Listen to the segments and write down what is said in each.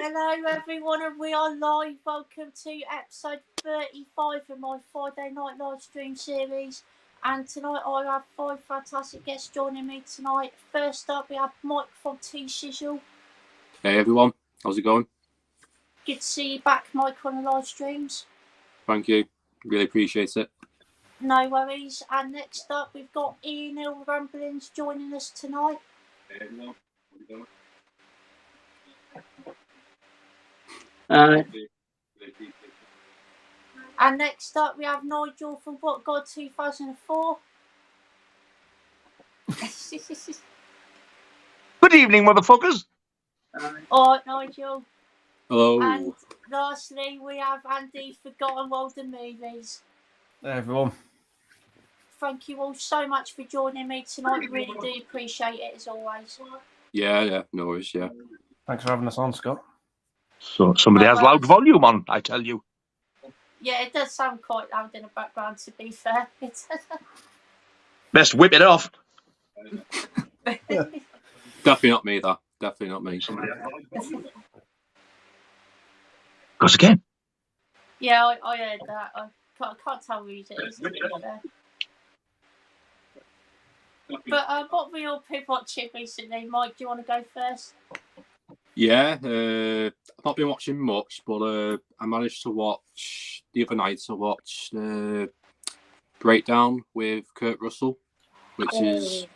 Hello everyone, and we are live. Welcome to episode 35 of my Friday night live stream series. And tonight I have 5 fantastic guests joining me tonight. First up we have Mike from Tshizzle. Hey everyone, how's it going? Good to see you back, Mike, on the live streams. Thank you, really appreciate it. No worries. And next up we've got Ian Hill Ramblings joining us tonight. Hey everyone, how's it going? And next up we have Nigel from Rockgod 2004. Good evening, motherfuckers. Alright, Nigel. Hello. And lastly we have Andy Forgotten Walden Movies. Hey everyone. Thank you all so much for joining me tonight. Really do appreciate it as always. Yeah, no worries, yeah. Thanks for having us on, Scott. So somebody has loud volume on, I tell you. Yeah, it does sound quite loud in the background, to be fair. Best whip it off. Definitely not me, that. Definitely not me. Goes again. Yeah, I heard that. I can't tell whose it is, to be fair. But what have we all been watching recently? Mike, do you want to go first? Yeah, I've not been watching much, but I managed to watch the other night. I watched Breakdown with Kurt Russell, which is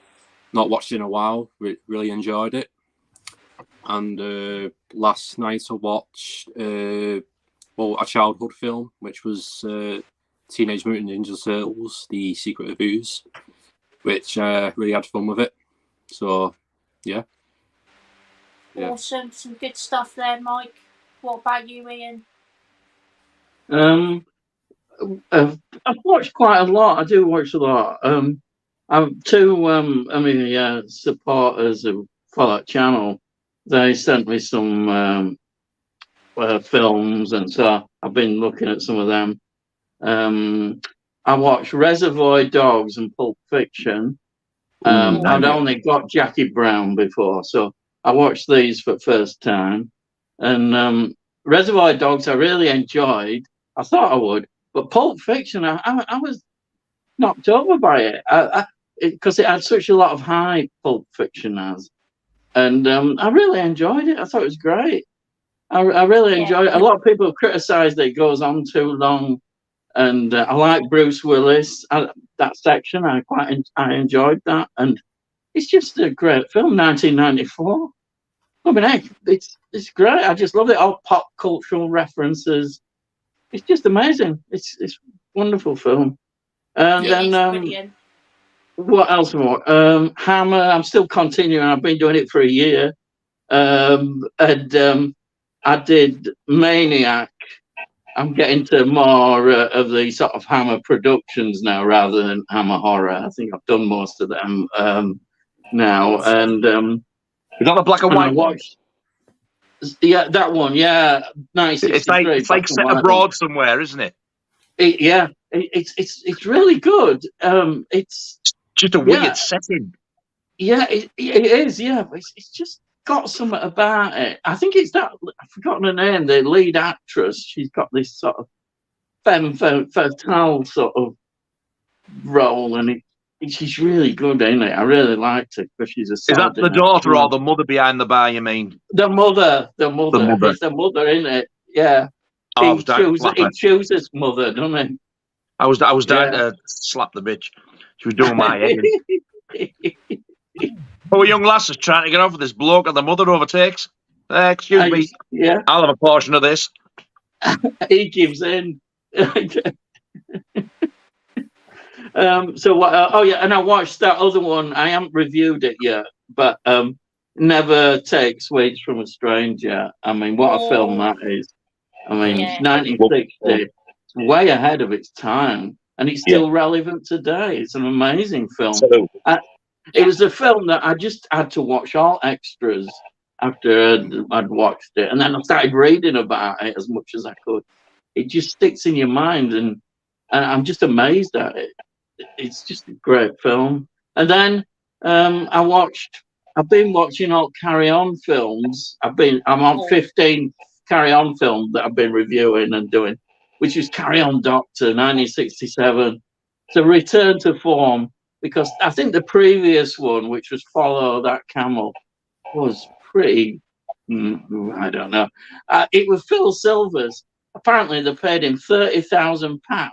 not watched in a while. Really enjoyed it. And last night I watched a childhood film, which was Teenage Mutant Ninja Turtles: The Secret of Ooze, which really had fun with it. So, yeah. Awesome, some good stuff there, Mike. What about you, Ian? I've watched quite a lot. I do watch a lot. I've two supporters who follow that channel. They sent me some films, and so I've been looking at some of them. I watched Reservoir Dogs and Pulp Fiction. I'd only got Jackie Brown before, so I watched these for the first time. And Reservoir Dogs I really enjoyed. I thought I would, but Pulp Fiction I was knocked over by it because it had such a lot of hype. Pulp Fiction has, and I really enjoyed it. I thought it was great. I really enjoyed it. A lot of people criticised it goes on too long, and I like Bruce Willis. That section I enjoyed that, and it's just a great film. 1994. I mean, heck, it's great. I just love it. All pop cultural references. It's just amazing. It's a wonderful film. And then brilliant. What else? Hammer. I'm still continuing. I've been doing it for a year. I did Maniac. I'm getting to more of the sort of Hammer productions now rather than Hammer horror. I think I've done most of them now. And is that the black and white one? Yeah, that one. Yeah, 1963. It's like set abroad somewhere, isn't it? It's really good. It's just a weird setting. Yeah, it is. Yeah, but it's just got something about it. I think it's that I've forgotten her name. The lead actress. She's got this sort of femme fatale sort of role, and she's really good, ain't it? I really liked her because she's a. Is that the daughter or the mother behind the bar? You mean the mother? It's the mother, isn't it? Yeah. He chooses mother, doesn't he? I was down to slap the bitch. She was doing my head in. Oh, a young lass is trying to get off with this bloke, and the mother overtakes. Excuse me. Yeah. I'll have a portion of this. He gives in. So what? And I watched that other one. I haven't reviewed it yet, but Never Take Sweets from a Stranger. I mean, what a film that is. I mean, 1960. It's way ahead of its time, and it's still relevant today. It's an amazing film. It was a film that I just had to watch all extras after I'd watched it, and then I started reading about it as much as I could. It just sticks in your mind, and I'm just amazed at it. It's just a great film. And then I watched I've been watching all Carry On films. I'm on 15 Carry On films that I've been reviewing and doing, which is Carry On Doctor 1967. It's a return to form because I think the previous one, which was Follow That Camel, was pretty. I don't know. It was Phil Silvers. Apparently, they paid him £30,000.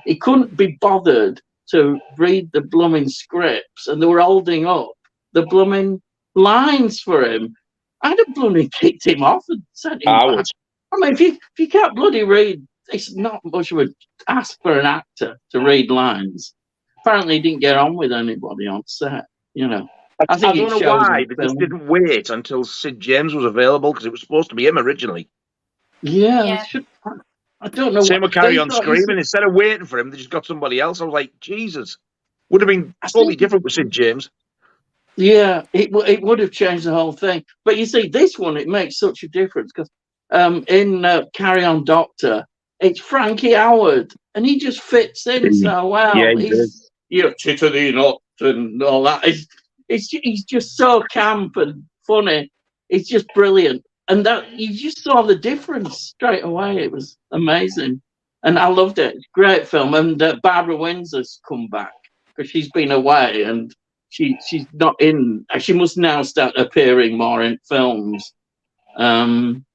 He couldn't be bothered to read the blooming scripts, and they were holding up the blooming lines for him. I'd have blooming kicked him off and sent him back. I mean, if you can't bloody read, it's not much of a ask for an actor to read lines. Apparently, he didn't get on with anybody on set. You know, I think don't it know shows why in they film. just didn't wait until Sid James was available because it was supposed to be him originally. Yeah. I don't know. Same with Carry On Screaming. Instead of waiting for him, they just got somebody else. I was like, Jesus. Would have been totally different with Sid James. Yeah, it would have changed the whole thing. But you see, this one, it makes such a difference because in Carry On Doctor, it's Frankie Howard, and he just fits in so well. Yeah, he's Chittily Not and all that. He's just so camp and funny. It's just brilliant, and that you just saw the difference straight away. It was amazing, and I loved it. Great film, and Barbara Windsor's come back because she's been away and. She's not in. She must now start appearing more in films. But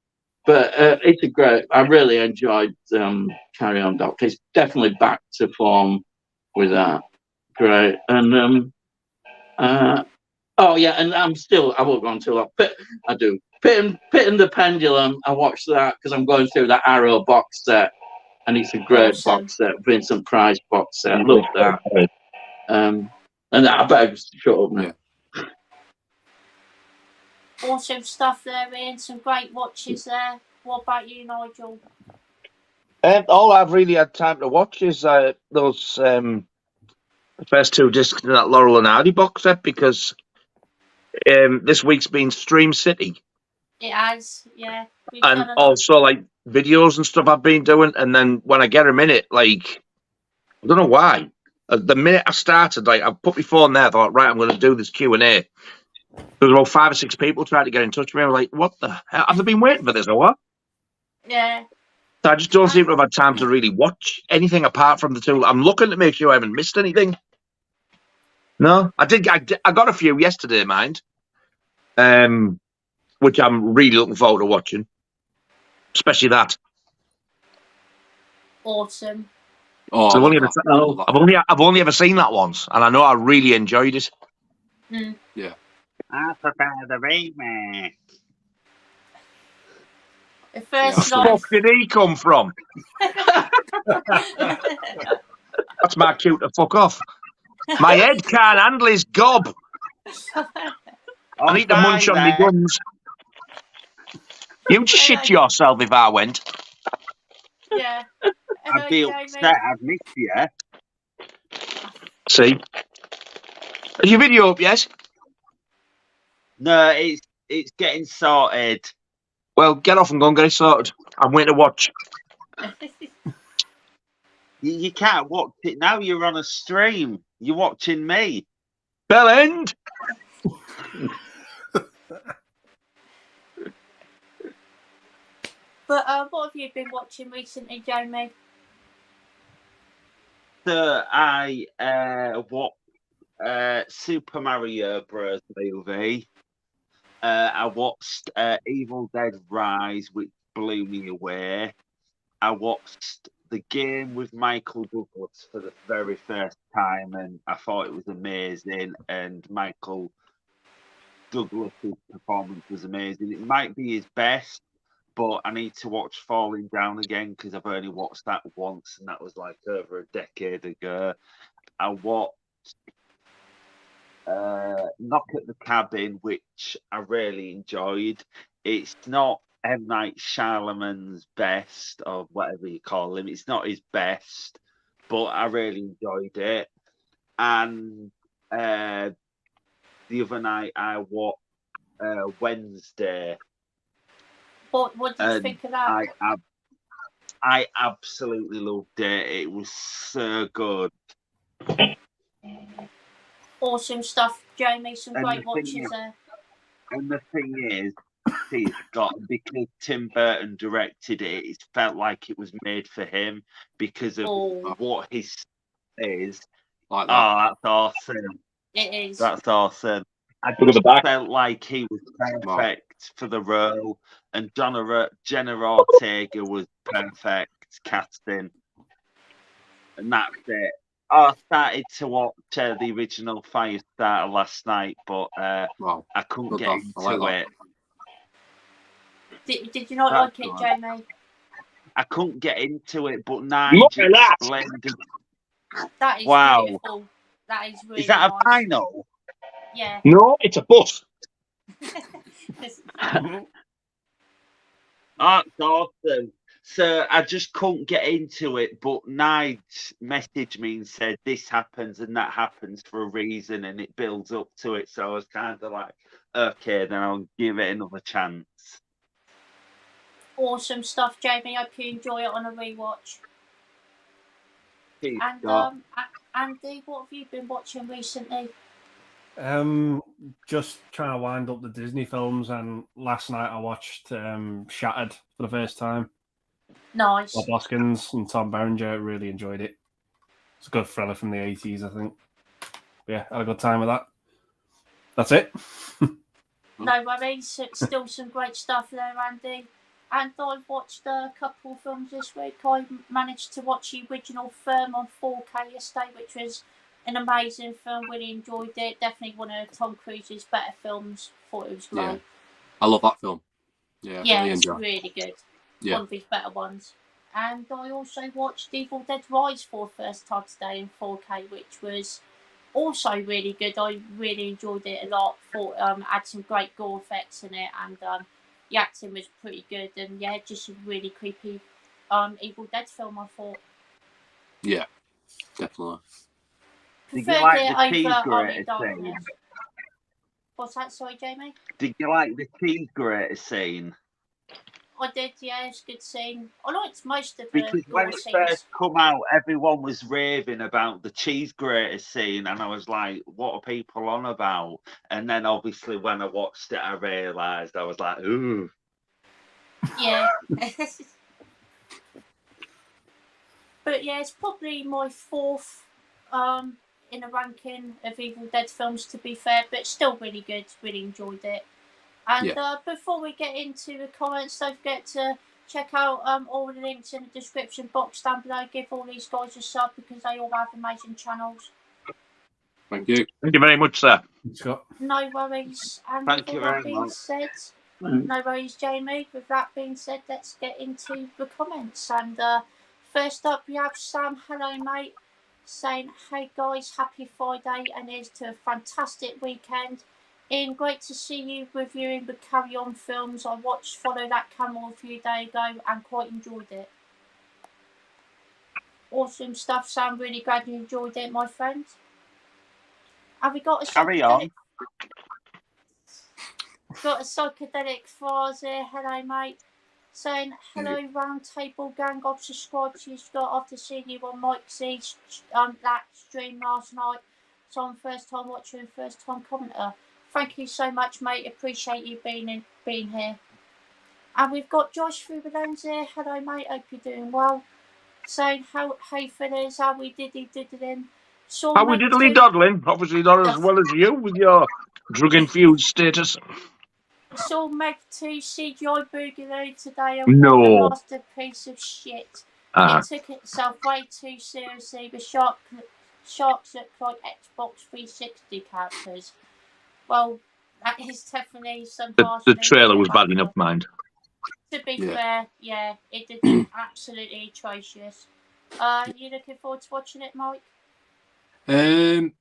it's a great. I really enjoyed Carry On Doctor. He's definitely back to form with that. Great. And oh yeah, and I won't go on too long. But I do. Pit and the Pendulum. I watched that because I'm going through that Arrow box set, and it's a great box set. Vincent Price box set. Love that. And I better shut up now. Yeah. Awesome stuff there, Ian. Some great watches there. What about you, Nigel? All I've really had time to watch is those the first two discs in that Laurel and Hardy box set because this week's been Stream City. It has, yeah. And also like videos and stuff I've been doing, and then when I get them in it, like I don't know why. The minute I started, like I put my phone there, I thought, right, I'm going to do this Q&A. There was about 5 or 6 people trying to get in touch with me. I was like, what the hell? Have they been waiting for this or what? Yeah. So I just don't seem to have had time to really watch anything apart from the two. I'm looking to make sure I haven't missed anything. No, I did. I got a few yesterday, mind, which I'm really looking forward to watching, especially that. Awesome. Oh, so I've only ever seen that once, and I know I really enjoyed it. Yeah. I prefer the remake. The first Where the fuck did he come from? That's my cue to fuck off. My head can't handle his gob. I need to munch on my gums. You'd shit yourself if I went. Yeah. I'd be upset. I'd miss you. See? Is your video up yet? No, it's getting sorted. Well, get off and go and get it sorted. I'm waiting to watch. You can't watch it now. You're on a stream. You're watching me. Bell end. But what have you been watching recently, Jamie? So I watched Super Mario Bros. Movie. I watched Evil Dead Rise, which blew me away. I watched The Game with Michael Douglas for the very first time, and I thought it was amazing. And Michael Douglas's performance was amazing. It might be his best, but I need to watch Falling Down again because I've only watched that once, and that was like over a decade ago. I watched Knock at the Cabin, which I really enjoyed. It's not M. Night Shyamalan's best, or whatever you call him. It's not his best, but I really enjoyed it. And the other night I watched Wednesday. What did you think of that? I absolutely loved it. It was so good. Awesome stuff, Jamie. Some And great the thing watches is- there. And the thing is, he's got because Tim Burton directed it, it felt like it was made for him because of Oh, what his is. Like that. Oh, that's awesome. it is. That's awesome. I Look at the just back. felt like he was perfect for the role, and Jenna Ortega was perfect casting, and that's it. I started to watch the original Firestarter last night, but Wow. I couldn't Good get stuff. I into like it. Did you not That's like it, right. Jamie? I couldn't get into it, but Look Nigel at that. explained it. That is Wow. beautiful. That is really Is that a nice. vinyl? Yeah. No, it's a bus. Oh, that's awesome. So I just couldn't get into it, but Nige messaged me and said this happens and that happens for a reason, and it builds up to it. So I was kind of like, okay, then I'll give it another chance. Awesome stuff, Jamie. Hope you enjoy it on a rewatch. Peace, And Scott. Andy, what have you been watching recently? Just trying to wind up the Disney films, and last night I watched Shattered for the first time. Nice. Bob Hoskins and Tom Berenger. Really enjoyed it. It's a good thriller from the 80s, I think. But yeah, had a good time with that. That's it. No worries. Still some great stuff there, Andy. And I've watched a couple of films this week. I managed to watch the original Firm on 4K yesterday, which was an amazing film. Really enjoyed it. Definitely one of Tom Cruise's better films. Thought it was great. Yeah. I love that film. Yeah, Yeah, really it's enjoy. really good. Yeah. One of his better ones. And I also watched Evil Dead Rise for the first time today in 4K, which was also really good. I really enjoyed it a lot. Thought had some great gore effects in it, and the acting was pretty good. And yeah, just a really creepy Evil Dead film, I thought. Yeah, definitely. Did you Preferred like it the cheese over grater Army scene? Darkness. What's that? Sorry, Jamie. Did you like the cheese grater scene? I did, yeah, it's a good scene. I liked most of the Because when gore it scenes. first come out, everyone was raving about the cheese grater scene, and I was like, "What are people on about?" And then obviously when I watched it, I realised I was like, "Ooh." Yeah. But yeah, it's probably my fourth in a ranking of Evil Dead films, to be fair, but still really good. Really enjoyed it. And before we get into the comments, don't forget to check out all the links in the description box down below. Give all these guys a sub because they all have amazing channels. Thank you. Thank you very much, sir. Scott. No worries. And Thank with you all that very being much. said, no worries, Jamie. With that being said, let's get into the comments. And first up, we have Sam. Hello, mate. Saying, hey guys, happy Friday, and here's to a fantastic weekend. Ian, great to see you reviewing the Carry On films. I watched Follow That Camel a few days ago and quite enjoyed it. Awesome stuff, Sam. Really glad you enjoyed it, my friend. Have we got a Carry on. Got a psychedelic phrase here. Hello, mate. Saying, hello, round table gang. I've subscribed to you, Scott, after seeing you on Mike Z's that stream last night. So I'm first time watcher and first time commenter. Thank you so much, mate. Appreciate you being here. And we've got Josh through the lens here. Hello, mate. Hope you're doing well. Saying, hey, fellas, how we diddling. How we diddly doddling? Obviously not as well as you with your drug-infused status. Saw Meg 2 CGI Boogaloo today, and No. what a masterpiece of shit. Ah. It took itself way too seriously. The sharks look like Xbox 360 characters. Well, that is definitely some harsh The news trailer to was get bad back enough, on. mind. To be Yeah. fair, yeah, it did look absolutely atrocious. You looking forward to watching it, Mike? I've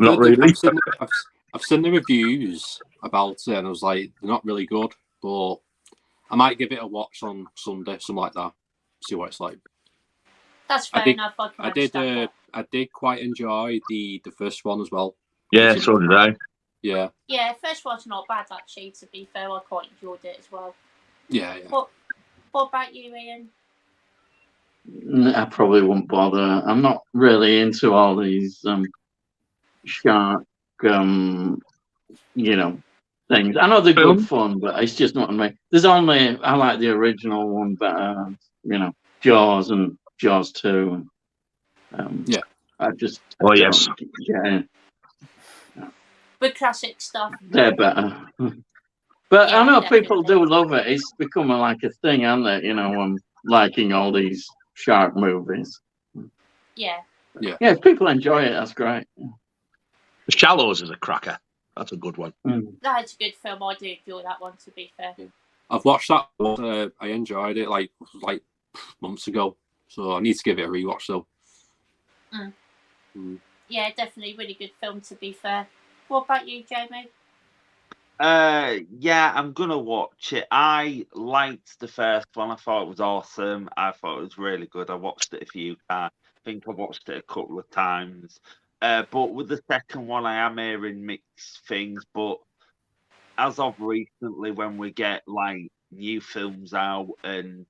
Not heard really. I've seen the reviews about it, and I was like, they're not really good, but I might give it a watch on Sunday, something like that. See what it's like. That's fair enough. I can understand that. I did quite enjoy the first one as well. Yeah, so did I. Yeah. Yeah, first one's not bad actually. To be fair, I quite enjoyed it as well. Yeah. What about you, Ian? I probably won't bother. I'm not really into all these shark, you know, things. I know they're Film? good fun, but it's just not me. There's only I like the original one better. You know, Jaws and Jaws 2. Yeah. I just Oh, yes. yeah, But classic stuff. they're better. But Yeah, I know definitely. people do love it. It's becoming like a thing, hasn't it? You know, liking all these shark movies. Yeah. Yeah, if people enjoy it, that's great. Shallows is a cracker. That's a good one. That's a good film. I do enjoy that one, to be fair. I've watched that one. I enjoyed it like months ago, so I need to give it a rewatch though. Yeah, definitely really good film, to be fair. What about you, Jamie? Yeah, I'm gonna watch it. I liked the first one. I thought it was awesome. I thought it was really good. I watched it a few times. I think I watched it a couple of times. But with the second one, I am hearing mixed things. But as of recently, when we get like new films out and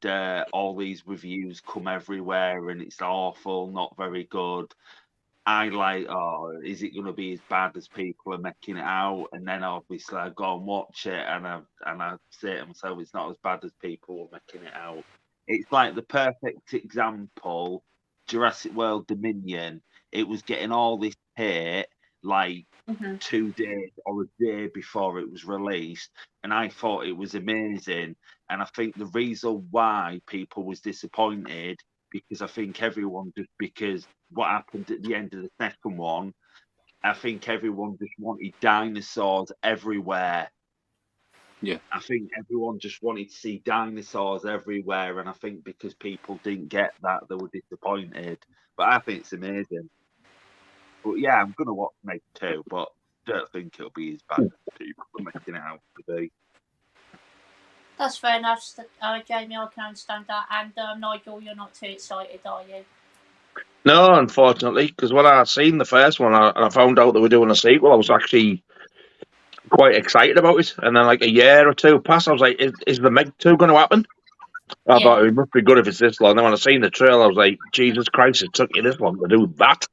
all these reviews come everywhere and it's awful, not very good, I like, oh, is it going to be as bad as people are making it out? And then obviously I go and watch it and I say to myself, it's not as bad as people are making it out. It's like the perfect example, Jurassic World Dominion. It was getting all this hate like 2 days or a day before it was released, and I thought it was amazing. And I think the reason why people was disappointed because I think everyone just because what happened at the end of the second one, I think everyone just wanted dinosaurs everywhere. Yeah. I think everyone just wanted to see dinosaurs everywhere, and I think because people didn't get that, they were disappointed. But I think it's amazing. But yeah, I'm gonna watch Meg 2, but don't think it'll be as bad as people are making it out to be. That's fair enough, Jamie. I can understand that. And Nigel, you're not too excited, are you? No, unfortunately, because when I seen the first one and I found out they were doing a sequel, I was actually quite excited about it. And then, like a year or two passed, I was like, "Is the Meg 2 going to happen?" I thought it must be good if it's this long. And then when I seen the trailer, I was like, "Jesus Christ, it took you this long to do that."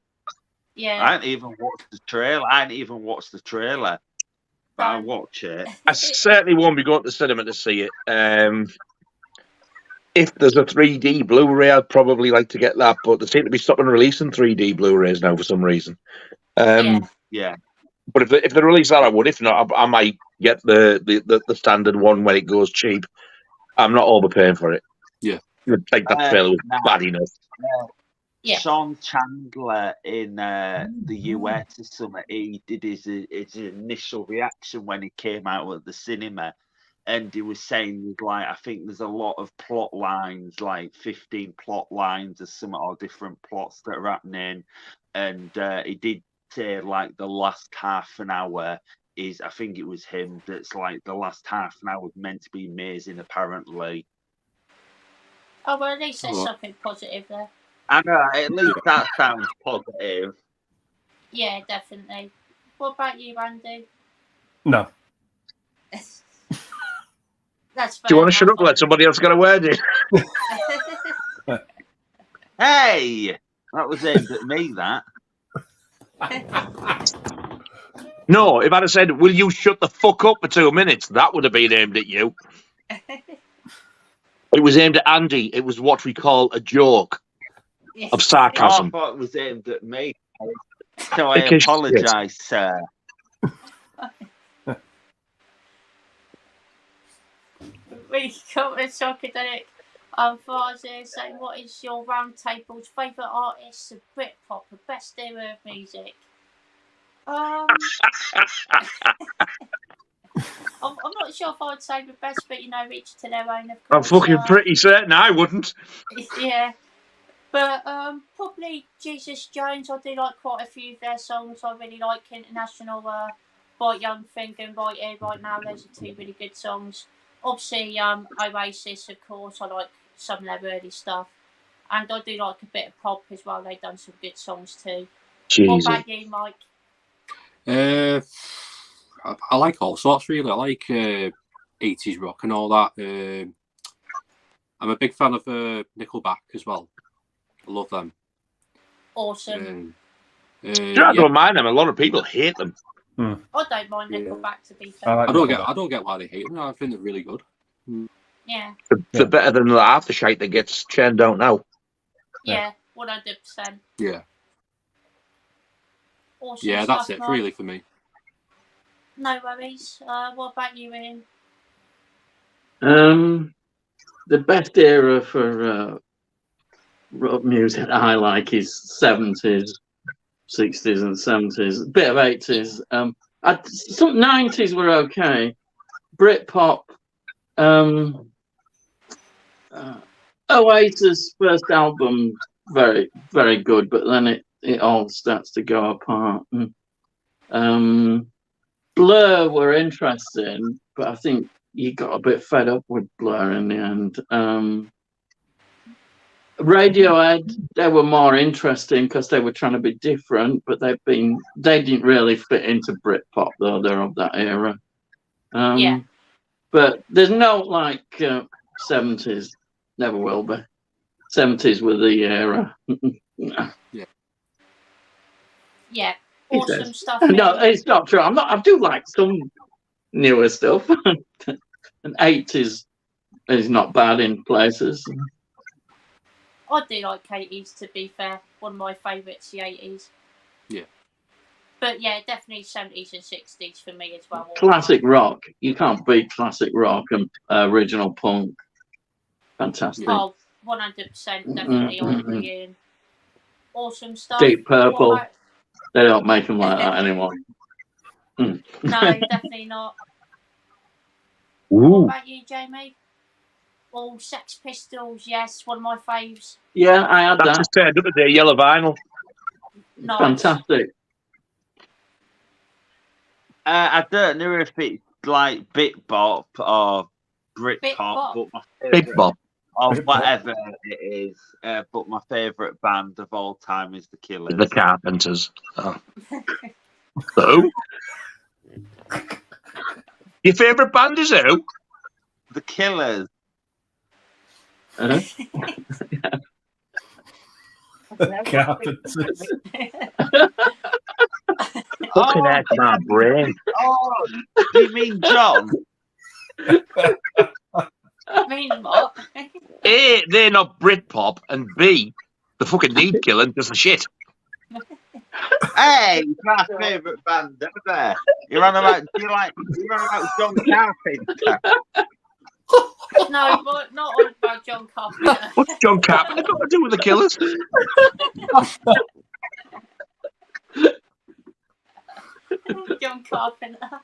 Yeah. I hadn't even watched the trailer. But I'll watch it. I certainly won't be going to the cinema to see it. If there's a 3D Blu-ray, I'd probably like to get that, but they seem to be stopping releasing 3D Blu-rays now for some reason. Yeah. But if they release that, I would. If not, I might get the standard one when it goes cheap. I'm not overpaying for it. Yeah. Like that trailer was bad enough. Yeah. Sean Chandler in the US or something, he did his initial reaction when he came out at the cinema, and he was saying, like, I think there's a lot of plot lines, like 15 plot lines or some or different plots that are happening, and he did say like the last half an hour is, I think it was him that's like the last half an hour was meant to be amazing apparently. Oh well, at least there's something positive there. I know, at least that sounds positive. Yeah, definitely. What about you, Andy? No. That's fair. Do you want to shut up and let somebody else get a word in? Hey, that was aimed at me, that. No, if I'd have said, "Will you shut the fuck up for 2 minutes?" that would have been aimed at you. It was aimed at Andy. It was what we call a joke of sarcasm. I thought it was aimed at me. So I apologise, sir. We got a psychedelic. Farzia saying, what is your round table's favourite artists of Britpop, the best era of music? I'm not sure if I'd say the best, but you know, each to their own, of course. I'm fucking pretty certain I wouldn't. Yeah. But probably Jesus Jones. I do like quite a few of their songs. I really like International, Right Young Thing and Right Here, Right Now. Those are 2 really good songs. Obviously, Oasis, of course. I like some of their early stuff. And I do like a bit of pop as well. They've done some good songs too. Jesus. What about you, Mike? I like all sorts, really. I like 80s rock and all that. I'm a big fan of Nickelback as well. I love them. Awesome. I Yeah. don't mind them. A lot of people hate them. I don't mind Yeah. Nickelback, to be I fair. like I don't Nickelback. get why they hate them. I think they're really good. Yeah, They're better than the aftershite that gets churned out now. yeah, 100%. Yeah. Awesome Yeah, stuff, that's it Mike. really for me. No worries. What about you, Ian? The best era for rock music I like is 70s, 60s, and 70s. A bit of 80s. Some 90s were okay. Britpop. Oasis first album, very, very good, but then it all starts to go apart. Blur were interesting, but I think you got a bit fed up with Blur in the end. Radiohead, they were more interesting because they were trying to be different, but they didn't really fit into Britpop though. They're of that era. Yeah. But there's no like 70s, never will be. 70s were the era. Yeah. Awesome stuff. No, Ian. it's not true. I do like some newer stuff. And 80s is not bad in places. I do like 80s, to be fair. One of my favourites, the 80s. Yeah. But yeah, definitely 70s and 60s for me as well. Classic rock. You can't beat classic rock and original punk. Fantastic. Oh, 100%, definitely. I agree, Ian. Awesome stuff. Deep Purple. What about- They don't make them like that anymore. No, definitely not. Ooh. What about you, Jamie? All Sex Pistols, yes, one of my faves. Yeah, I had That's that. just turned up today, yellow vinyl. Nice. Fantastic. I don't know if it's like Bitbop or Britpop, but my Big favorite, Bob. or Britpop. whatever it is. But my favorite band of all time is the Killers. The Carpenters. Oh. Who? Your favourite band is who? The Killers. Uh-huh. Carpenters. Fucking heck, my brain. Oh, do you mean John? I mean, what? A, they're not Britpop, and B, the fucking need killing does the shit. Hey, it's my favourite band ever. You're on about John Carpenter. No, but not all about John Carpenter. What's John Carpenter got to do with the Killers? John Carpenter.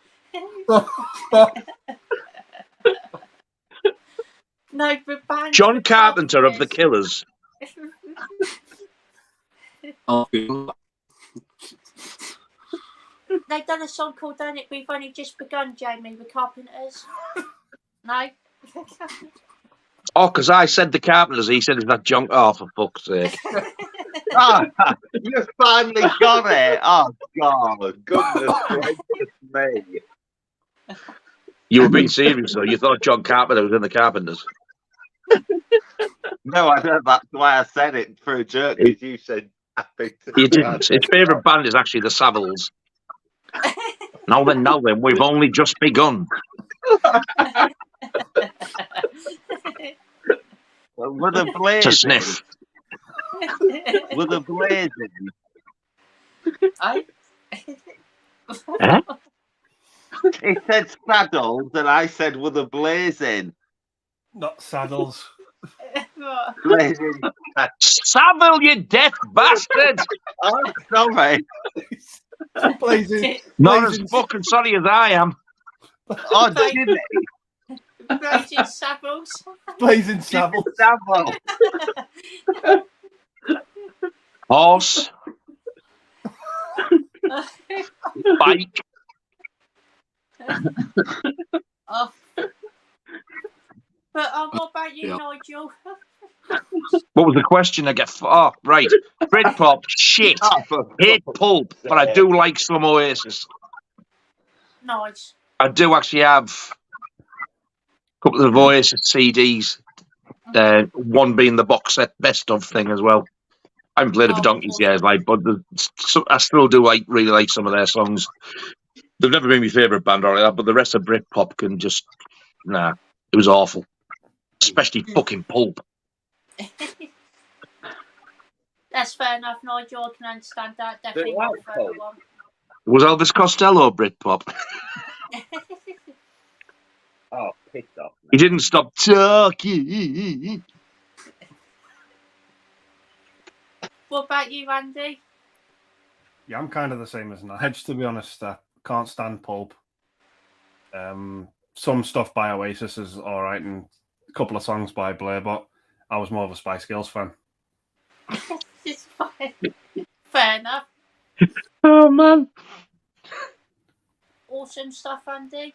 No, but bands John for Carpenter of the Carpenters. Killers. Oh, They've done a song called "Don't It We've Only Just Begun," Jamie, with Carpenters. No? Oh, because I said the Carpenters, he said, is that John? Oh, for fuck's sake. Oh, you finally got it. Oh, God. Goodness gracious me. You were being serious, though. You thought John Carpenter was in the Carpenters. No, I don't. That's why I said it for a joke, because you said I think You didn't. His favourite band is actually the Savills. Now then, we've only just begun. With a blazing. To sniff. With a blazing. I... Eh? He said saddles, and I said with a blazing. Not saddles. Blazing. Savile, you deaf bastard! Oh, sorry. Blazing. Not as Blazing. fucking sorry as I am. Oh, Jimmy. Blazing Savills. Blazing Savile. Savile. Horse, bike. Oh. But what about you, Yeah. Nigel? What was the question? I get. Oh, right. Britpop, shit. Oh, for Hate fuck's pulp, but I do like some Oasis. Nice. I do actually have a couple of Oasis CDs. One being the box set best of thing as well. I haven't played it for donkeys years, like, but I still do really like some of their songs. They've never been my favourite band or like that, but the rest of Britpop can just it was awful, especially fucking Pulp. That's fair enough, Nigel. I can understand that. Definitely my favourite one. Was Elvis Costello Britpop? Oh, pissed off. He didn't stop talking. What about you, Andy? Yeah, I'm kind of the same as Nige, to be honest. I can't stand Pulp. Some stuff by Oasis is all right, and a couple of songs by Blair, but I was more of a Spice Girls fan. It's fine. Fair enough. Oh, man. Awesome stuff, Andy.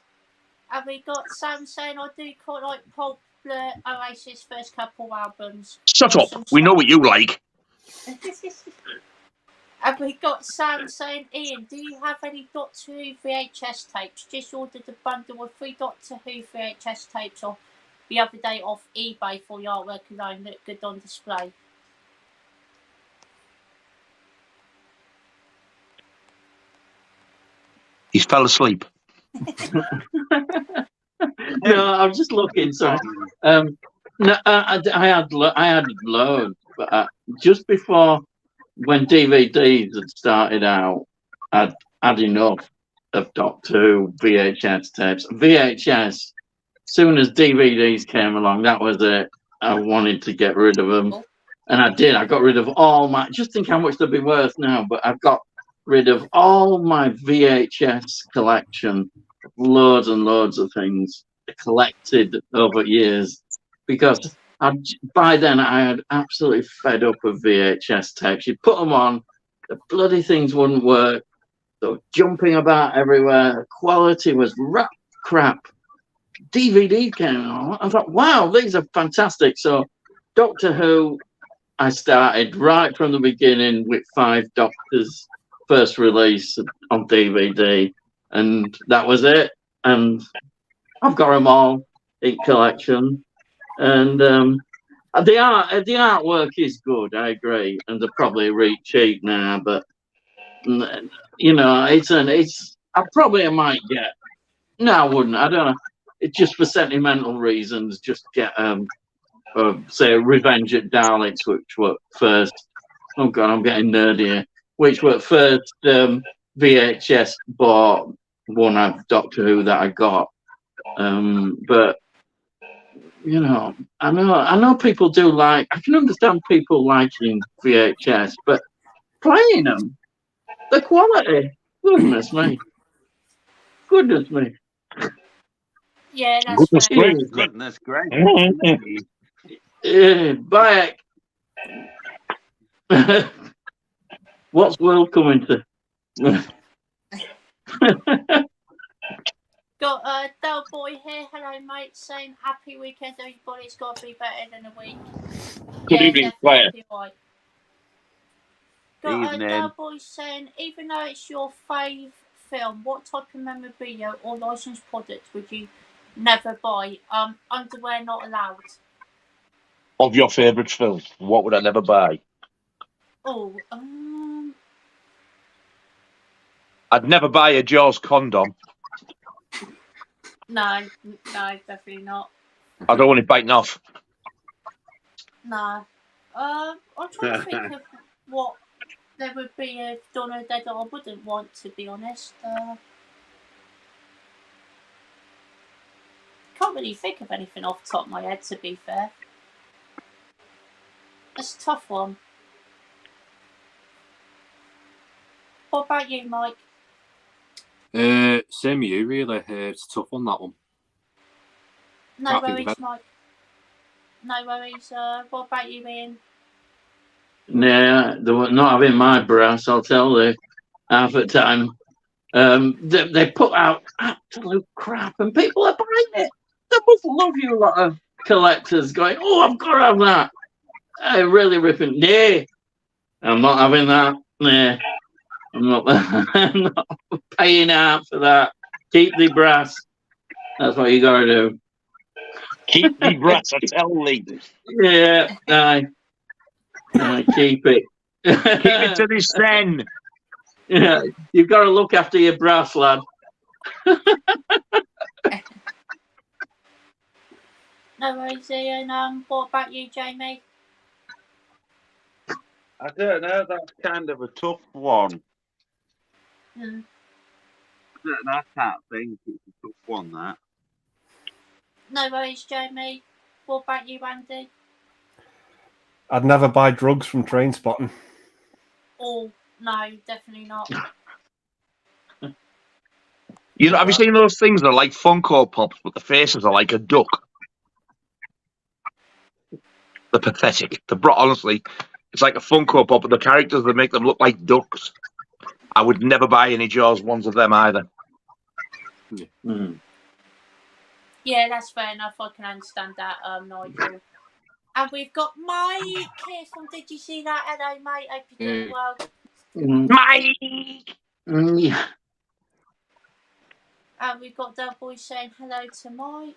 Have we got Sam saying I do quite like Pulp, Blur, Oasis first couple albums? Shut Awesome up. We know what you like. Have we got Sam saying, Ian, do you have any Doctor Who VHS tapes? Just ordered a bundle of 3 Doctor Who VHS tapes off the other day off eBay for your artwork alone. Look good on display. He fell asleep. No, I'm just looking. Sorry. No, I had loads, but just before when DVDs had started out, I'd had enough of Doctor Who VHS tapes. VHS. Soon as DVDs came along, that was it. I wanted to get rid of them, and I did. I got rid of all my. Just think how much they'd be worth now. But I've got rid of all my VHS collection, loads and loads of things collected over years, because by then I had absolutely fed up of VHS tapes. You put them on, the bloody things wouldn't work. They were jumping about everywhere. The quality was crap. DVD came on. I thought, wow, these are fantastic. So Doctor Who, I started right from the beginning with 5 Doctors first release on DVD, and that was it. And I've got them all in collection, and the artwork is good. I agree, and they're probably really cheap now, but you know, I might get. No, I wouldn't. I don't know. It's just for sentimental reasons. Just get say Revenge at Daleks, which were first. Oh God, I'm getting nerdy here. Which were first VHS bought one of Doctor Who that I got. But you know, I know people do like. I can understand people liking VHS, but playing them, the quality. Goodness me. Yeah, that's fair. Goodness great. Back. What's world coming to? Got Del Boy here. Hello, mate. Saying happy weekend, everybody. It's got to be better than a week. Good evening, Claire. Right. Got Evening. Del Boy saying, even though it's your fave film, what type of memorabilia or licensed product would you never buy? Underwear not allowed. Of your favourite film, what would I never buy? Oh, I'd never buy a Jaws condom. no, definitely not. I don't want it biting off. No. I'm trying to think of what there would be a Dawn of the Dead that I wouldn't want, to be honest. Can't really think of anything off the top of my head, to be fair. It's a tough one. What about you, Mike? Same with you, really. It's a tough one, that one. No Can't think of worries, it. Mike. No worries. What about you, Ian? Nah, they were not having my brass, I'll tell you, half the time. They put out absolute crap and people are buying it. They must love you, a lot of collectors going, oh, I've got to have that. Really ripping. Nah, I'm not having that. Nah, I'm not paying out for that. Keep the brass. That's what you got to do. Keep the brass, I tell you. Yeah, keep it. Keep it to this then. Yeah, you've got to look after your brass, lad. No worries, Ian. What about you, Jamie? I don't know. That's kind of a tough one. Hmm. I can't think. It's a tough one, that. No worries, Jamie. What about you, Andy? I'd never buy drugs from Train Spotting. Oh, no, definitely not. You know, have you seen those things that are like Funko Pops, but the faces are like a duck? They're pathetic. Honestly, it's like a Funko Pop, but the characters that make them look like ducks. I would never buy any Jaws ones of them either. Mm. Yeah, that's fair enough. I can understand that, Nigel. And we've got Mike here from Did You See That? Hello, mate. Hope you're doing well. Mike! Yeah. And we've got Del Boy saying hello to Mike.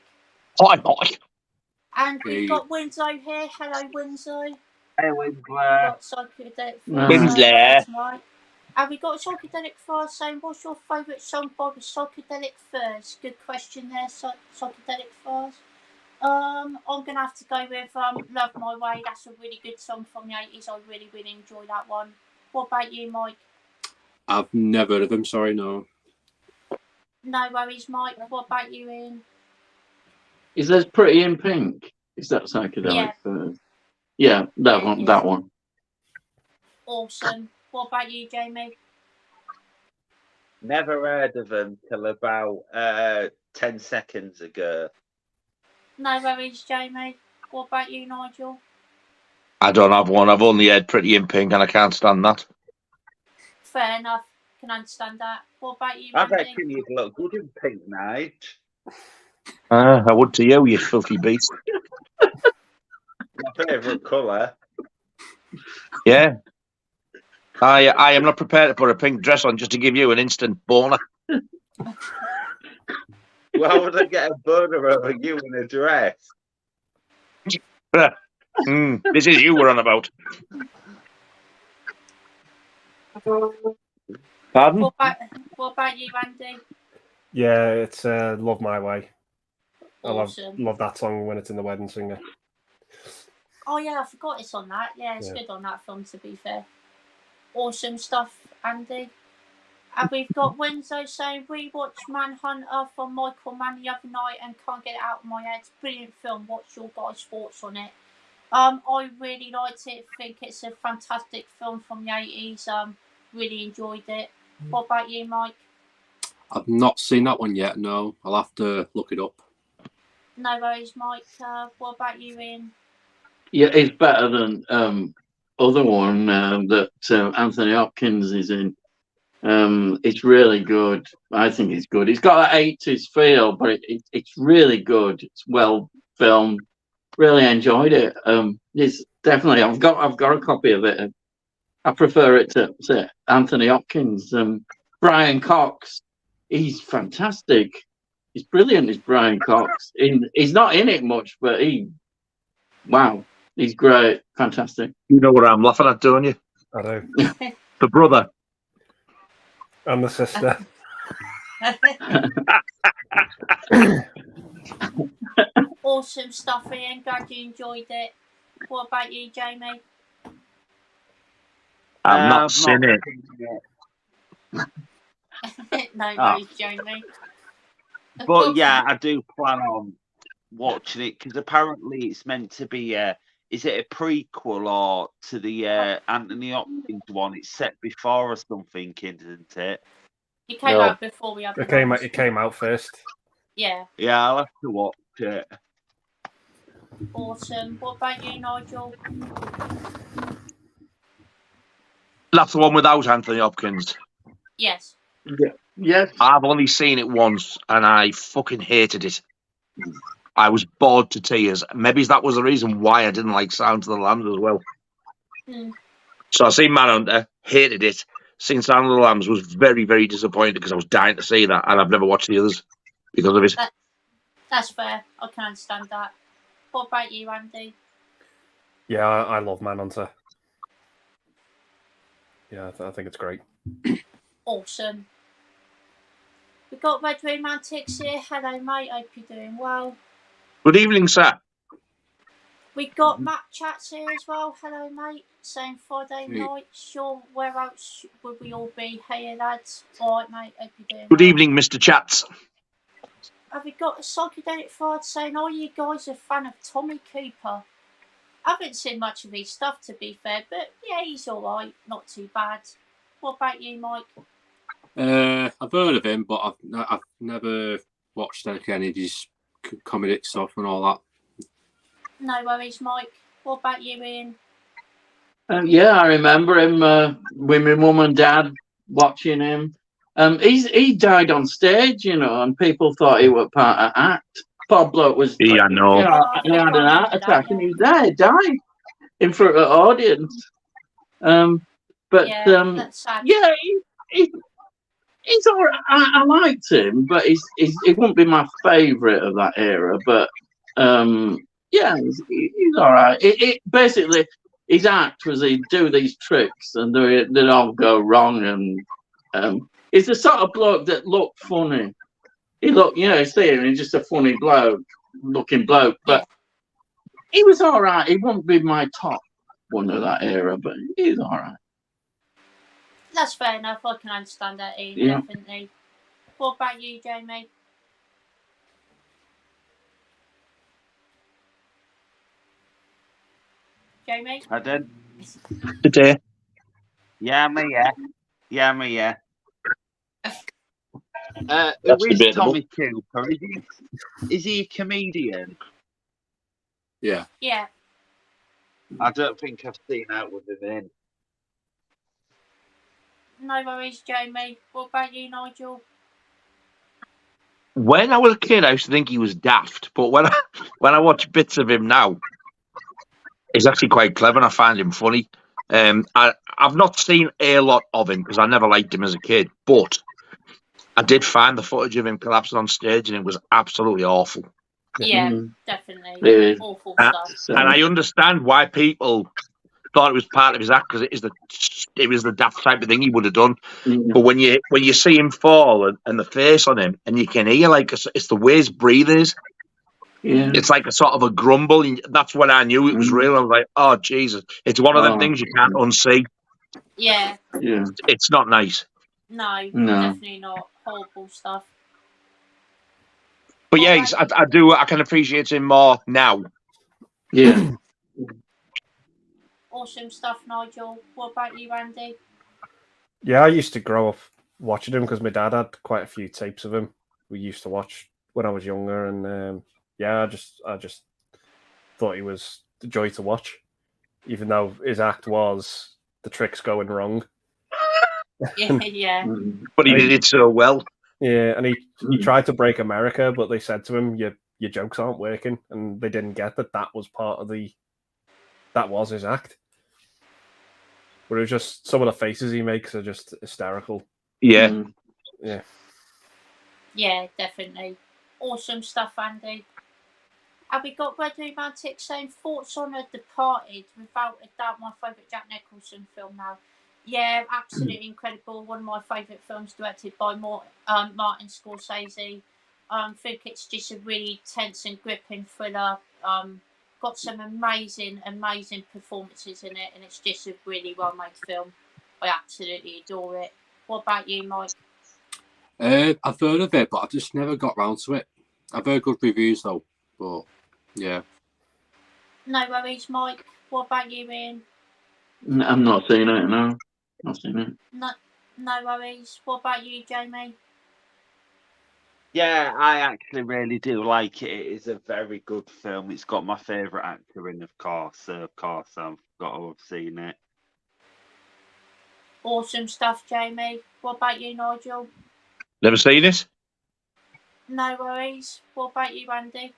Hi, Mike. And we've Hey. got Winslow here. Hello, Winslow. Hey, Winslow. Got Psychedelic Winslow. hello to Mike. And we've got Psychedelic Furs saying, what's your favourite song by the Psychedelic Furs? Good question there, Psychedelic Furs. I'm gonna have to go with Love My Way. That's a really good song from the 80s. I really, really enjoy that one. What about you, Mike? I've never heard of them. Sorry, no. No worries, Mike. What about you, Ian? Is that Pretty in Pink? Is that psychedelic? Yeah. First? Yeah, that Yeah, one. it That is. one. Awesome. What about you, Jamie? Never heard of them till about 10 seconds ago. No worries, Jamie. What about you, Nigel? I don't have one. I've only heard Pretty in Pink, and I can't stand that. Fair enough. Can understand that. What about you, I Andy? reckon you'd look good in pink, Nigel. I would to you, you filthy beast. My favourite colour. Yeah. I am not prepared to put a pink dress on just to give you an instant boner. Why would I get a boner over you in a dress? This is you we're on about. Pardon? What about you, Andy? Yeah, it's Love My Way. Awesome. I love that song when it's in the Wedding Singer. Oh yeah, I forgot it's on that. Yeah, it's good on that film, to be fair. Awesome stuff, Andy. And we've got Winslow saying, we watched Manhunter from Michael Mann the other night and can't get it out of my head. Brilliant film. What's your guys' thoughts on it? I really liked it. Think it's a fantastic film from the 80s. Really enjoyed it. What about you, Mike? I've not seen that one yet. No, I'll have to look it up. No worries, Mike. What about you, Ian? Yeah, it's better than other one that Anthony Hopkins is in. It's really good. I think it's good. It's got an 80s feel, but it's really good. It's well filmed. Really enjoyed it. It's definitely. I've got a copy of it. I prefer it to Anthony Hopkins. Brian Cox. He's fantastic. He's brilliant. Is Brian Cox. He's not in it much, but wow, he's great. Fantastic. You know what I'm laughing at, don't you? I do. The brother. And the sister. Awesome stuff, Ian. Glad you enjoyed it. What about you, Jamie? I'm not seen it. No worries, Jamie. But yeah, I do plan on watching it because apparently it's meant to be is it a prequel or to the Anthony Hopkins one? It's set before or something, isn't it? It came out before we had the It came out first. Yeah. Yeah, I'll have to watch it. Awesome. What about you, Nigel? That's the one without Anthony Hopkins. Yes. Yes. I've only seen it once, and I fucking hated it. I was bored to tears. Maybe that was the reason why I didn't like Sound of the Lambs as well. So I seen Manhunter, hated it. Seen Sound of the Lambs, was very, very disappointed because I was dying to see that, and I've never watched the others because of it. That's fair. I can understand that. What about you, Andy? Yeah, I love Manhunter. Yeah, I think it's great. Awesome. We've got Red Romantics here. Hello, mate. Hope you're doing well. Good evening, sir. We've got Matt Chats here as well. Hello, mate. Saying Friday Hey. night. Sure, where else would we all be? Hey, lads. All right, mate. Hope you're doing Good well. evening, Mr. Chats. Have we got a Psychedelic Friday saying, are you guys a fan of Tommy Cooper? I haven't seen much of his stuff, to be fair, but yeah, he's all right. Not too bad. What about you, Mike? I've heard of him, but I've never watched any of his comedic stuff and all that. No worries, Mike. What about you, Ian? Yeah, I remember him with my mum and dad watching him. He died on stage, you know, and people thought he was part of act. Poor bloke was, Yeah, I know. you know, he had an heart attack and he was there, he died in front of the audience. But Yeah, that's sad. yeah, he's all right. I liked him, but he wouldn't be my favourite of that era. But yeah, he's all right. It basically, his act was he'd do these tricks and they'd all go wrong. And he's the sort of bloke that looked funny. He looked, you know, see him, he's just a funny looking bloke. But he was all right. He wouldn't be my top one of that era, but he's all right. That's fair enough. I can understand that, Ian, Yeah. definitely. What about you, Jamie? Jamie? Pardon? Today. Yeah, I'm here. Yeah, I'm here. That's Who is debatable. Tommy Cooper? Is he a comedian? Yeah. Yeah. I don't think I've seen out with him in. No worries, Jamie. What about you, Nigel? When I was a kid, I used to think he was daft, but when I watch bits of him now, he's actually quite clever and I find him funny. I've not seen a lot of him because I never liked him as a kid, but I did find the footage of him collapsing on stage and it was absolutely awful. Yeah, Mm. definitely. Yeah. Awful Uh, stuff. So, And I understand why people thought it was part of his act because it was the daft type of thing he would have done. yeah. But when you see him fall and the face on him, and you can hear like it's the way his breathing is. Yeah. It's like a sort of a grumble. And that's when I knew it was real. I was like, oh Jesus! It's one of them things you can't unsee. Yeah. Yeah. It's not nice. No, No. definitely not. Horrible stuff. But yeah, Alright. I can appreciate him more now. Yeah. Awesome stuff, Nigel. What about you, Andy? Yeah, I used to grow up watching him because my dad had quite a few tapes of him. We used to watch when I was younger, and yeah, I just thought he was the joy to watch, even though his act was the tricks going wrong. Yeah. But he did it so well. Yeah, and he tried to break America, but they said to him, "Your jokes aren't working," and they didn't get that was part of that was his act. But it was just some of the faces he makes are just hysterical. Yeah. Yeah. Yeah, definitely. Awesome stuff, Andy. Have we got Red Romantic saying thoughts on The Departed? Without a doubt, my favourite Jack Nicholson film now. Yeah, absolutely incredible. One of my favourite films directed by Martin Scorsese. I think it's just a really tense and gripping thriller. Got some amazing performances in it, and it's just a really well-made film. I absolutely adore it. What about you, Mike? I've heard of it, but I just never got round to it. I've heard good reviews though, but yeah. No worries, Mike. What about you, Ian? I'm not seeing it, no. Not seeing it. No worries. What about you, Jamie? Yeah, I actually really do like it. It is a very good film. It's got my favourite actor in, of course. So of course, I've got to have seen it. Awesome stuff, Jamie. What about you, Nigel? Never seen it? No worries. What about you, Andy?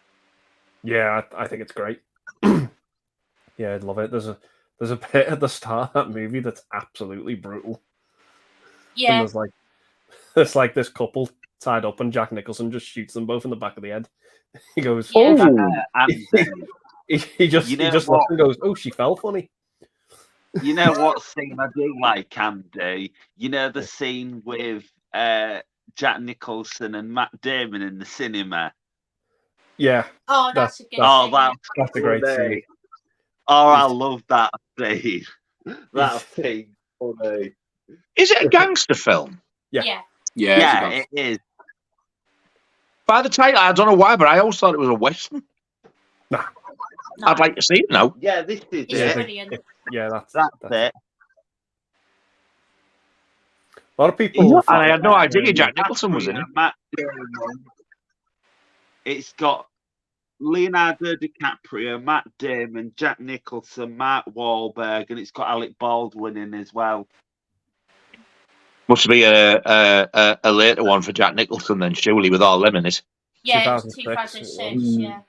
Yeah, I think it's great. Yeah, I'd love it. There's a bit at the start of that movie that's absolutely brutal. Yeah. And there's like this couple tied up, and Jack Nicholson just shoots them both in the back of the head. He goes, Yeah. Oh, And he just You know looks what? and goes, "Oh, she fell funny." You know what scene I do like, Andy? You know the scene with Jack Nicholson and Matt Damon in the cinema? Yeah, Oh, that's a good Oh, scene. that's a great funny. scene. Oh, I love that scene. That He's- scene, funny. Is it a gangster film? Yeah. Yeah. Yeah, it's a Yeah, gangster. it is. By the title, I don't know why, but I always thought it was a western. No. I'd like to see it now. Yeah, this is It's it. brilliant. Yeah, that's That's it. it. A lot of people. And I had no find- idea Jack Nicholson was in it. Matt Damon. It's got Leonardo DiCaprio, Matt Damon, Jack Nicholson, Mark Wahlberg, and it's got Alec Baldwin in as well. Must be a later one for Jack Nicholson then, surely, with all them in it. Yeah, it's 2006, 2006. it was. Yeah.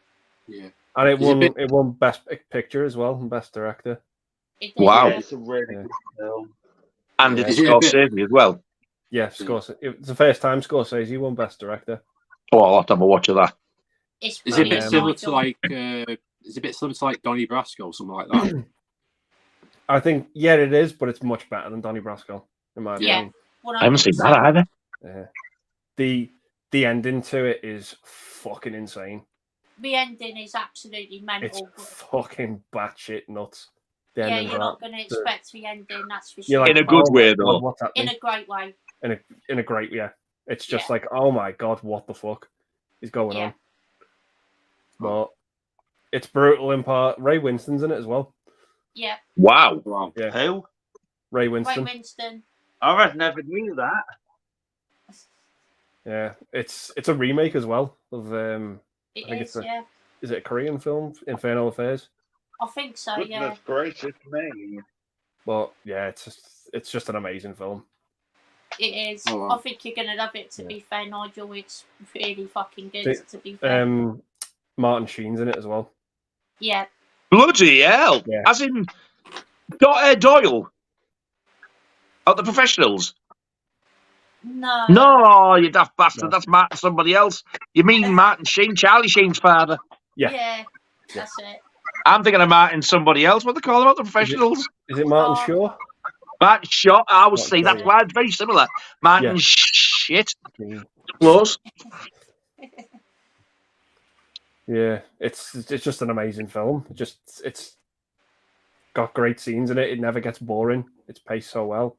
Yeah. And it Is it won. bit- It won best picture as well and best director. It did, Wow. Yeah, yeah. it's a really Yeah. good film. And Yeah. it's Is it a bit- Scorsese as well. Yeah, Scorsese. It's the first time Scorsese won best director. Oh, I'll have to have a watch of that. It's Is it a bit brilliant, similar to Nigel. like? Is it a bit similar to like Donnie Brasco or something like that? I think it is, but it's much better than Donnie Brasco in my Yeah. opinion. I haven't seen that 100%. either. Yeah. The ending to it is fucking insane. The ending is absolutely It's mental. fucking batshit nuts. The Yeah, ending you're of not that. going to expect the ending, that's for You're sure. like, In a good oh my way, God, though. what's happening? In a great way. In a great, yeah. It's just Yeah. like, oh my God, what the fuck is going Yeah. on? But it's brutal in part. Ray Winston's in it as well. Yeah. Wow. Wow. Yeah, Who? Ray Ray Winston. Winston. Oh, I never knew that. Yeah, it's a remake as well of It I think is, it's yeah. is it a Korean film, Infernal Affairs? I think so, yeah. Goodness gracious me. But yeah, it's just an amazing film. It is. Oh, wow. I think you're going to love it, to Yeah. be fair, Nigel. It's really fucking good, The- to be fair. Martin Sheen's in it as well. Yeah. Bloody hell. Yeah. As in Doyle. At the Professionals. No. No, you daft bastard. No. That's Martin somebody else. You mean Martin Sheen, Charlie Sheen's father. Yeah. Yeah. That's it. I'm thinking of Martin somebody else. What they call him at the Professionals? Is it Martin Oh. Shaw? Martin Shot. I would Martin say Shaw, that's yeah. why it's very similar. Martin Yeah. Shit. Mm. Close. Yeah, it's just an amazing film. It's got great scenes in it. It never gets boring. It's paced so well.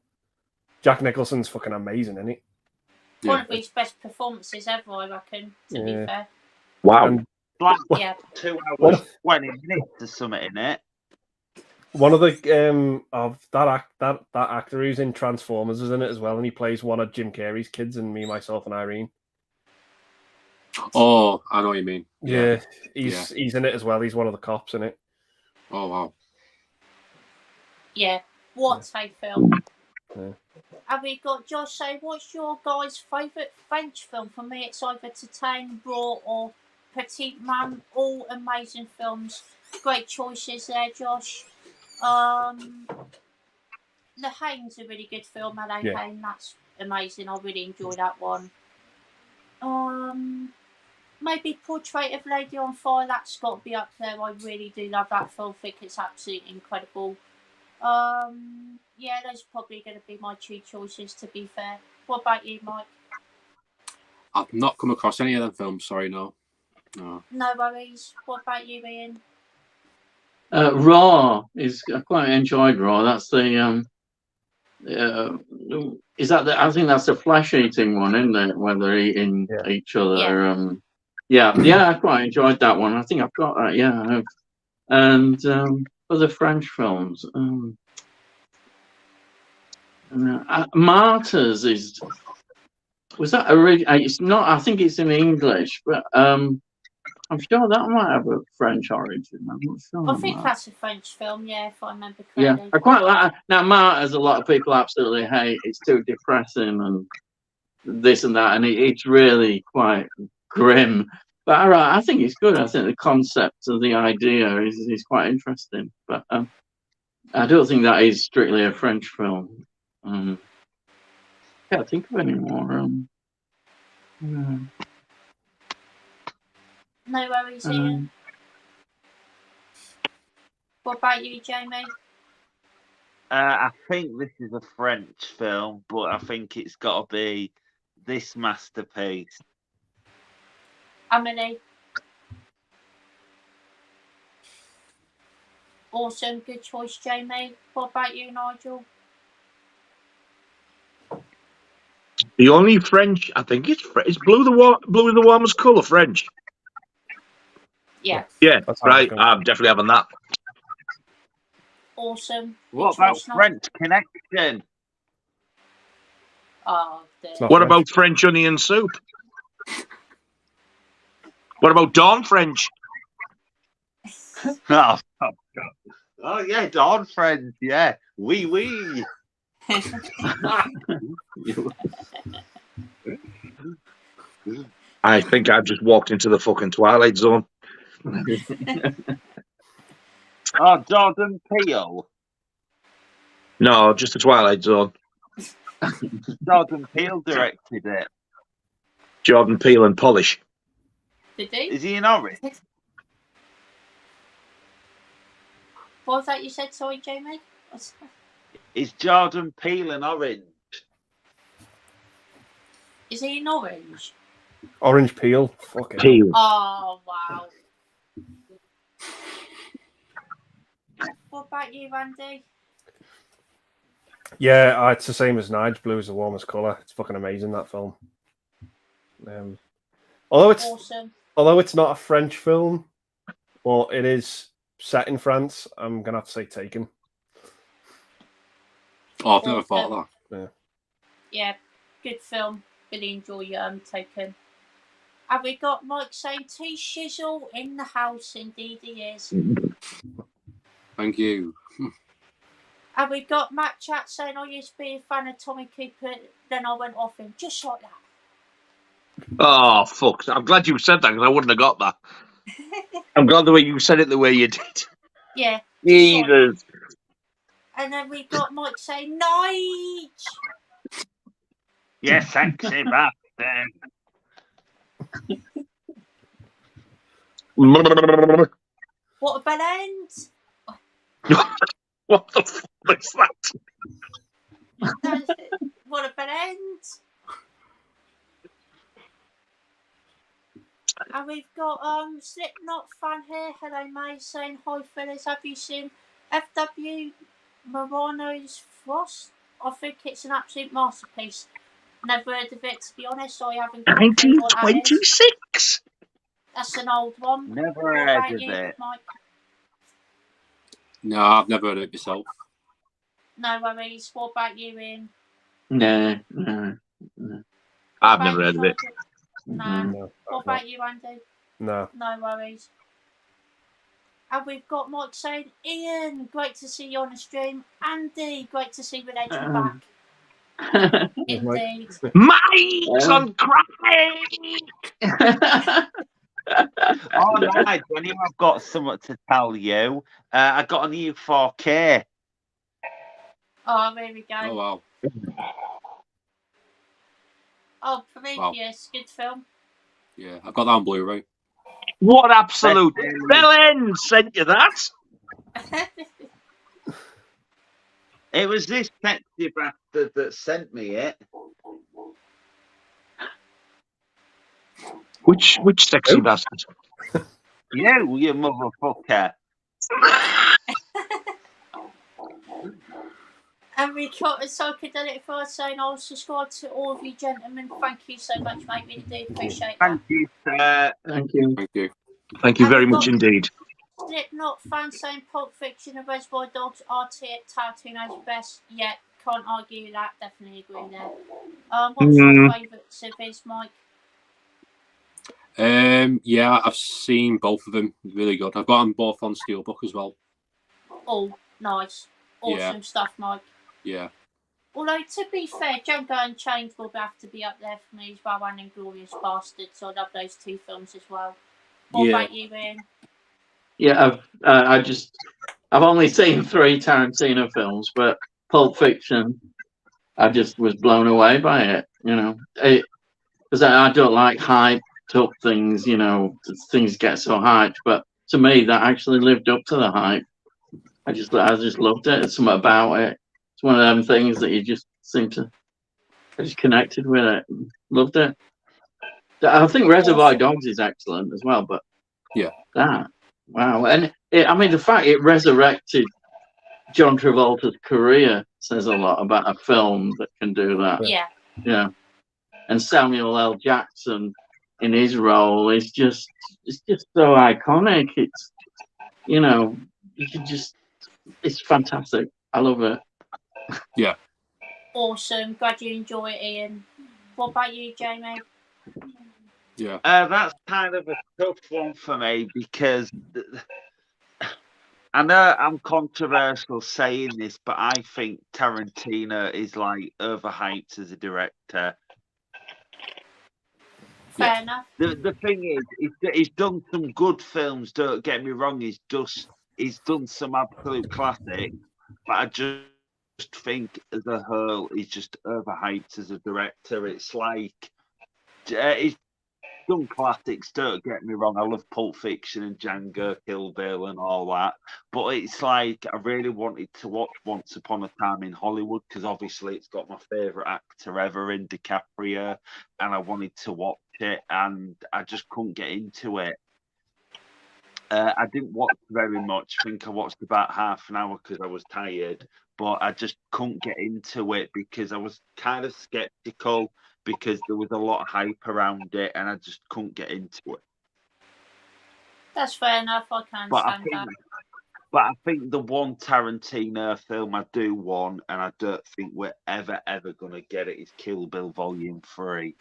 Jack Nicholson's fucking amazing in it. One Yeah. of his best performances ever, I reckon, to be Yeah. fair. Wow. And Like Yeah. 2 What- hours, 20 minutes or something in it. one of the of that actor who's in Transformers is in it as well, and he plays one of Jim Carrey's kids in Me, Myself, and Irene. Oh, I know what you mean. Yeah, he's in it as well. He's one of the cops in it. Oh wow. Yeah. What a film. Yeah. Have we got Josh say, what's your guys' favourite French film? For me, it's either Titane, Raw, or Petite Man. All amazing films. Great choices there, Josh. Le Hain's a really good film, Alain Yeah. Hain. That's amazing. I really enjoy that one. Maybe Portrait of Lady on Fire. That's got to be up there. I really do love that film. I think it's absolutely incredible. Yeah, those are probably going to be my two choices, to be fair. What about you, Mike? I've not come across any of them films. Sorry, no. No. No worries. What about you, Ian? Raw is I quite enjoyed Raw. That's the is that the I think that's the flesh eating one, isn't it? Where they're eating Yeah. each other. Yeah, I quite enjoyed that one. I think I've got that. Yeah, I have. And other French films. Martyrs was that it's not. I think it's in English, but I'm sure that might have a French origin. I'm not sure. I think that's a French film, yeah, if I remember Yeah, correctly. I quite like now. Martyrs, a lot of people absolutely hate. It's too depressing and this and that, and it's really quite grim. But I think it's good. I think the concept of the idea is quite interesting. But I don't think that is strictly a French film. Can't think of any more. No worries, Ian. What about you, Jamie? I think this is a French film, but I think it's got to be this masterpiece. Amelie. Awesome, good choice, Jamie. What about you, Nigel? The only French, I think it's blue. Blue is the warmest colour. French. Yeah. Yeah, That's how I was right. going. I'm definitely having that. Awesome. Good What about choice, Nigel. French Connection? Oh, It's dear. not What French. about French onion soup? What about Dawn French? Oh, oh yeah, Dawn French. Yeah, oui. I think I've just walked into the fucking Twilight Zone. Oh, Jordan Peele. No, just the Twilight Zone. Jordan Peele directed it. Jordan Peele and Polish. Did he? Is he in Orange? What was that you said? Sorry, Jamie? Is Jordan Peele in Orange? Is he in Orange? Orange peel. Fucking hell. Peel. Oh, wow. What about you, Randy? Yeah, it's the same as Nigel. Blue is the warmest colour. It's fucking amazing, that film. Although it's not a French film, but it is set in France, I'm gonna have to say Taken. Oh, I've never thought that. Yeah, good film. Really enjoy Taken. Have we got Mike saying Tshizzle in the house? Indeed, he is. Thank you. Have we got Matt Chat saying I used to be a fan of Tommy Cooper, then I went off him, just like that. Oh, fuck. I'm glad you said that because I wouldn't have got that. I'm glad the way you said it the way you did. Yeah. Jesus. And then we got Mike saying Nige. Yes, sexy bastard. What about ends? What the fuck is that? What about ends? And we've got Slipknot fan here. Hello, May, saying hi, fellas. Have you seen F.W. Morano's Frost? I think it's an absolute masterpiece. Never heard of it, to be honest. I haven't got a clue what that is. 1926. That's an old one. Never What heard about of you, it. Mike? No, I've never heard of it myself. No worries. What about you, Ian? No. I've never heard of it. No. No, What about you, Andy? no. No worries. And we've got Mike saying, Ian, great to see you on the stream. Andy, great to see you with Edge back. Indeed. Mike's on crack! Oh, nice. When I've got something to tell you, I got a new 4K. Oh, there we go. Oh, wow. Oh, Prometheus, good film. Yeah, I've got that on Blu-ray. What absolute villain sent you that? It was this sexy bastard that sent me it. Which sexy bastard? You motherfucker. And we got a psychedelic for saying, I'll subscribe to all of you gentlemen. Thank you so much, mate. Really do appreciate that. Thank you, sir. Thank you. Thank you. Thank you very much indeed. Slipknot fan saying Pulp Fiction and Reservoir Dogs are Tarantino's best. Yeah, can't argue that. Definitely agree there. What's your favourites of his, Mike? Yeah, I've seen both of them. Really good. I've got them both on Steelbook as well. Oh, nice. Awesome stuff, Mike. Yeah. Although, to be fair, Django Unchained will have to be up there for me as well, and Inglourious Basterds, so I love those two films as well. What about you, Ian? Yeah, I've only seen 3 Tarantino films, but Pulp Fiction, I just was blown away by it. You know, because I don't like hyped up things. You know, things get so hyped, but to me, that actually lived up to the hype. I just loved it. There's something about it. It's one of them things that you just seem to I just connected with it. Loved it. I think Reservoir Dogs is excellent as well, but Yeah. that, wow. And I mean, the fact it resurrected John Travolta's career says a lot about a film that can do that. Yeah. Yeah. And Samuel L. Jackson in his role is just so iconic. It's, you know, you can just, it's fantastic. I love it. Yeah. Awesome. Glad you enjoy it, Ian. What about you, Jamie? Yeah. That's kind of a tough one for me because I know I'm controversial saying this, but I think Tarantino is like overhyped as a director. Fair enough. The thing is, he's done some good films. Don't get me wrong. He's done some absolute classics, but I just think as a whole, he's just overhyped as a director. It's like he's done classics. Don't get me wrong. I love Pulp Fiction and Django, Kill Bill, and all that. But it's like I really wanted to watch Once Upon a Time in Hollywood because obviously it's got my favorite actor ever in DiCaprio, and I wanted to watch it, and I just couldn't get into it. I didn't watch very much. I think I watched about half an hour because I was tired, but I just couldn't get into it because I was kind of skeptical because there was a lot of hype around it, and I just couldn't get into it. That's fair enough. I can understand that. But I think the one Tarantino film I do want, and I don't think we're ever going to get it, is Kill Bill Volume 3.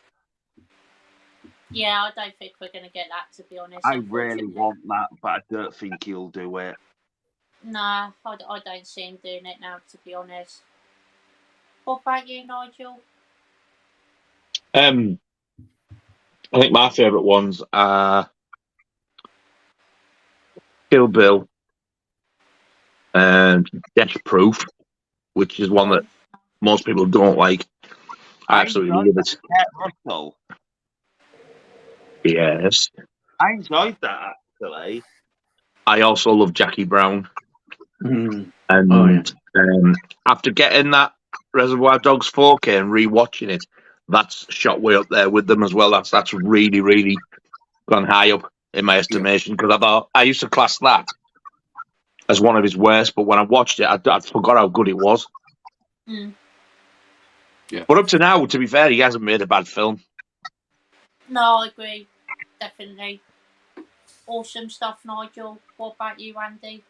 Yeah, I don't think we're going to get that, to be honest. I really want that, but I don't think he'll do it. Nah, I don't see him doing it now, to be honest. What about you, Nigel? I think my favourite ones are Kill Bill and Death Proof, which is one that most people don't like. I absolutely love it. Russell. Yes. I enjoyed that, actually. I also love Jackie Brown. Mm. And after getting that Reservoir Dogs 4K and rewatching it, that's shot way up there with them as well. That's really, really gone high up in my estimation because I used to class that as one of his worst, but when I watched it, I forgot how good it was. Mm. Yeah. But up to now, to be fair, he hasn't made a bad film. No, I agree. Definitely. Awesome stuff, Nigel. What about you, Andy?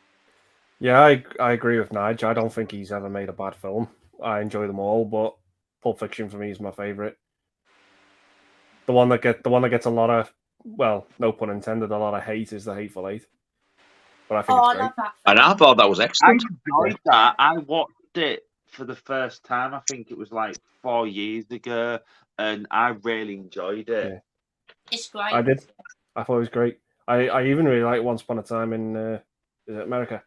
Yeah, I agree with Nigel. I don't think he's ever made a bad film. I enjoy them all, but Pulp Fiction for me is my favourite. The one that gets a lot of, well, no pun intended, a lot of hate is The Hateful Eight. But I think it's I great. love that film. And I thought that was I excellent. enjoyed that. I watched it for the first time. I think it was like 4 years ago, and I really enjoyed it. Yeah. It's great. I did. I thought it was great. I even really like Once Upon a Time in is it America?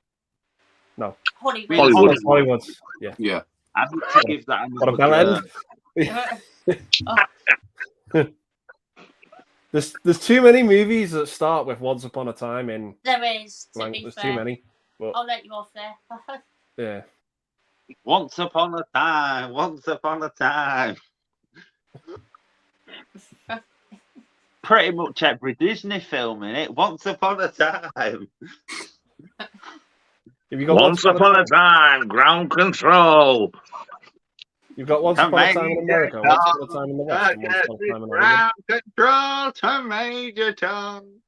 No. Hollywood. Hollywood. Yeah. Yeah. I need to give that What a another bell end. There's too many movies that start with Once Upon a Time in. There is, to Like, be there's fair. too many. But, I'll let you off there. yeah. Once upon a time. Once upon a time. Pretty much every Disney film in it. Once upon a time. Have you got Once Upon a Time, Ground Control. You've got Once Upon a Time in America, Once Upon a Time in the West, and Once Upon a Time in Hollywood. Control to Major Tom.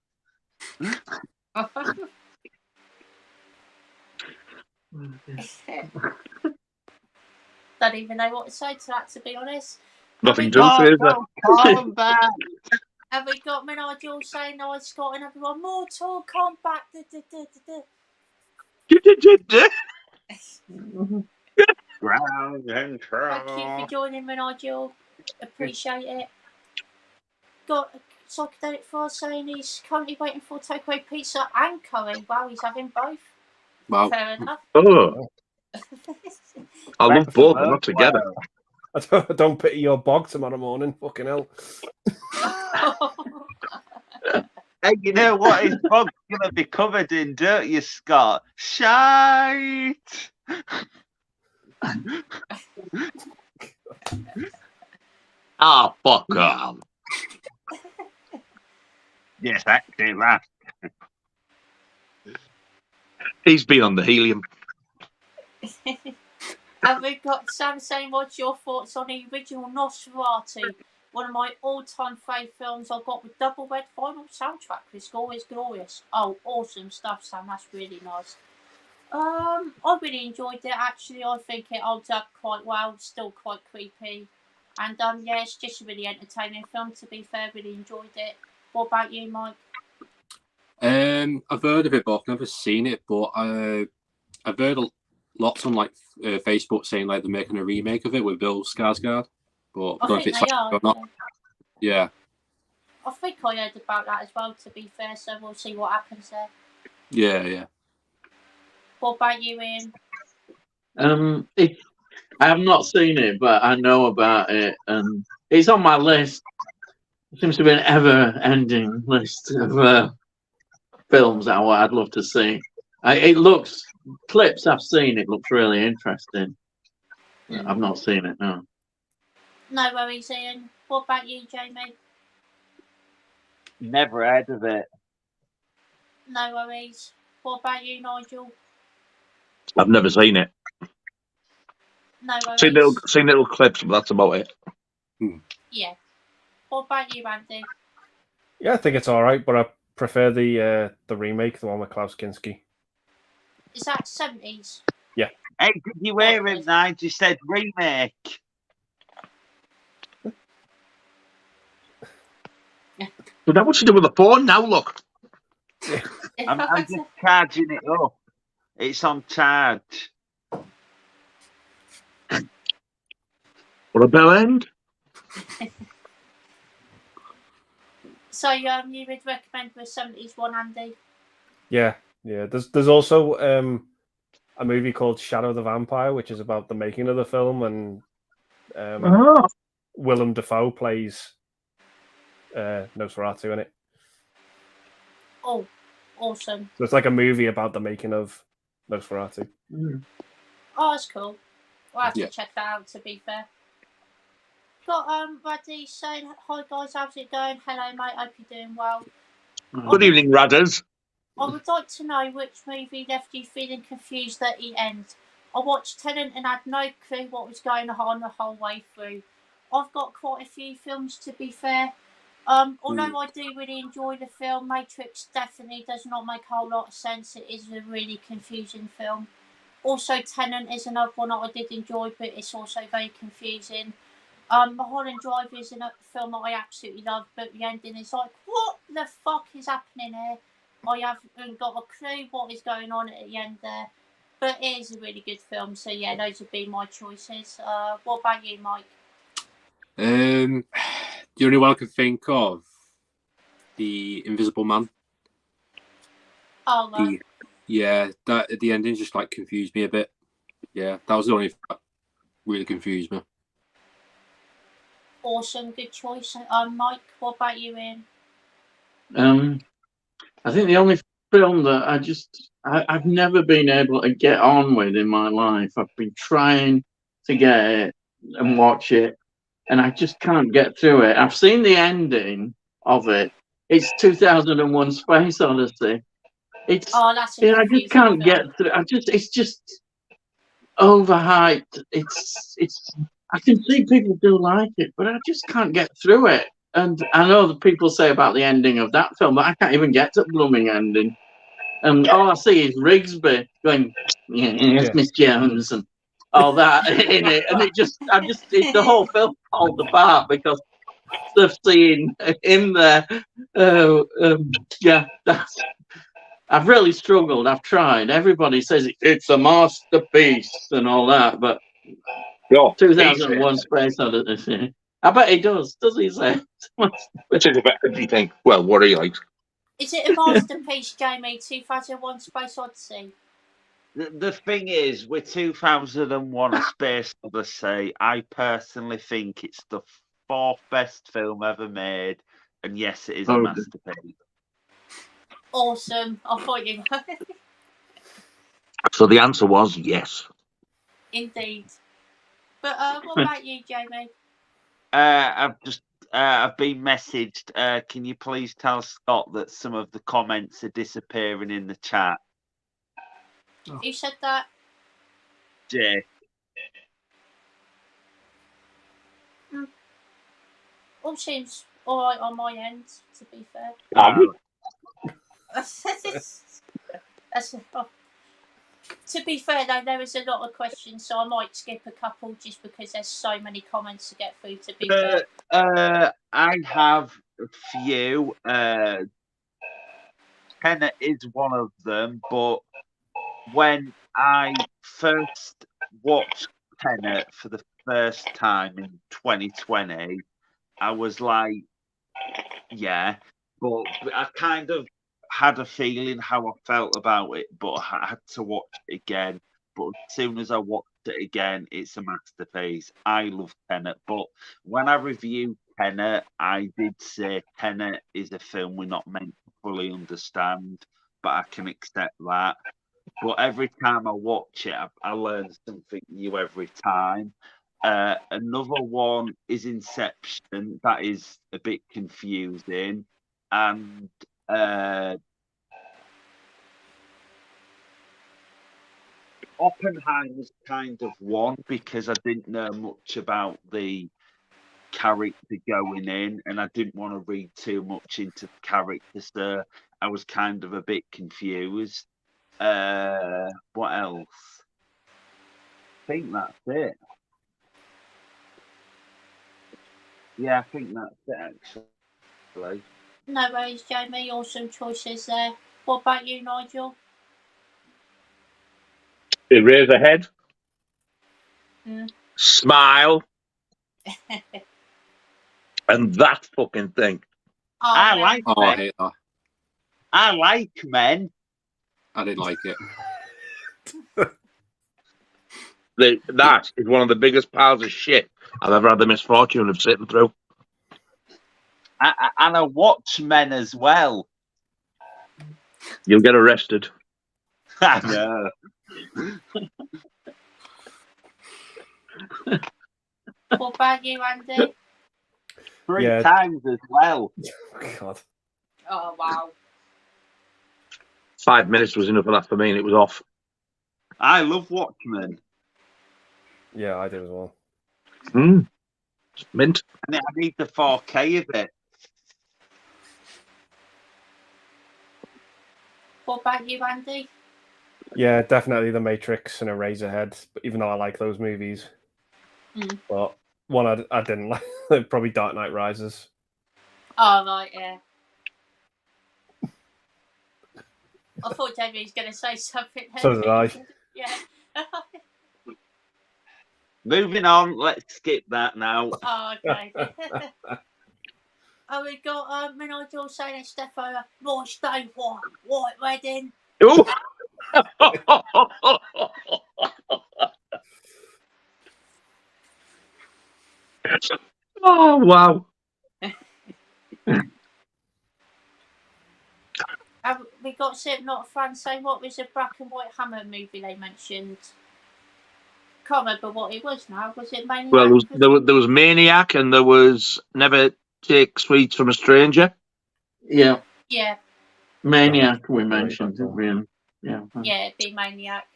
Don't even know what to say to that, to be honest. Nothing to say. Come back. Have we got Nigel saying nice Scott and everyone? Mortal Kombat. Ground control. Thank you for joining me, Nigel. Appreciate it. Got Psychedelic Fire saying he's currently waiting for takeaway pizza and curry. Wow, he's having both. Wow. Fair enough. Oh, I love both, but not together. I don't pity your bog tomorrow morning. Fucking hell. Hey, you know what? His bog's going to be covered in, don't you, Scott? Shite! Ah, fuck off. Yes, that's it, right. He's been on the helium. And we've got Sam saying, what's your thoughts on the original Nosferatu? One of my all-time favourite films I got with double red vinyl soundtrack. The score is glorious. Oh, awesome stuff, Sam. That's really nice. I really enjoyed it. Actually, I think it holds up quite well. Still quite creepy, and yeah, it's just a really entertaining film. To be fair, really enjoyed it. What about you, Mike? I've heard of it, but I've never seen it. But I've heard lots on like Facebook saying like they're making a remake of it with Bill Skarsgård. But I don't know if it's they like are. or not. Yeah. I think I heard about that as well. To be fair, so we'll see what happens there. Yeah. What about you, Ian? I have not seen it, but I know about it, and it's on my list. It seems to be an ever-ending list of films that I'd love to see. It looks, clips I've seen, it looks really interesting. I've not seen it, no. No worries, Ian. What about you, Jamie? Never heard of it. No worries. What about you, Nigel? I've never seen it. No worries. Seen little clips, but that's about it. Yeah. What about you, Andy? Yeah, I think it's all right, but I prefer the remake, the one with Klaus Kinski. Is that 70s? Yeah. Hey, did you hear him, Nigel? He said remake. But that what you do with the phone now, look. I'm just charging it up. It's on charge. For a bell end? So you would recommend the 70s one, Andy? Yeah. There's also a movie called Shadow the Vampire, which is about the making of the film, and Willem Dafoe plays Nosferatu in it. Oh, awesome. So it's like a movie about the making of Nosferatu. Oh, that's cool. I'll have to check that out, to be fair. Got Raddy saying, hi guys, how's it going? Hello mate, hope you're doing well. Good evening, Radders. I would like to know which movie left you feeling confused at the end. I watched Tenet and had no clue what was going on the whole way through. I've got quite a few films, to be fair. Although I do really enjoy the film, Matrix definitely does not make a whole lot of sense. It is a really confusing film. Also, Tenet is another one that I did enjoy, but it's also very confusing. Mulholland Drive is a film that I absolutely love, but the ending is like, what the fuck is happening here? I haven't got a clue what is going on at the end there. But it is a really good film, so yeah, those would be my choices. What about you, Mike? The only one I can think of, The Invisible Man. Oh, right. That the ending just like confused me a bit. Yeah, that was the only thing that really confused me. Awesome, good choice. Mike, what about you, Ian? I think the only film that I've never been able to get on with in my life. I've been trying to get it and watch it, and I just can't get through it. I've seen the ending of it. It's 2001: Space Odyssey. It's I just can't get through. It's just overhyped. I can see people do like it, but I just can't get through it. And I know that people say about the ending of that film, but I can't even get to the blooming ending. And all I see is Rigsby going, yes, Miss Jones, and all that in it. And the whole film falls apart because they've seen him there. I've really struggled. I've tried. Everybody says it's a masterpiece and all that, but 2001: Space Odyssey. I bet he does. Does he say? Which is a bit everything. Well, what he likes. Is it a masterpiece, Jamie? 2001: Space Odyssey. The thing is, with 2001: A Space Odyssey, I personally think it's the 4th best film ever made, and yes, it is a masterpiece. Awesome. I thought you. So the answer was yes. Indeed. But what about you, Jamie? I've been messaged. Can you please tell Scott that some of the comments are disappearing in the chat? Who said that? Jay. All seems all right on my end, to be fair. To be fair, though, there is a lot of questions, so I might skip a couple just because there's so many comments to get through. To be fair, I have a few. Tenet is one of them, but when I first watched Tenet for the first time in 2020, I was like, yeah, but I kind of had a feeling how I felt about it, but I had to watch it again. But as soon as I watched it again, it's a masterpiece. I love Tenet, but when I reviewed Tenet, I did say Tenet is a film we're not meant to fully understand, but I can accept that. But every time I watch it, I learn something new every time. Another one is Inception. That is a bit confusing. And Oppenheimer's kind of one because I didn't know much about the character going in, and I didn't want to read too much into the character, so I was kind of a bit confused. What else? I think that's it. Yeah, I think that's it, actually. no worries, Jamie. Awesome choices there. What about you, Nigel? Eraserhead. Mm. Smile. And that fucking thing. Oh, I man. like Oh, I men. hate that. I like men. I didn't like it. That is one of the biggest piles of shit I've ever had the misfortune of sitting through. And I watch men as well. You'll get arrested. I know. What about you, Andy? Three Yeah. times as well. God. Oh, wow. 5 minutes was enough of that for me, and it was off. I love Watchmen. Yeah, I did as well. Mint. I need the 4K of it. What about you, Andy? Yeah, definitely The Matrix and Eraserhead. But even though I like those movies, Mm. but one I didn't like, probably Dark Knight Rises. Oh, right, yeah. I thought Jamie was going to say something. So did I. Yeah. Moving on, let's skip that now. Oh, okay. Oh, we got Nigel saying it's Stefan. More stay white wedding. Ooh. Oh, wow. We got Slipknot fans saying what was the Black and White Hammer movie they mentioned. Can't remember what it was now. Was it Maniac? Well, there was Maniac, and there was Never Take Sweets from a Stranger. Yeah, Yeah, Maniac we mentioned, didn't we? Yeah. yeah, it'd be Maniac.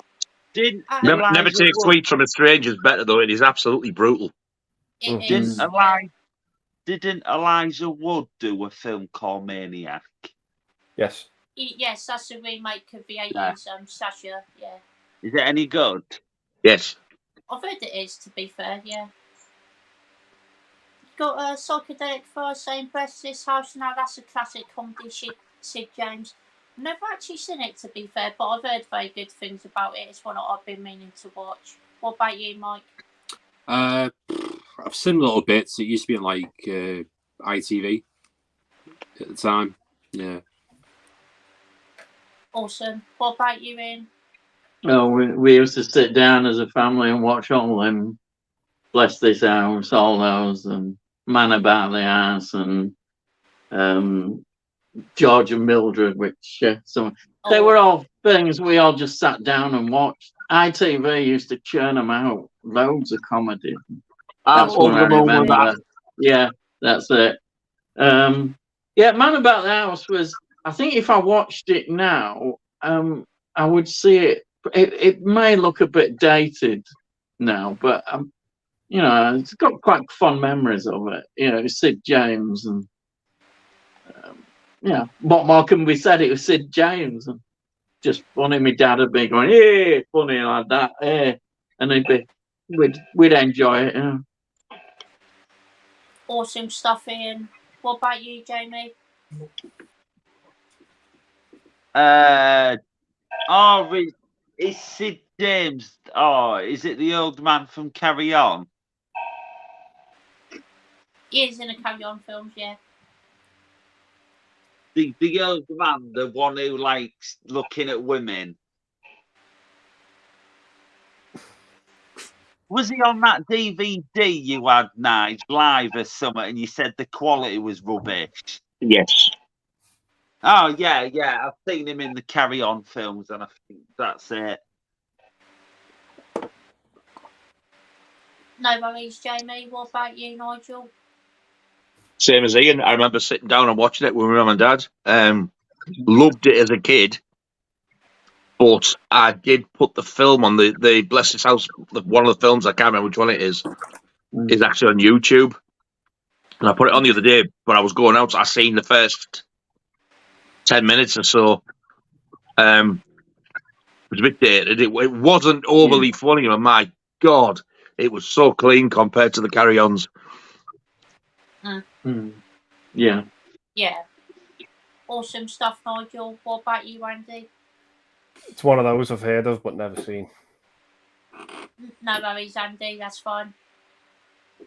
Didn't Never Elijah Take Wood- Sweets from a Stranger is better, though. It is absolutely brutal. It Mhm. is. Didn't Elijah Wood do a film called Maniac? Yes. Yes, that's a remake of the 80s Sasha, yeah. Is it any good? Yes. I've heard it is, to be fair, yeah. Got a psychedelic fire saying bless this house. Now that's a classic comedy, Sid James. Never actually seen it, to be fair, but I've heard very good things about it. It's one that I've been meaning to watch. What about you, Mike? I've seen little bits. It used to be on like ITV at the time. Yeah. Awesome. What about you, Ian? Oh, we used to sit down as a family and watch all them. Bless This House, all those, and Man About the House, and George and Mildred, which they were all things we all just sat down and watched. ITV used to churn them out, loads of comedy. I'm That's what over I the moon with remember. that. Yeah, that's it. Yeah, Man About the House was. I think if I watched it now, I would see it. It may look a bit dated now, but you know, it's got quite fond memories of it. You know, Sid James and yeah, what more can we said? It was Sid James and just funny. My dad would be going, "Yeah, funny like that," yeah, and we'd enjoy it. Yeah. Awesome stuff, Ian. What about you, Jamie? Is Sid James? Oh, is it the old man from Carry On? He is in the Carry On films, yeah. The old man, the one who likes looking at women. Was he on that DVD you had, Nigel, live or something, and you said the quality was rubbish? Yes. Oh, yeah. I've seen him in the Carry On films, and I think that's it. No worries, Jamie. What about you, Nigel? Same as Ian. I remember sitting down and watching it with my mum and dad. Loved it as a kid, but I did put the film on the Bless His House. One of the films, I can't remember which one it is actually on YouTube. And I put it on the other day, but I was going out. So I seen the first 10 minutes or so. It was a bit dated. It wasn't overly funny, but my God, it was so clean compared to the Carry-Ons. Yeah. Yeah. Awesome stuff, Nigel. What about you, Andy? It's one of those I've heard of but never seen. No worries, Andy. That's fine.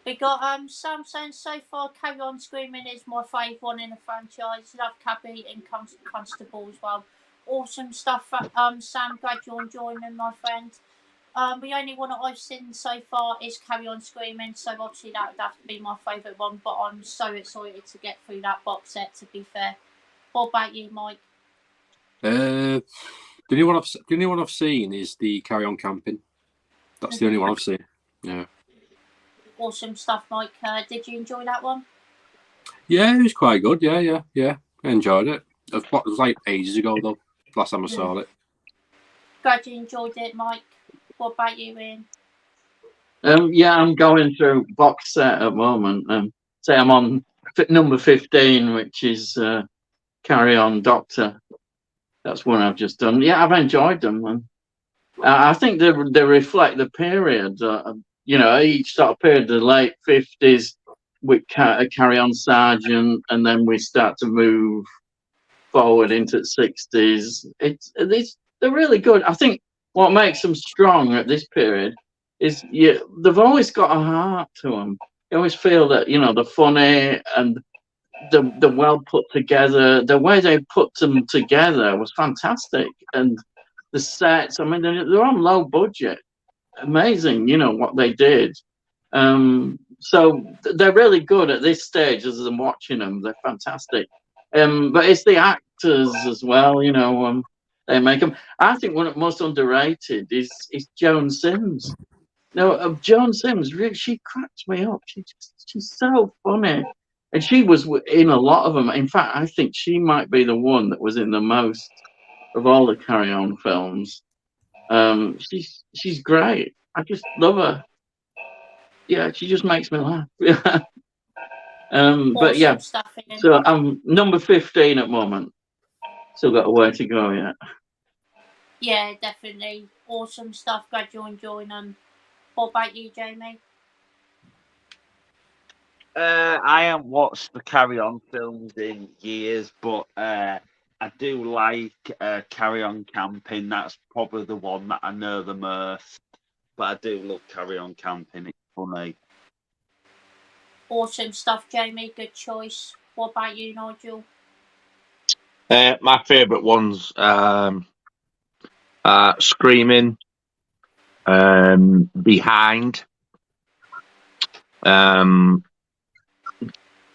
We got Sam saying so far Carry On Screaming is my favourite one in the franchise. Love Cabby and Constable as well. Awesome stuff, Sam. Glad you're enjoying them, my friend. The only one that I've seen so far is Carry On Screaming, so obviously that would have to be my favourite one, but I'm so excited to get through that box set, to be fair. What about you, Mike? The only one I've seen is the Carry On Camping. That's the only one I've seen. Yeah. Awesome stuff, Mike. Did you enjoy that one? Yeah, it was quite good. Yeah. I enjoyed it. It was like ages ago, though, last time I saw it. Glad you enjoyed it, Mike. What about you, Ian? Yeah, I'm going through box set at the moment. Say I'm on number 15, which is Carry On Doctor. That's one I've just done. Yeah, I've enjoyed them. And I think they reflect the period. You know, each sort of period, the late 50s with Carry On Sergeant, and then we start to move forward into the 60s. They're really good. I think what makes them strong at this period is they've always got a heart to them. You always feel that, you know, they're funny and the well put together. The way they put them together was fantastic, and the sets. I mean, they're on low budget. Amazing, you know what they did. So they're really good at this stage as I'm watching them. They're fantastic. But it's the actors as well. You know, they make them. I think one of the most underrated is Joan Sims. No, Joan Sims. Really, she cracks me up. She's so funny. And she was in a lot of them. In fact, I think she might be the one that was in the most of all the Carry On films. She's great. I just love her. Yeah, she just makes me laugh. But yeah, stuff, Ian. so I'm number 15 at the moment. Still got a way to go yet. Yeah, definitely. Awesome stuff. Glad you're enjoying them. What about you, Jamie? I haven't watched the Carry On films in years, but I do like Carry On Camping. That's probably the one that I know the most. But I do love Carry On Camping. It's funny. Awesome stuff, Jamie. Good choice. What about you, Nigel? My favourite ones are Screaming, Behind,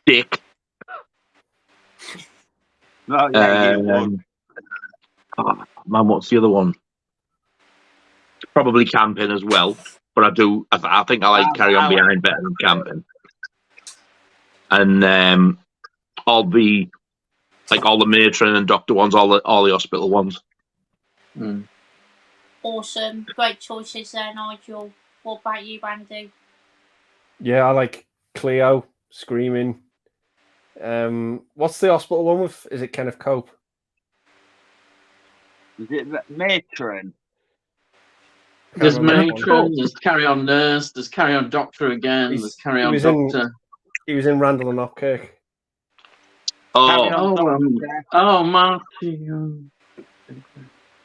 Dick, Oh, yeah, you would. Oh, man, what's the other one? Probably camping as well, but I think I like Carry On Behind better than camping. And all the matron and doctor ones, all the hospital ones. Mm. Awesome. Great choices there, Nigel. What about you, Andy? Yeah, I like Cleo, Screaming. What's the hospital one with? Is it Kenneth Cope? Is it Matron? There's Can't remember which one. Matron, there's Carry On Nurse, there's Carry On Doctor again, there's Carry On Doctor. He was in Randall and Hopkirk. Oh, Marty.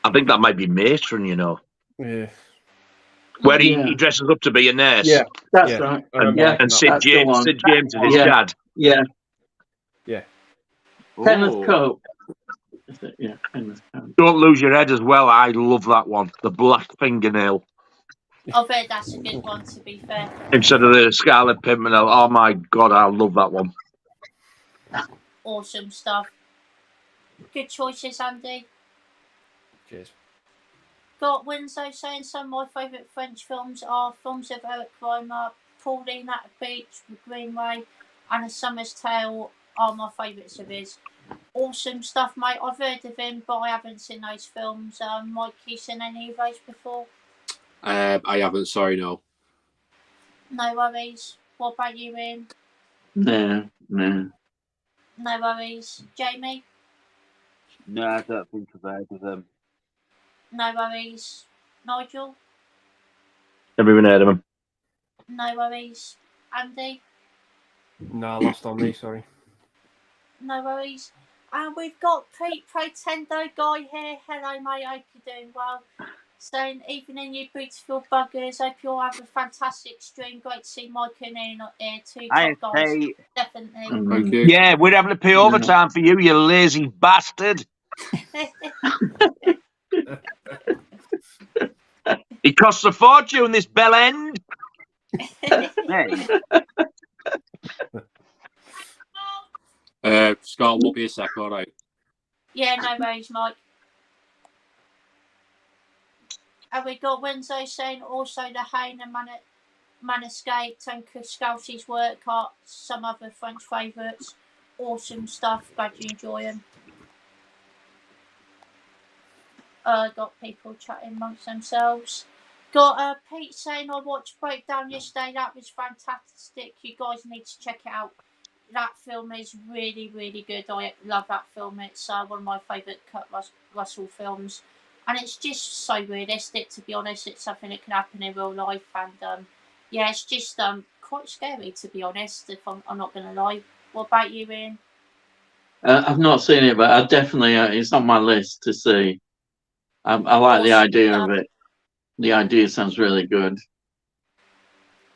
I think that might be matron, you know. Yeah. Where he dresses up to be a nurse. Yeah, That's right. And Sid James is his dad. Yeah. Ooh. Kenneth Cope. Yeah, Kenneth Cope. Don't Lose Your Head as well. I love that one. The black fingernail. I've heard that's a good one, to be fair. Instead of the Scarlet Pimpernel. Oh my God, I love that one. Awesome stuff. Good choices, Andy. Cheers. Got Winslow saying some of my favourite French films are films of Eric Reimer, Pauline at the Beach, The Greenway, and A Summer's Tale are my favourites of his. Awesome stuff, mate. I've heard of him, but I haven't seen those films. Mike, you seen any of those before? I haven't, sorry, no. No worries. What about you, Ian? No. No worries. Jamie? No, I don't think I've heard of them. No worries. Nigel? Never even heard of him. No worries. Andy? No, lost on me, sorry. No worries. And we've got Pete Pretendo Guy here. Hello, mate. Hope you're doing well. Saying, evening, you beautiful buggers. Hope you all have a fantastic stream. Great to see Mike and Ian here too. Top guys. Definitely. Thank you. Yeah, we're having to pay overtime for you, you lazy bastard. It costs a fortune, this bell end. Hey. Scott, won't be a sec, all right? Yeah, no worries, Mike. And we got Winslow saying also the Hain and Manescaped and Kuskowski's work are some other French favourites. Awesome stuff. Glad you enjoy them. Got people chatting amongst themselves. Got Pete saying I watched Breakdown yesterday. That was fantastic. You guys need to check it out. That film is really, really good. I love that film. It's one of my favourite Kurt Russell films. And it's just so realistic, to be honest. It's something that can happen in real life. And yeah, it's just quite scary, to be honest, if I'm not going to lie. What about you, Ian? I've not seen it, but I definitely, it's on my list to see. I like the idea of it. The idea sounds really good.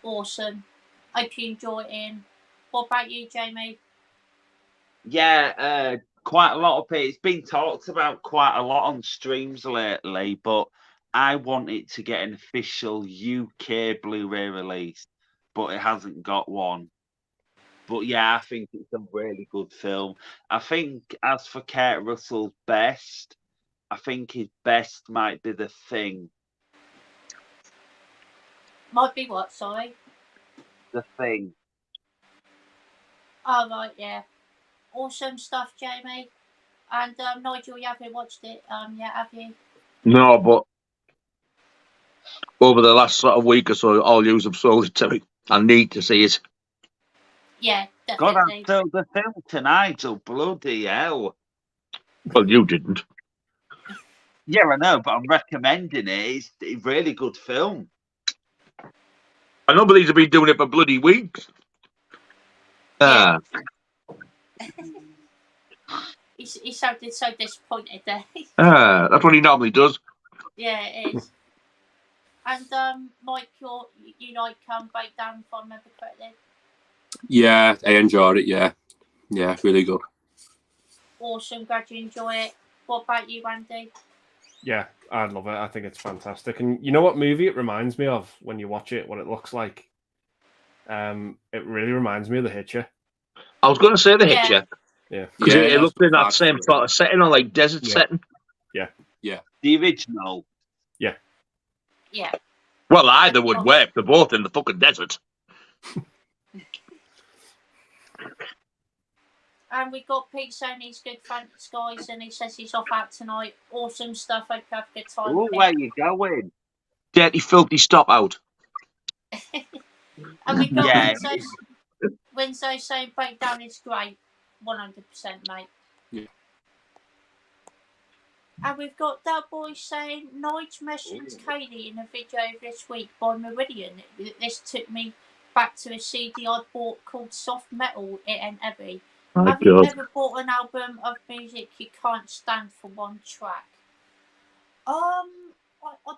Awesome. Hope you enjoy it, Ian. What about you, Jamie? Yeah, quite a lot of it. It's been talked about quite a lot on streams lately, but I want it to get an official UK Blu-ray release, but it hasn't got one. But yeah, I think it's a really good film. I think as for Kurt Russell's best, I think his best might be The Thing. Might be what, sorry? The Thing. Oh, right, yeah. Awesome stuff, Jamie. And Nigel, you haven't watched it yet, have you? No, but over the last sort of week or so, all yous have sold it to me. I need to see it. Yeah, God, definitely. I sold the film to Nigel. Bloody hell. Well, you didn't. Yeah, I know, but I'm recommending it. It's a really good film. I know, but these have been doing it for bloody weeks. Yeah. He sounded so disappointed there. That's what he normally does. Yeah, it is. And Mike, you like Breakdown, if I remember correctly? Yeah, I enjoyed it, yeah. Yeah, really good. Awesome, glad you enjoy it. What about you, Andy? Yeah, I love it. I think it's fantastic. And you know what movie it reminds me of when you watch it, what it looks like? It really reminds me of The Hitcher. I was going to say The Hitcher. Yeah. Because it that's looked in that what same I- sort of setting, on like desert Yeah. setting. The original. Yeah. Well, either would work. They're both in the fucking desert. And we got Pete saying he's good, thanks guys, and he says he's off out tonight. Awesome stuff. Hope you have a good time. Oh, where you going? Dirty, filthy stop out. And we got Yeah. Winslow saying breakdown is great. 100%, mate. Yeah. And we've got that boy saying Nige mentions Kaylee in a video this week by Meridian. This took me back to a CD I bought called Soft Metal. It ain't heavy. Have you ever bought an album of music you can't stand for one track? I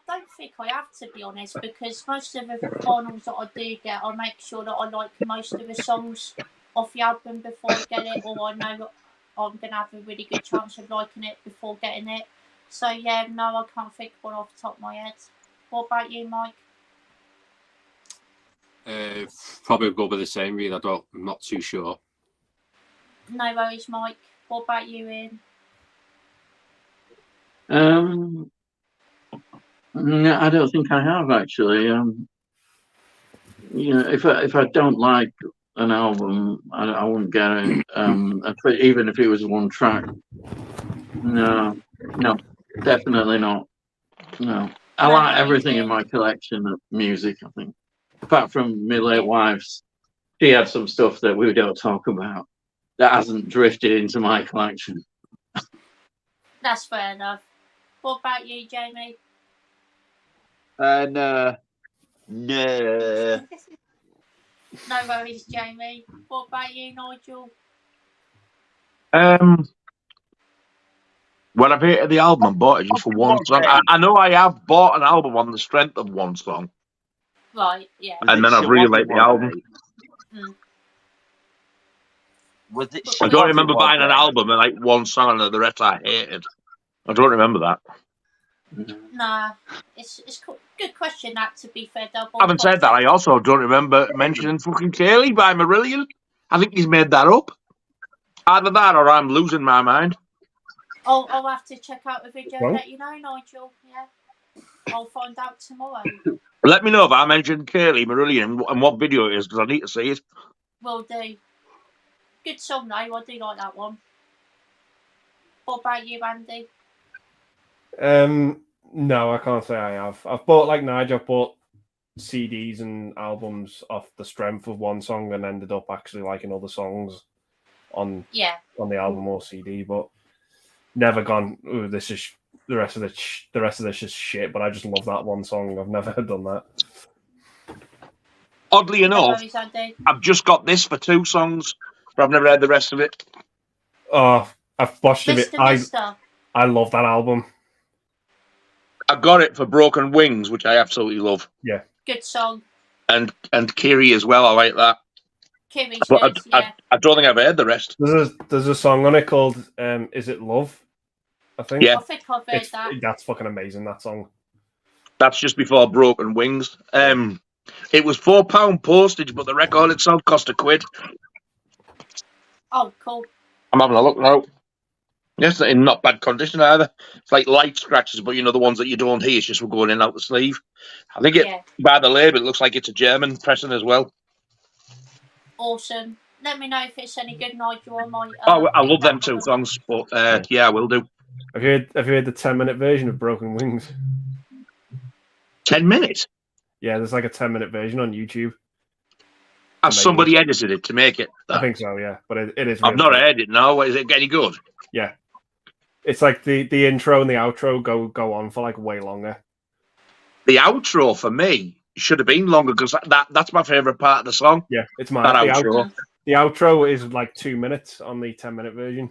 don't think I have, to be honest, because most of the vinyls that I do get, I make sure that I like most of the songs off the album before I get it, or I know I'm going to have a really good chance of liking it before getting it. So, yeah, no, I can't think of one off the top of my head. What about you, Mike? Probably go with the same, really. I'm not too sure. No worries, Mike. What about you, Ian? No, I don't think I have actually. If I don't like an album, I wouldn't get it. Even if it was one track. No, definitely not. No, I like everything in my collection of music. I think, apart from my late wife's, she had some stuff that we don't talk about that hasn't drifted into my collection. That's fair enough. What about you, Jamie? No. No worries, Jamie. What about you, Nigel? When I've hated the album, I bought it just for one song. I know I have bought an album on the strength of one song. Right, yeah. And then I've really liked the album. Was it? I don't remember buying an album and like one song and the rest I hated. I don't remember that. Nah, it's a good question, that, to be fair. Having said that, I also don't remember mentioning fucking Kaylee by Marillion. I think he's made that up. Either that or I'm losing my mind. I'll have to check out the video and Well. let you know, Nigel. Yeah. I'll find out tomorrow. Let me know if I mentioned Kaylee Marillion and what video it is, because I need to see it. Will do. Good song, though. I do like that one. What about you, Andy? No, I can't say I have. I've bought, like Nigel, I've bought CDs and albums off the strength of one song and ended up actually liking other songs on the album or CD, but never gone, ooh, this is the rest of this is shit, but I just love that one song. I've never done that. Oddly enough, I've just got this for 2 songs, but I've never heard the rest of it. Oh, I've watched it. I love that album. I got it for Broken Wings, which I absolutely love. Yeah. Good song. And Kiri as well, I like that. Kiri's but good, yeah. I don't think I've heard the rest. There's a song on it called Is It Love? I think. Yeah. I think I've heard that. That's fucking amazing, that song. That's just before Broken Wings. It was £4 postage, but the record itself cost £1. Oh, cool. I'm having a look now. Yes, in not bad condition either. It's like light scratches, but you know the ones that you don't hear, it's just going in and out the sleeve. I think by the label, it looks like it's a German pressing as well. Awesome. Let me know if it's any good, Nigel. I might. I love them 2 songs, but yeah, I will do. Have you heard the 10-minute version of Broken Wings? 10 minutes? Yeah, there's like a 10-minute version on YouTube. Has somebody edited it to make it? I think so, yeah. But it is. I've not heard it. No, is it any good? Yeah, it's like the intro and the outro go on for like way longer. The outro for me should have been longer because that's my favorite part of the song. Yeah, it's mine. That outro. The outro is like 2 minutes on the 10-minute version.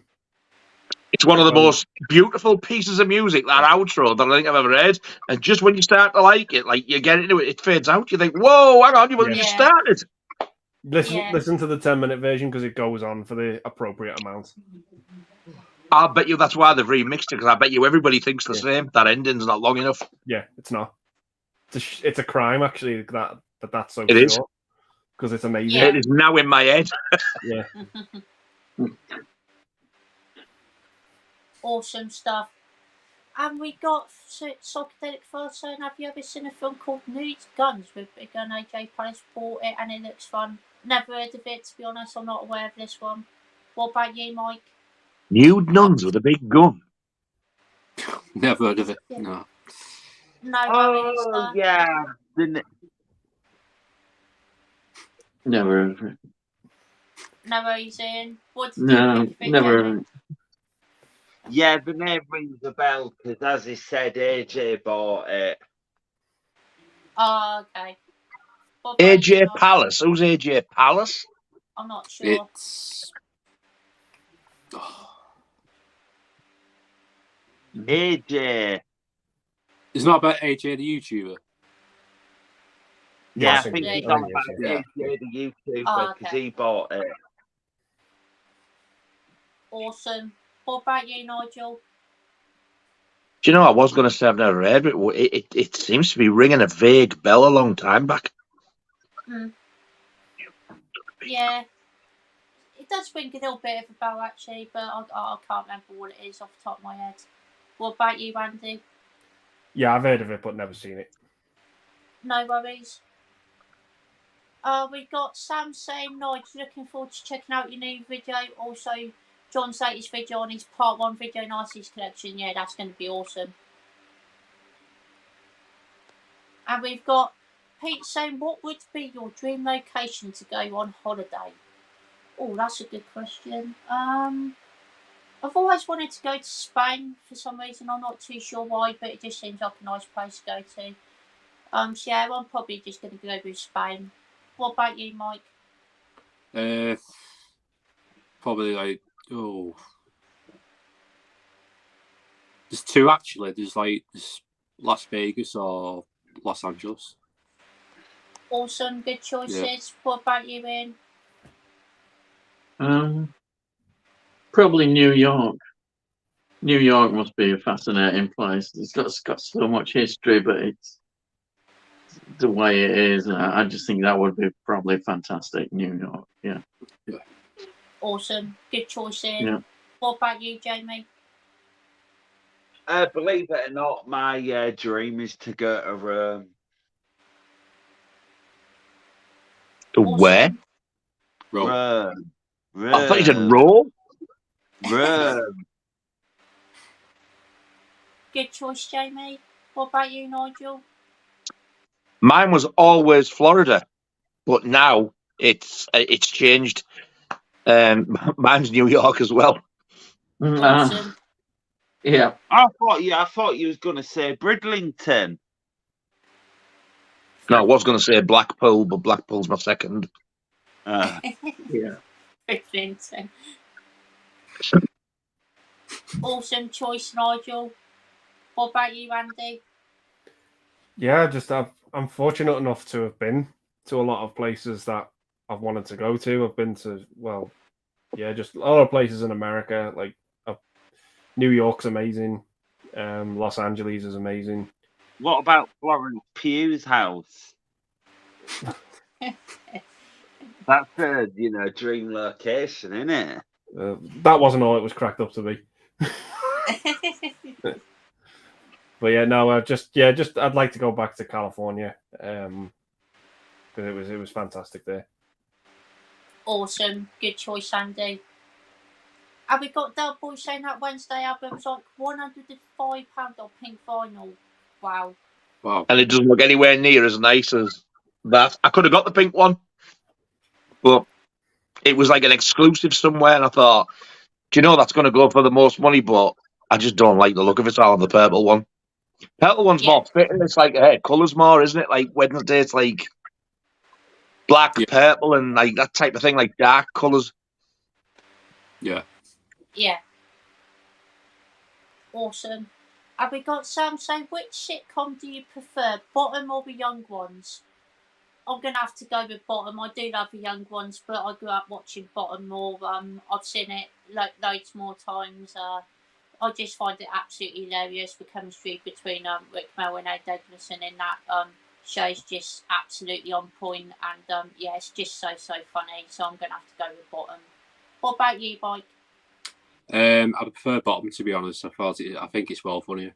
It's one of the most beautiful pieces of music, that outro, that I think I've ever heard. And just when you start to like it, like you get into it, it fades out. You think, whoa, hang on, you've only just started. Listen to the 10-minute version because it goes on for the appropriate amount. I'll bet you that's why they've remixed it, because I bet you everybody thinks the same. That ending's not long enough. Yeah, it's not. It's a crime, actually, that's so it short. Is. Because it's amazing. It is now in my head. Yeah. Awesome stuff. And we got Psychedelic First saying, have you ever seen a film called Nude Guns with Big Gun AJ Palace? Bought it and it looks fun. Never heard of it, to be honest. I'm not aware of this one. What about you, Mike? Nude nuns with a big gun. Never heard of it. Yeah. No. No worries. Oh, yeah. Never. No worries, Ian. What did No, you think of it, never. Jamie? Yeah, the name rings a bell because, as he said, AJ bought it. Oh, okay. What about you, AJ Mike? Palace. Who's AJ Palace? I'm not sure. It's. AJ. It's not about AJ the YouTuber. Yeah, I Possibly. think it's I on think about it is, AJ the YouTuber Oh, because okay. he bought it. Awesome. What about you, Nigel? Do you know, I was going to say I've never heard of it. It seems to be ringing a vague bell a long time back. Yeah. It does ring a little bit of a bell, actually, but I can't remember what it is off the top of my head. What about you, Andy? Yeah, I've heard of it, but never seen it. No worries. We've got Sam saying, Nigel, looking forward to checking out your new video. Also, John's latest video on his part 1 video niceties collection. Yeah, that's going to be awesome. And we've got Pete saying, what would be your dream location to go on holiday? Oh, that's a good question. I've always wanted to go to Spain for some reason. I'm not too sure why, but it just seems like a nice place to go to. So yeah, I'm probably just going to go with Spain. What about you, Mike? Probably like there's two actually. There's Las Vegas or Los Angeles. Awesome, good choices. Yeah. What about you, Ian? Probably New York. New York must be a fascinating place. It's got so much history, but it's the way it is. I just think that would be probably fantastic. New York, yeah. Awesome, good choice, Ian. Yeah. What about you, Jamie? Believe it or not, my dream is to go to Rome. To where? Rome. I thought you said Rome. Rome. Good choice, Jamie. What about you, Nigel? Mine was always Florida, but now it's changed. Mine's New York as well. Awesome. Yeah. I thought you was gonna say Bridlington. No, I was going to say Blackpool, but Blackpool's my second. Yeah. Bridlington. Awesome choice, Nigel. What about you, Andy? Yeah, I'm fortunate enough to have been to a lot of places that I've wanted to go to. I've been to, just a lot of places in America. Like New York's amazing. Los Angeles is amazing. What about Florence Pugh's house? That's a dream location, isn't it? That wasn't all it was cracked up to be. But yeah, no, I'd like to go back to California because it was fantastic there. Awesome, good choice, Andy. And we got Del Boy saying that Wednesday album's like £105 on Pink Vinyl. Wow. And it doesn't look anywhere near as nice as that. I could have got the pink one, but it was like an exclusive somewhere, and I thought, do you know that's going to go for the most money? But I just don't like the look of it. I'll have the purple one. Purple one's more fitting. It's like colours more, isn't it? Like Wednesday, it's like black, purple, and like that type of thing, like dark colours. Yeah. Yeah. Awesome. And we got Sam saying, which sitcom do you prefer, Bottom or The Young Ones? I'm going to have to go with Bottom. I do love The Young Ones, but I grew up watching Bottom more. I've seen it loads more times. I just find it absolutely hilarious. The chemistry between Rick Mel and Ed Eggleston in that show is just absolutely on point. And it's just so funny. So I'm going to have to go with Bottom. What about you, Mike? I prefer bottom, to be honest. I think it's well funnier.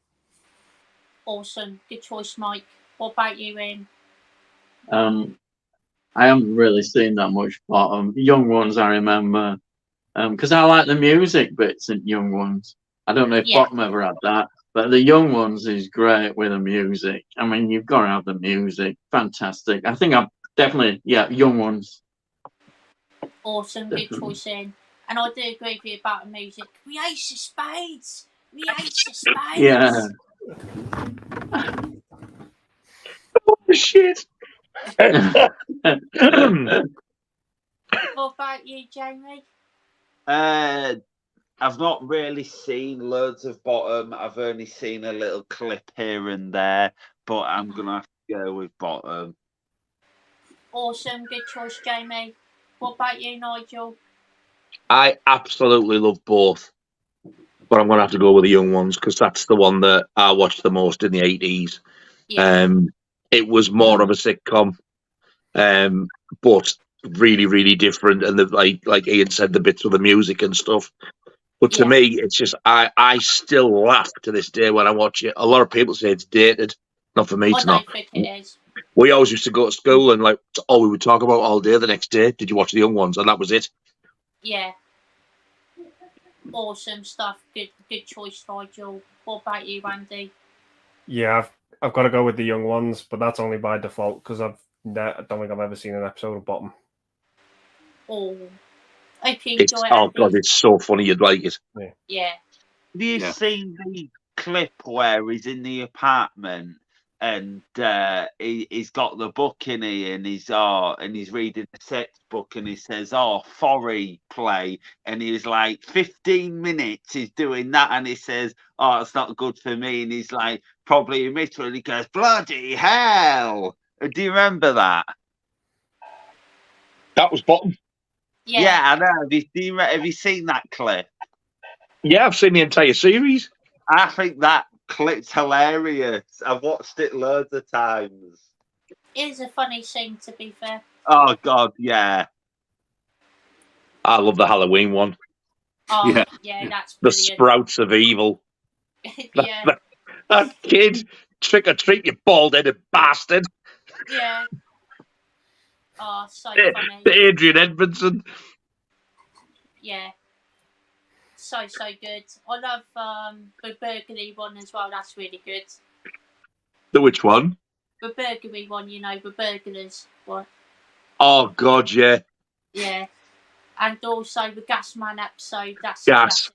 Awesome. Good choice, Mike. What about you, Ian? I haven't really seen that much bottom. Young Ones, I remember, because I like the music bits in Young Ones. I don't know if Yeah. bottom ever had that, but the Young Ones is great with the music. I mean, you've got to have the music. Fantastic. I think I'm definitely, Young Ones. Awesome. Good choice, Ian. And I do agree with you about the music. We ace of spades. We ace of spades. Yeah. Oh, shit. What about you, Jamie? I've not really seen loads of bottom. I've only seen a little clip here and there, but I'm gonna have to go with bottom. Awesome. Good choice, Jamie. What about you, Nigel? I absolutely love both, but I'm going to have to go with the Young Ones because that's the one that I watched the most in the 80s. Yeah. It was more of a sitcom, but really, really different. And like Ian said, the bits with the music and stuff. But to Yeah. me, it's just I still laugh to this day when I watch it. A lot of people say it's dated. Not for me, I it's not. don't think it is. We always used to go to school and like it's all we would talk about all day the next day. Did you watch the Young Ones? And that was it. Yeah. Awesome stuff. Good choice, Nigel. What about you, Andy? Yeah, I've got to go with the Young Ones, but that's only by default because I don't think I've ever seen an episode of Bottom. Oh, hope you It's enjoy it. oh Andy. god, it's so funny. You'd like it. Yeah. Have you seen the clip where he's in the apartment and he's got the book in here and he's reading the sex book and he says, "Forry play," and he's like 15 minutes he's doing that and he says, "Oh, it's not good for me," and he's like probably immature and he goes, "Bloody hell!" Do you remember that? That was Bottom. Yeah, I know. Have you seen that clip? Yeah, I've seen the entire series. I think that clip's hilarious. I've watched it loads of times. It is a funny scene, to be fair. Oh God, yeah. I love the Halloween one. Oh, Yeah. That's The brilliant. sprouts of evil. Yeah, That kid, trick or treat, you bald-headed bastard. yeah. Oh, so funny. Adrian Edmondson. Yeah. So good. I love the burglary one as well. That's really good. The which one? The burglary one, the burglars one. Oh God, yeah. Yeah. And also the gas man episode. That's Gas.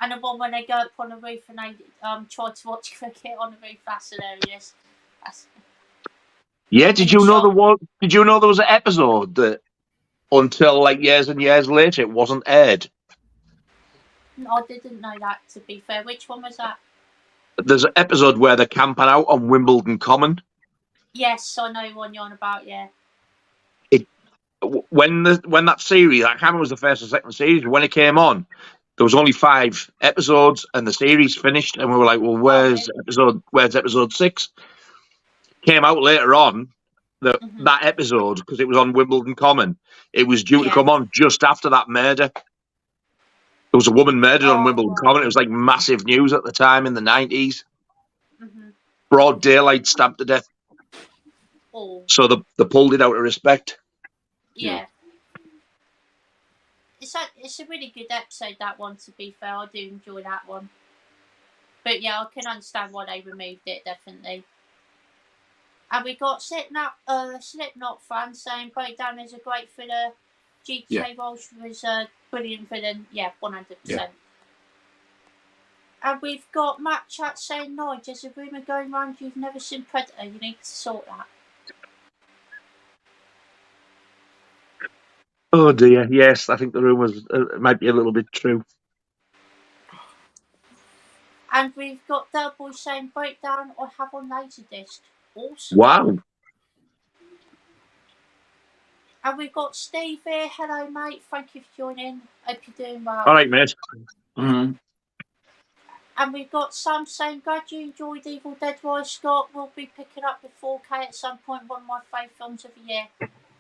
And the one when they go up on the roof and they try to watch cricket on the roof. That's hilarious. Yeah, did you know there was an episode that until like years and years later it wasn't aired? I didn't know that, to be fair. Which one was that? There's an episode where they're camping out on Wimbledon Common. Yes, I know one you're on about, yeah. When that series, I can't remember was the first or second series, when it came on, there was only 5 episodes and the series finished, and we were like, well, where's episode 6? Came out later on that episode, because it was on Wimbledon Common, it was due to come on just after that murder. There was a woman murdered on Wimbledon Common. It was like massive news at the time in the 90s. Broad daylight, stabbed to death. Oh. So they pulled it out of respect. Yeah. It's a really good episode, that one, to be fair. I do enjoy that one. But yeah, I can understand why they removed it, definitely. And we got Slipknot fans saying Breakdown is a great filler. G.K. Walsh was a brilliant villain. Yeah, 100%. Yeah. And we've got Matt Chat saying, "No, there's a rumour going around you've never seen Predator. You need to sort that." Oh dear, yes, I think the rumours might be a little bit true. And we've got Del Boy saying Breakdown I have on Laserdisc. Awesome. Wow. And we've got Steve here. Hello, mate. Thank you for joining. Hope you're doing well. All right, mate. Mm-hmm. And we've got Sam saying, "Glad you enjoyed Evil Dead Rise, Scott. We'll be picking up the 4K at some point. One of my favourite films of the year."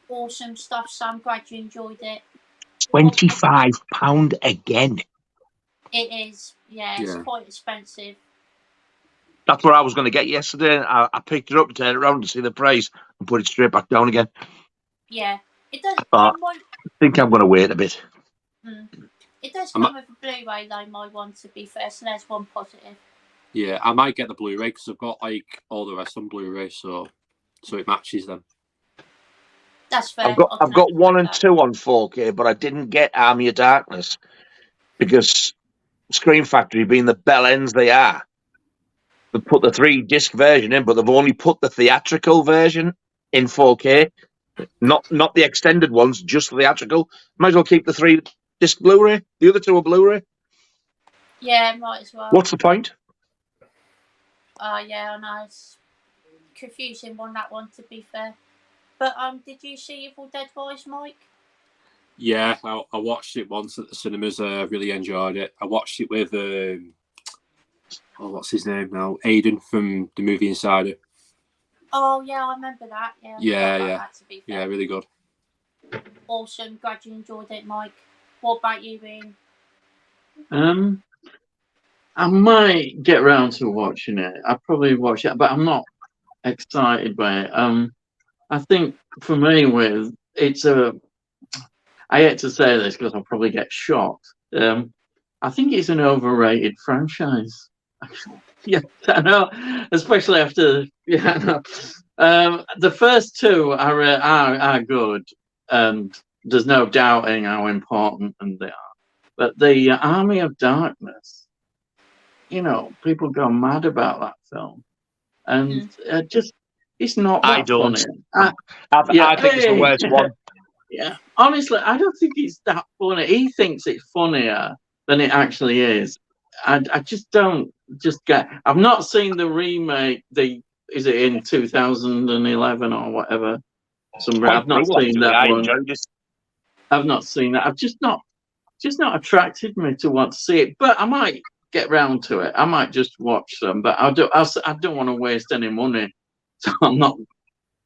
Awesome stuff, Sam. Glad you enjoyed it. £25 again. It is, yeah, it's Yeah. quite expensive. That's what I was going to get yesterday. I picked it up, turned it around to see the price, and put it straight back down again. Yeah, it does. I think I'm going to wait a bit. It does I'm come with a Blu-ray though. My one, to be fair, so there's one positive. Yeah, I might get the Blu-ray because I've got like all the rest on Blu-ray, so it matches them. That's fair. I've got 1 and 2 on 4K, but I didn't get Army of Darkness because Scream Factory, being the bell ends they are, they put the 3-disc version in, but they've only put the theatrical version in 4K, not the extended ones, just the theatrical. Might as well keep the 3-disc Blu-ray. The other 2 are Blu-ray. Yeah, might as well. What's the point? Yeah, I know. It's confusing one, that one, to be fair. But did you see Evil Dead Rise, Mike? Yeah, I watched it once at the cinemas. I really enjoyed it. I watched it with what's his name now? Aidan from the movie Insider. Oh yeah, I remember that. Yeah. Yeah. That, to be fair. Yeah, really good. Awesome. Glad you enjoyed it, Mike. What about you, Ian? I might get around to watching it. I'll probably watch it, but I'm not excited by it. I think for me, I hate to say this because I'll probably get shocked. I think it's an overrated franchise. Yeah, I know, especially after the first 2 are good, and there's no doubting how important they are. But the Army of Darkness, people go mad about that film, and it's not that I don't. funny. I think it's the worst one. Yeah, honestly, I don't think it's that funny. He thinks it's funnier than it actually is. I just don't get. I've not seen the remake. Is it in 2011 or whatever? I've not seen that I one. enjoyed it. I've not seen that. I've just not attracted me to want to see it. But I might get round to it. I might just watch them. But I don't want to waste any money, so I'm not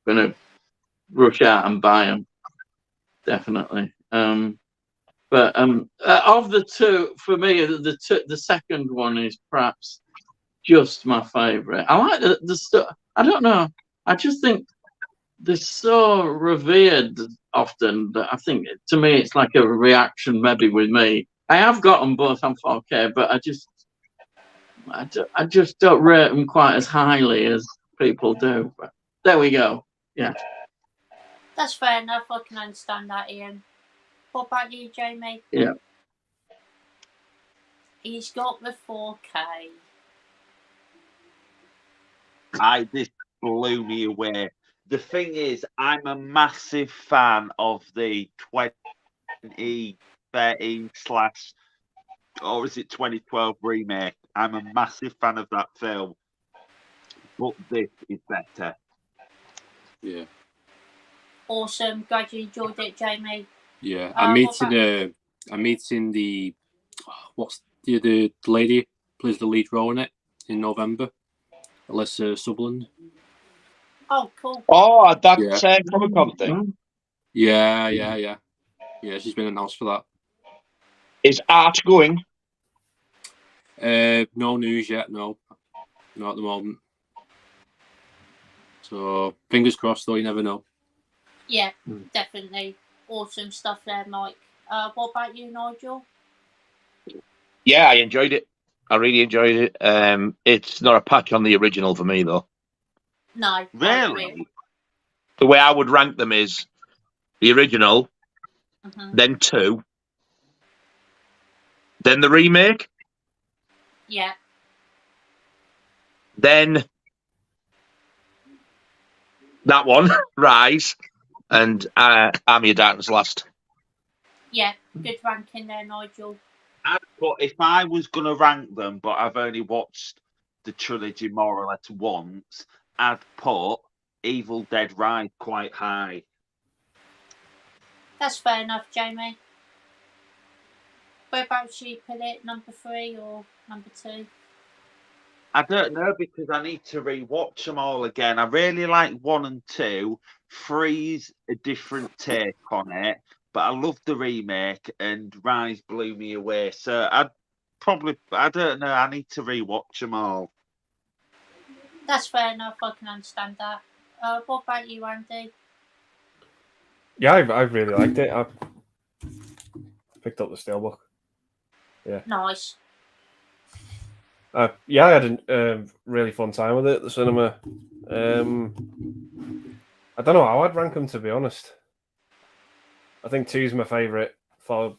going to rush out and buy them. Definitely. But of the 2, for me, the second one is perhaps just my favourite. I like the stuff. I don't know. I just think they're so revered often that I think, to me, it's like a reaction maybe with me. I have got them both on 4K, but I just don't rate them quite as highly as people do. But there we go. Yeah. That's fair enough. I can understand that, Ian. What about you, Jamie? Yeah. He's got the 4K. This blew me away. The thing is, I'm a massive fan of the 2013 / or is it 2012 remake? I'm a massive fan of that film, but this is better. Yeah. Awesome. Glad you enjoyed it, Jamie. Yeah, I'm meeting the what's the lady plays the lead role in it in November, Alyssa Sutherland. Oh, cool. Oh, that Comic-Con thing. Yeah. She's been announced for that. Is Art going? No news yet. No, not at the moment. So fingers crossed, though. You never know. Yeah, definitely. Awesome stuff there, Mike. What about you, Nigel? Yeah, I enjoyed it. I really enjoyed it. It's not a patch on the original for me, though. No. Really? The way I would rank them is the original, then 2, then the remake. Yeah. Then that one, Rise, and Army of Darkness last. Yeah, good ranking there, Nigel. But if I was going to rank them, but I've only watched the trilogy more or less once, I'd put Evil Dead Rise quite high. That's fair enough, Jamie. Whereabouts you put it? Number 3 or number 2? I don't know because I need to rewatch them all again. I really like 1 and 2. 3's a different take on it, but I love the remake and Rise blew me away. So I'd probably. I don't know. I need to rewatch them all. That's fair enough. I can understand that. What about you, Andy? Yeah, I really liked it. I picked up the Steelbook. Nice. Yeah, I had a really fun time with it at the cinema. I don't know how I'd rank them, to be honest. I think 2's my favourite, followed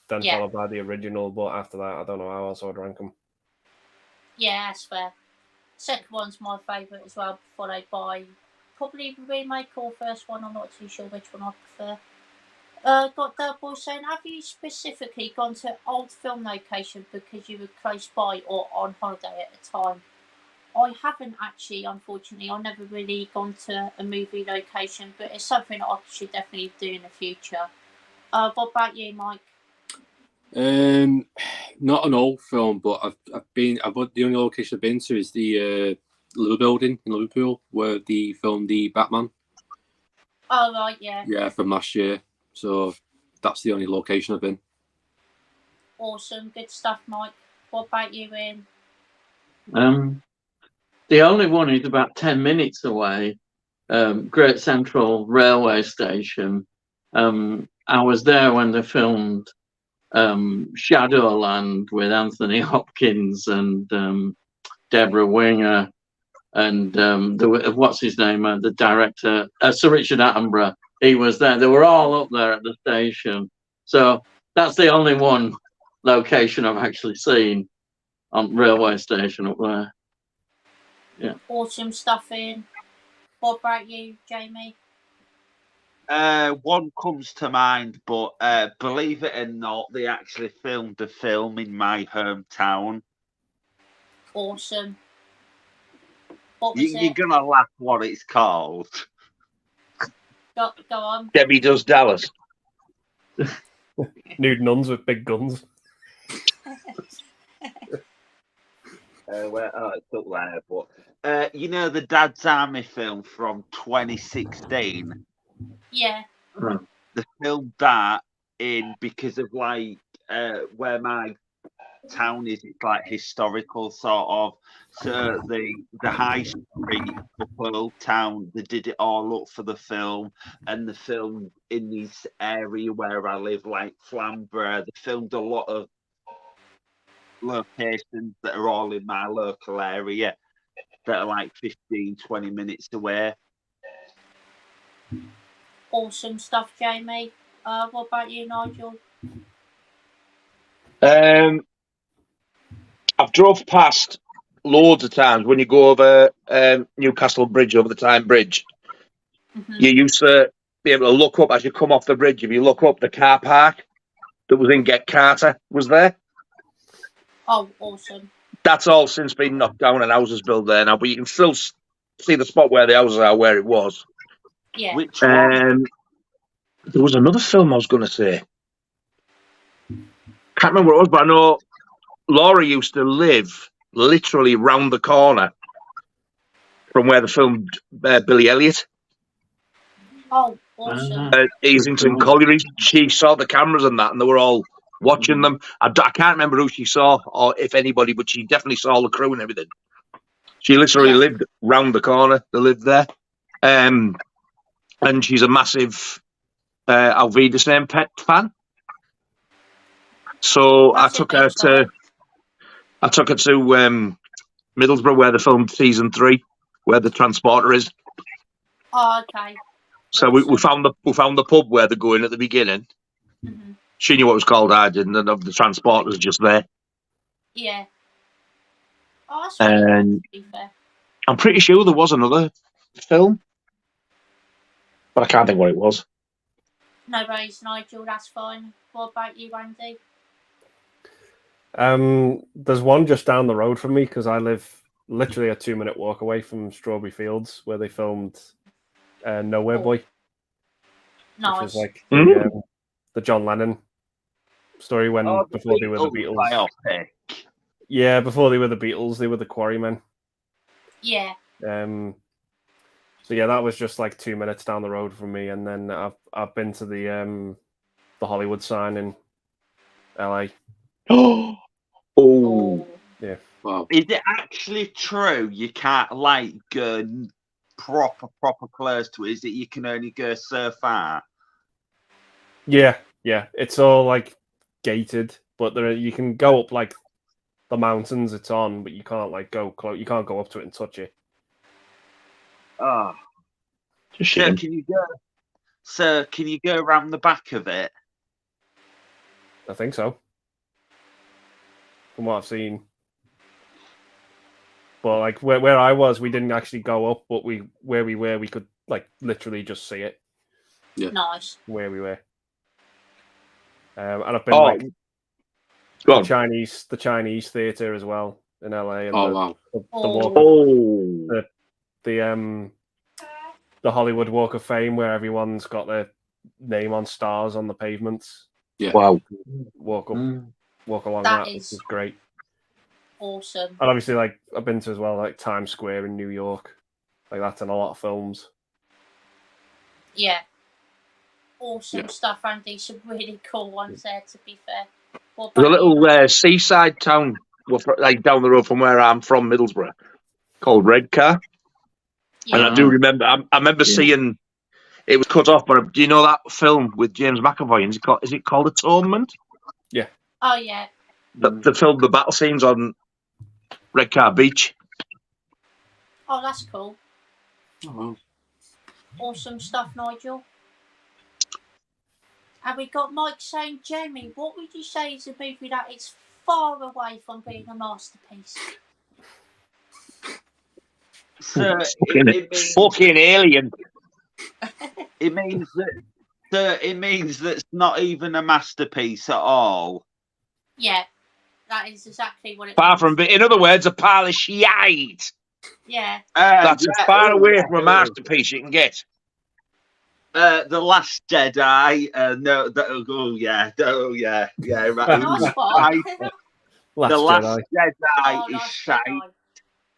by the original, but after that, I don't know how else I would rank them. Yeah, that's fair. Second one's my favourite as well, followed by probably the remake or first one. I'm not too sure which one I prefer. Got Doughboy saying, have you specifically gone to old film location because you were close by or on holiday at the time? I haven't actually, unfortunately. I've never really gone to a movie location, but it's something I should definitely do in the future. What about you, Mike? Not an old film, but the only location I've been to is the Liverpool building in Liverpool where they filmed the Batman. Oh, right, yeah. Yeah, from last year. So that's the only location I've been. Awesome, good stuff, Mike. What about you, Ian? The only one is about 10 minutes away, Great Central Railway Station. I was there when they filmed Shadowland with Anthony Hopkins and Deborah Winger and what's his name, the director, Sir Richard Attenborough. He was there. They were all up there at the station. So that's the only one location I've actually seen on railway station up there. Yeah. Awesome stuff, Ian. What about you, Jamie? One comes to mind, but believe it or not, they actually filmed a film in my hometown. Awesome. What was You're it? gonna laugh what it's called. Go on. Debbie Does Dallas. Nude nuns with big guns. It's up there, but you know the Dad's Army film from 2016. Yeah. They filmed that in because of like where my town is. It's like historical sort of. So the high street of Old Town, they did it all up for the film, and the film in this area where I live, like Flamborough. They filmed a lot of locations that are all in my local area that are like 15-20 minutes away. Awesome stuff, Jamie. What about you, Nigel? I've drove past loads of times when you go over Newcastle Bridge, over the Tyne Bridge. Mm-hmm. You used to be able to look up as you come off the bridge. If you look up, the car park that was in Get Carter was there. Oh, awesome. That's all since been knocked down and houses built there now, but you can still see the spot where the houses are, where it was. Yeah. Which one? There was another film I was going to say. Can't remember what it was, but I know Laura used to live literally round the corner from where they filmed Billy Elliot. Oh, awesome. At Easington Colliery. She saw the cameras and that, and they were all watching them. I can't remember who she saw, or if anybody, but she definitely saw the crew and everything. She literally lived round the corner. They lived there. And she's a massive Alvida's Name Pet fan. So I took her to Middlesbrough, where they filmed season 3, where the transporter is. Oh, okay. So we found the pub where they're going at the beginning. Mm-hmm. She knew what it was called. I didn't, and the transporter's just there. Yeah. Oh, that's really cool, to be fair. I'm pretty sure there was another film, but I can't think what it was. No worries, Nigel. That's fine. What about you, Andy? There's one just down the road from me because I live literally a 2-minute walk away from Strawberry Fields, where they filmed Nowhere Boy. Nice. Which is like the John Lennon story before they were the Beatles. Biopic. Yeah, before they were the Beatles, they were the Quarrymen. Yeah. So yeah, that was just like 2 minutes down the road from me, and then I've been to the Hollywood sign in LA. Oh, Oh, Wow. Is it actually true you can't like go proper close to it? Is it you can only go so far? Yeah, it's all like gated, but you can go up like the mountains it's on, but you can't like go close. You can't go up to it and touch it. Oh, just so shame. can you go? So can you go around the back of it? I think so, from what I've seen. But like where I was, we didn't actually go up, but where we were, we could like literally just see it Nice. where we were. And I've been Oh, like go the on. Chinese theater as well in LA, and Oh wow. the Oh. walk of Oh, the Hollywood Walk of Fame, where everyone's got their name on stars on the pavements. Yeah. wow. Walk along That that, which is- is great. Awesome. And obviously, like I've been to as well, like Times Square in New York, like that's in a lot of films. Yeah. Awesome Yeah. stuff, Andy. Some really cool ones there, to be fair. What There's a about you, little Mike? seaside town, like down the road from where I'm from, Middlesbrough, called Redcar. And I do remember, I remember seeing it was cut off. But do you know that film with James McAvoy? Is it called Atonement? Oh, yeah. The film, the battle scenes on Redcar Beach. Oh, that's cool. Oh, wow. Awesome stuff, Nigel. And we got Mike saying, Jamie, what would you say is a movie that is far away from being a masterpiece? So it means Fucking alien. it means that. So it means that it's not even a masterpiece at all. Yeah, that is exactly what it Far means. from, in other words, a pile of shite. Yeah. That's as far away from a yeah. masterpiece you can get. The Last Jedi. No. Yeah. Right. Nice one. The Last Jedi Oh, is Last shite.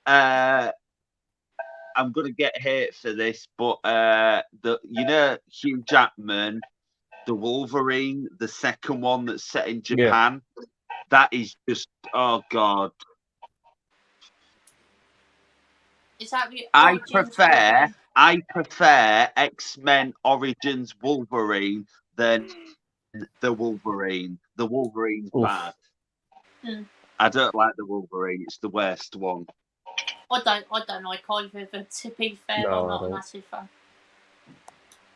Jedi. I'm gonna get hate for this, but Hugh Jackman, the Wolverine, the second one that's set in Japan, that is just oh god. Is that the I Origins prefer Wolverine? X-Men Origins Wolverine than the Wolverine. The Wolverine's bad. I don't like the Wolverine. It's the worst one. I don't like either of them, to be fair. No, I'm I not a don't. massive fan.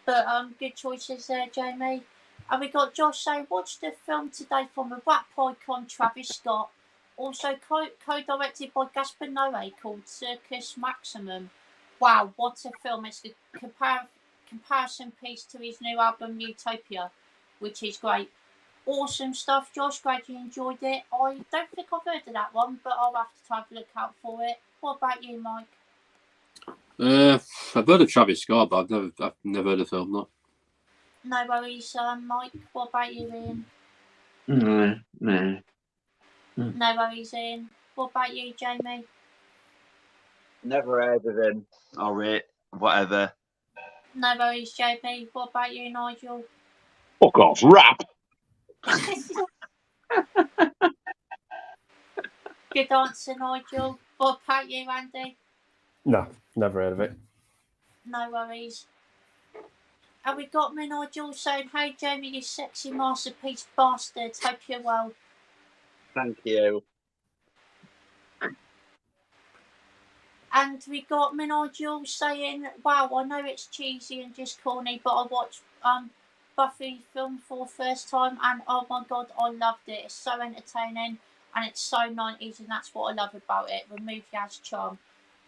But good choices there, Jamie. And we got Josh saying, watched the film today from a rap icon, Travis Scott. Also co-directed by Gaspar Noé, called Circus Maximum. Wow, what a film. It's a comparison piece to his new album, Utopia, which is great. Awesome stuff, Josh. Glad you enjoyed it. I don't think I've heard of that one, but I'll have to try to look out for it. What about you, Mike? I've heard of Travis Scott, but I've never heard of the film. No. No worries, Mike. What about you, Ian? No. No worries, Ian. What about you, Jamie? Never heard of him. Or it, whatever. No worries, JP. What about you, Nigel? Fuck off, rap. Good answer, Nigel. What about you, Andy? No, never heard of it. No worries. And we got me, Nigel, saying, hey, Jamie, you sexy masterpiece bastard. Hope you're well. Thank you. And we got me, Nigel, saying, wow, I know it's cheesy and just corny, but I watched Buffy film for the first time, and oh my god, I loved it. It's so entertaining, and it's so 90s, and that's what I love about it. The movie has charm.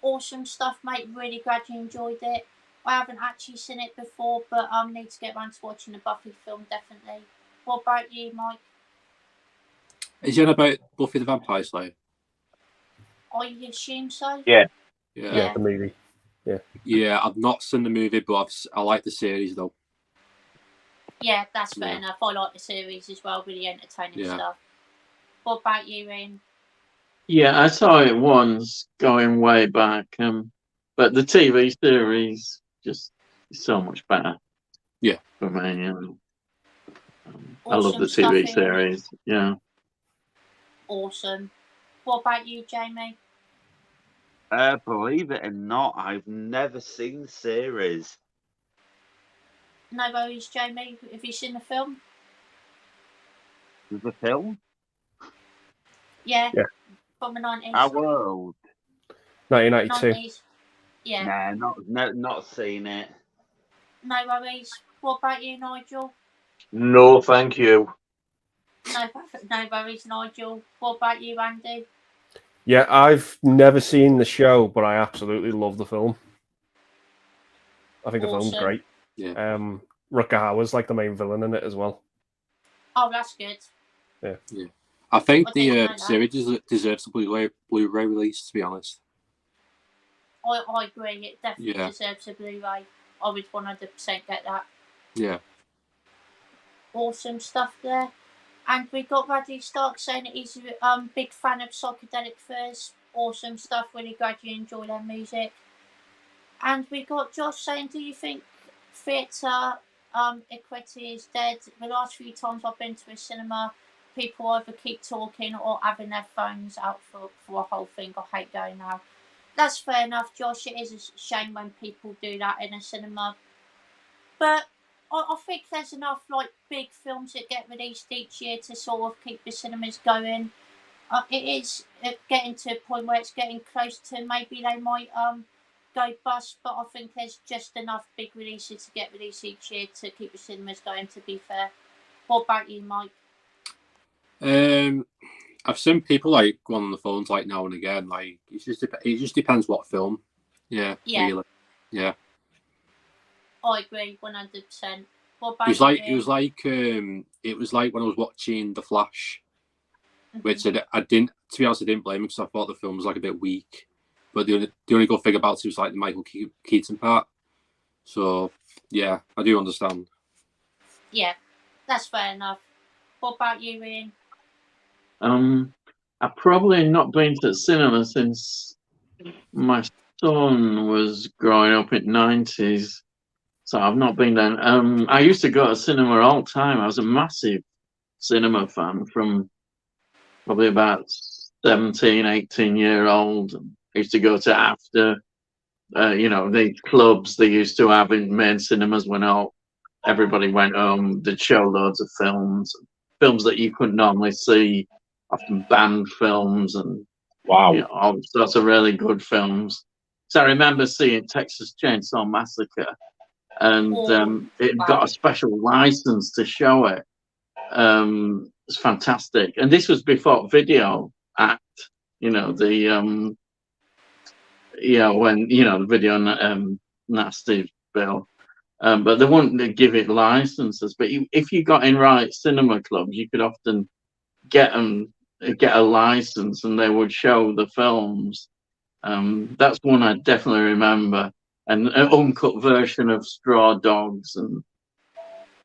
Awesome stuff, mate. Really glad you enjoyed it. I haven't actually seen it before, but I need to get around to watching the Buffy film, definitely. What about you, Mike? Is it about Buffy the Vampire Slayer? I assume so. Yeah. Yeah, the movie. Yeah, I've not seen the movie, but I like the series though. Yeah, that's fair enough. I like the series as well, really entertaining stuff. What about you, Ian? Yeah, I saw it once going way back, but the TV series just is so much better. Yeah, for me. I love the Awesome TV stuff, series. Yeah. Awesome. What about you, Jamie? Believe it or not, I've never seen the series. No worries, Jamie. Have you seen the film? The film? Yeah. Yeah. From the 90s. Our World? 1992. 90s. Yeah. Not seen it. No worries. What about you, Nigel? No, thank you. No worries, Nigel. What about you, Andy? Yeah, I've never seen the show, but I absolutely love the film. I think the film's Awesome. great. Yeah. Rutger Hauer's like the main villain in it as well. Oh, that's good. I think I the didn't know that. series deserves a Blu-ray release, to be honest. I agree. It definitely Yeah. deserves a Blu-ray. I would 100% get that. Yeah. Awesome stuff there. And we got Radley Stark saying that he's a big fan of psychedelic furs. Awesome stuff. Really glad you enjoy their music. And we got Josh saying, do you think theatre equity is dead? The last few times I've been to a cinema, people either keep talking or having their phones out for a whole thing. I hate going now. That's fair enough, Josh. It is a shame when people do that in a cinema. But I think there's enough like big films that get released each year to sort of keep the cinemas going. It is getting to a point where it's getting close to maybe they might go bust, but I think there's just enough big releases to get released each year to keep the cinemas going, to be fair. What about you, Mike? I've seen people like go on the phones like now and again. Like it just depends what film. Yeah. Really. Yeah. I agree 100%. What about It was you, like Ian? it was like when I was watching The Flash, which Mhm. I didn't. To be honest, I didn't blame him because I thought the film was like a bit weak. But the only good thing about it was like the Michael Keaton part. So yeah, I do understand. Yeah, that's fair enough. What about you, Ian? I've probably not been to the cinema since my son was growing up in the 90s. So I've not been there. I used to go to cinema all the time. I was a massive cinema fan from probably about 17, 18-year-old. I used to go to after, the clubs they used to have in main cinemas when everybody went home. They'd show loads of films that you couldn't normally see, often banned films and Wow. all sorts of really good films. So I remember seeing Texas Chainsaw Massacre, and it got a special license to show it. It's fantastic, and this was before Video Act. When the Video Nasty Bill. But they wouldn't give it licenses. But if you got in right cinema clubs, you could often get a license, and they would show the films. That's one I definitely remember. And an uncut version of Straw Dogs and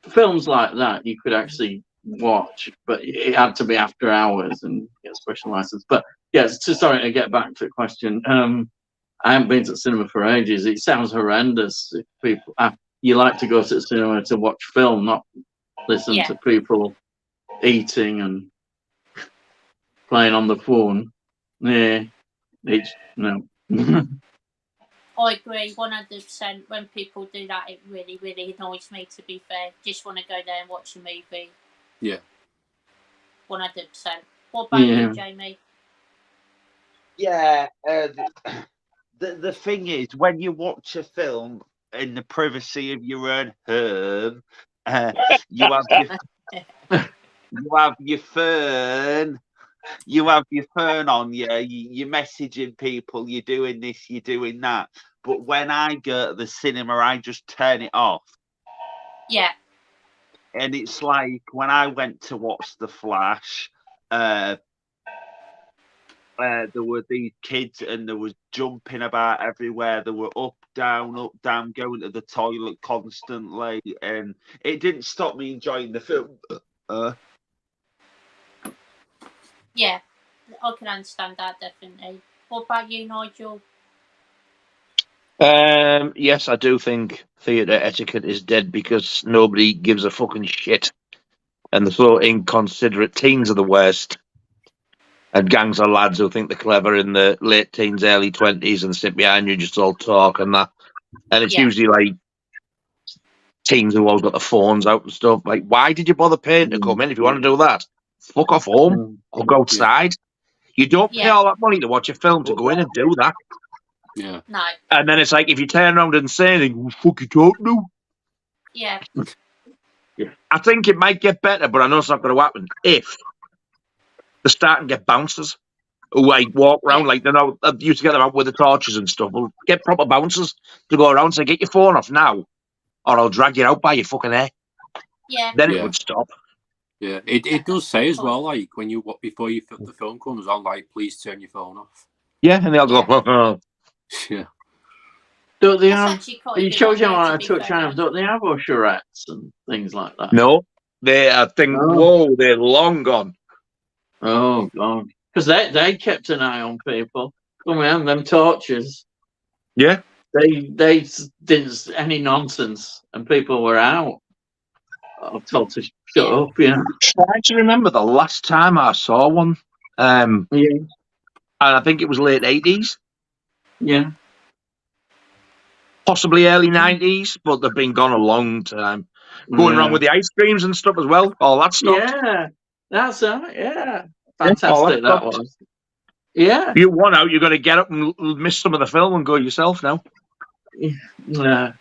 films like that you could actually watch, but it had to be after hours and get a special license. But yeah, sorry to get back to the question. I haven't been to the cinema for ages. It sounds horrendous. If people, you like to go to the cinema to watch film, not listen to people eating and playing on the phone. Yeah, no. I agree 100%. When people do that, it really, really annoys me, to be fair. Just want to go there and watch a movie. Yeah. 100%. What about you, Jamie? Yeah. The thing is, when you watch a film in the privacy of your own home, you have your phone. You have your phone on you. You're messaging people. You're doing this. You're doing that. But when I go to the cinema, I just turn it off. Yeah. And it's like when I went to watch The Flash, there were these kids and there was jumping about everywhere. They were up, down, going to the toilet constantly. And it didn't stop me enjoying the film. Yeah, I can understand that, definitely. What about you, Nigel? Yes, I do think theatre etiquette is dead because nobody gives a fucking shit. And the so inconsiderate teens are the worst. And gangs of lads who think they're clever in the late teens, early 20s and sit behind you and just all talk and that. And it's Yeah. usually like teens who all got the phones out and stuff. Like, why did you bother paying to come in? If you want to do that, fuck off home or go outside. You don't pay Yeah. all that money to watch a film to go in and do that. Yeah. No. And then it's like, if you turn around and say anything, what the fuck you talking to? Yeah. I think it might get better, but I know it's not going to happen if they start and get bouncers who like walk around like they used to get them out with the torches and stuff. We'll get proper bouncers to go around and say, get your phone off now, or I'll drag you out by your fucking hair. Yeah. Then it Yeah. would stop. Yeah, it does say as well, like when you before the film comes on, like please turn your phone off. Yeah, and they'll go, oh. Yeah. Don't they That's have? actually quite a You good showed you idea, on to a be touch fair. on. Don't they have usherettes and things like that? No, I think, whoa, they're long gone. Oh God, because they kept an eye on people. Come on, them torches. Yeah. They didn't any nonsense, and people were out. I'm told to shut up. Yeah. Trying to remember the last time I saw one. Yeah. And I think it was late 80s, Yeah. possibly early 90s, but they've been gone a long time. Going wrong with the ice creams and stuff as well. All that stuff. Yeah, that's it. Yeah, all fantastic that that was. Yeah. If you want out, you've got to get up and miss some of the film and go yourself now. Yeah.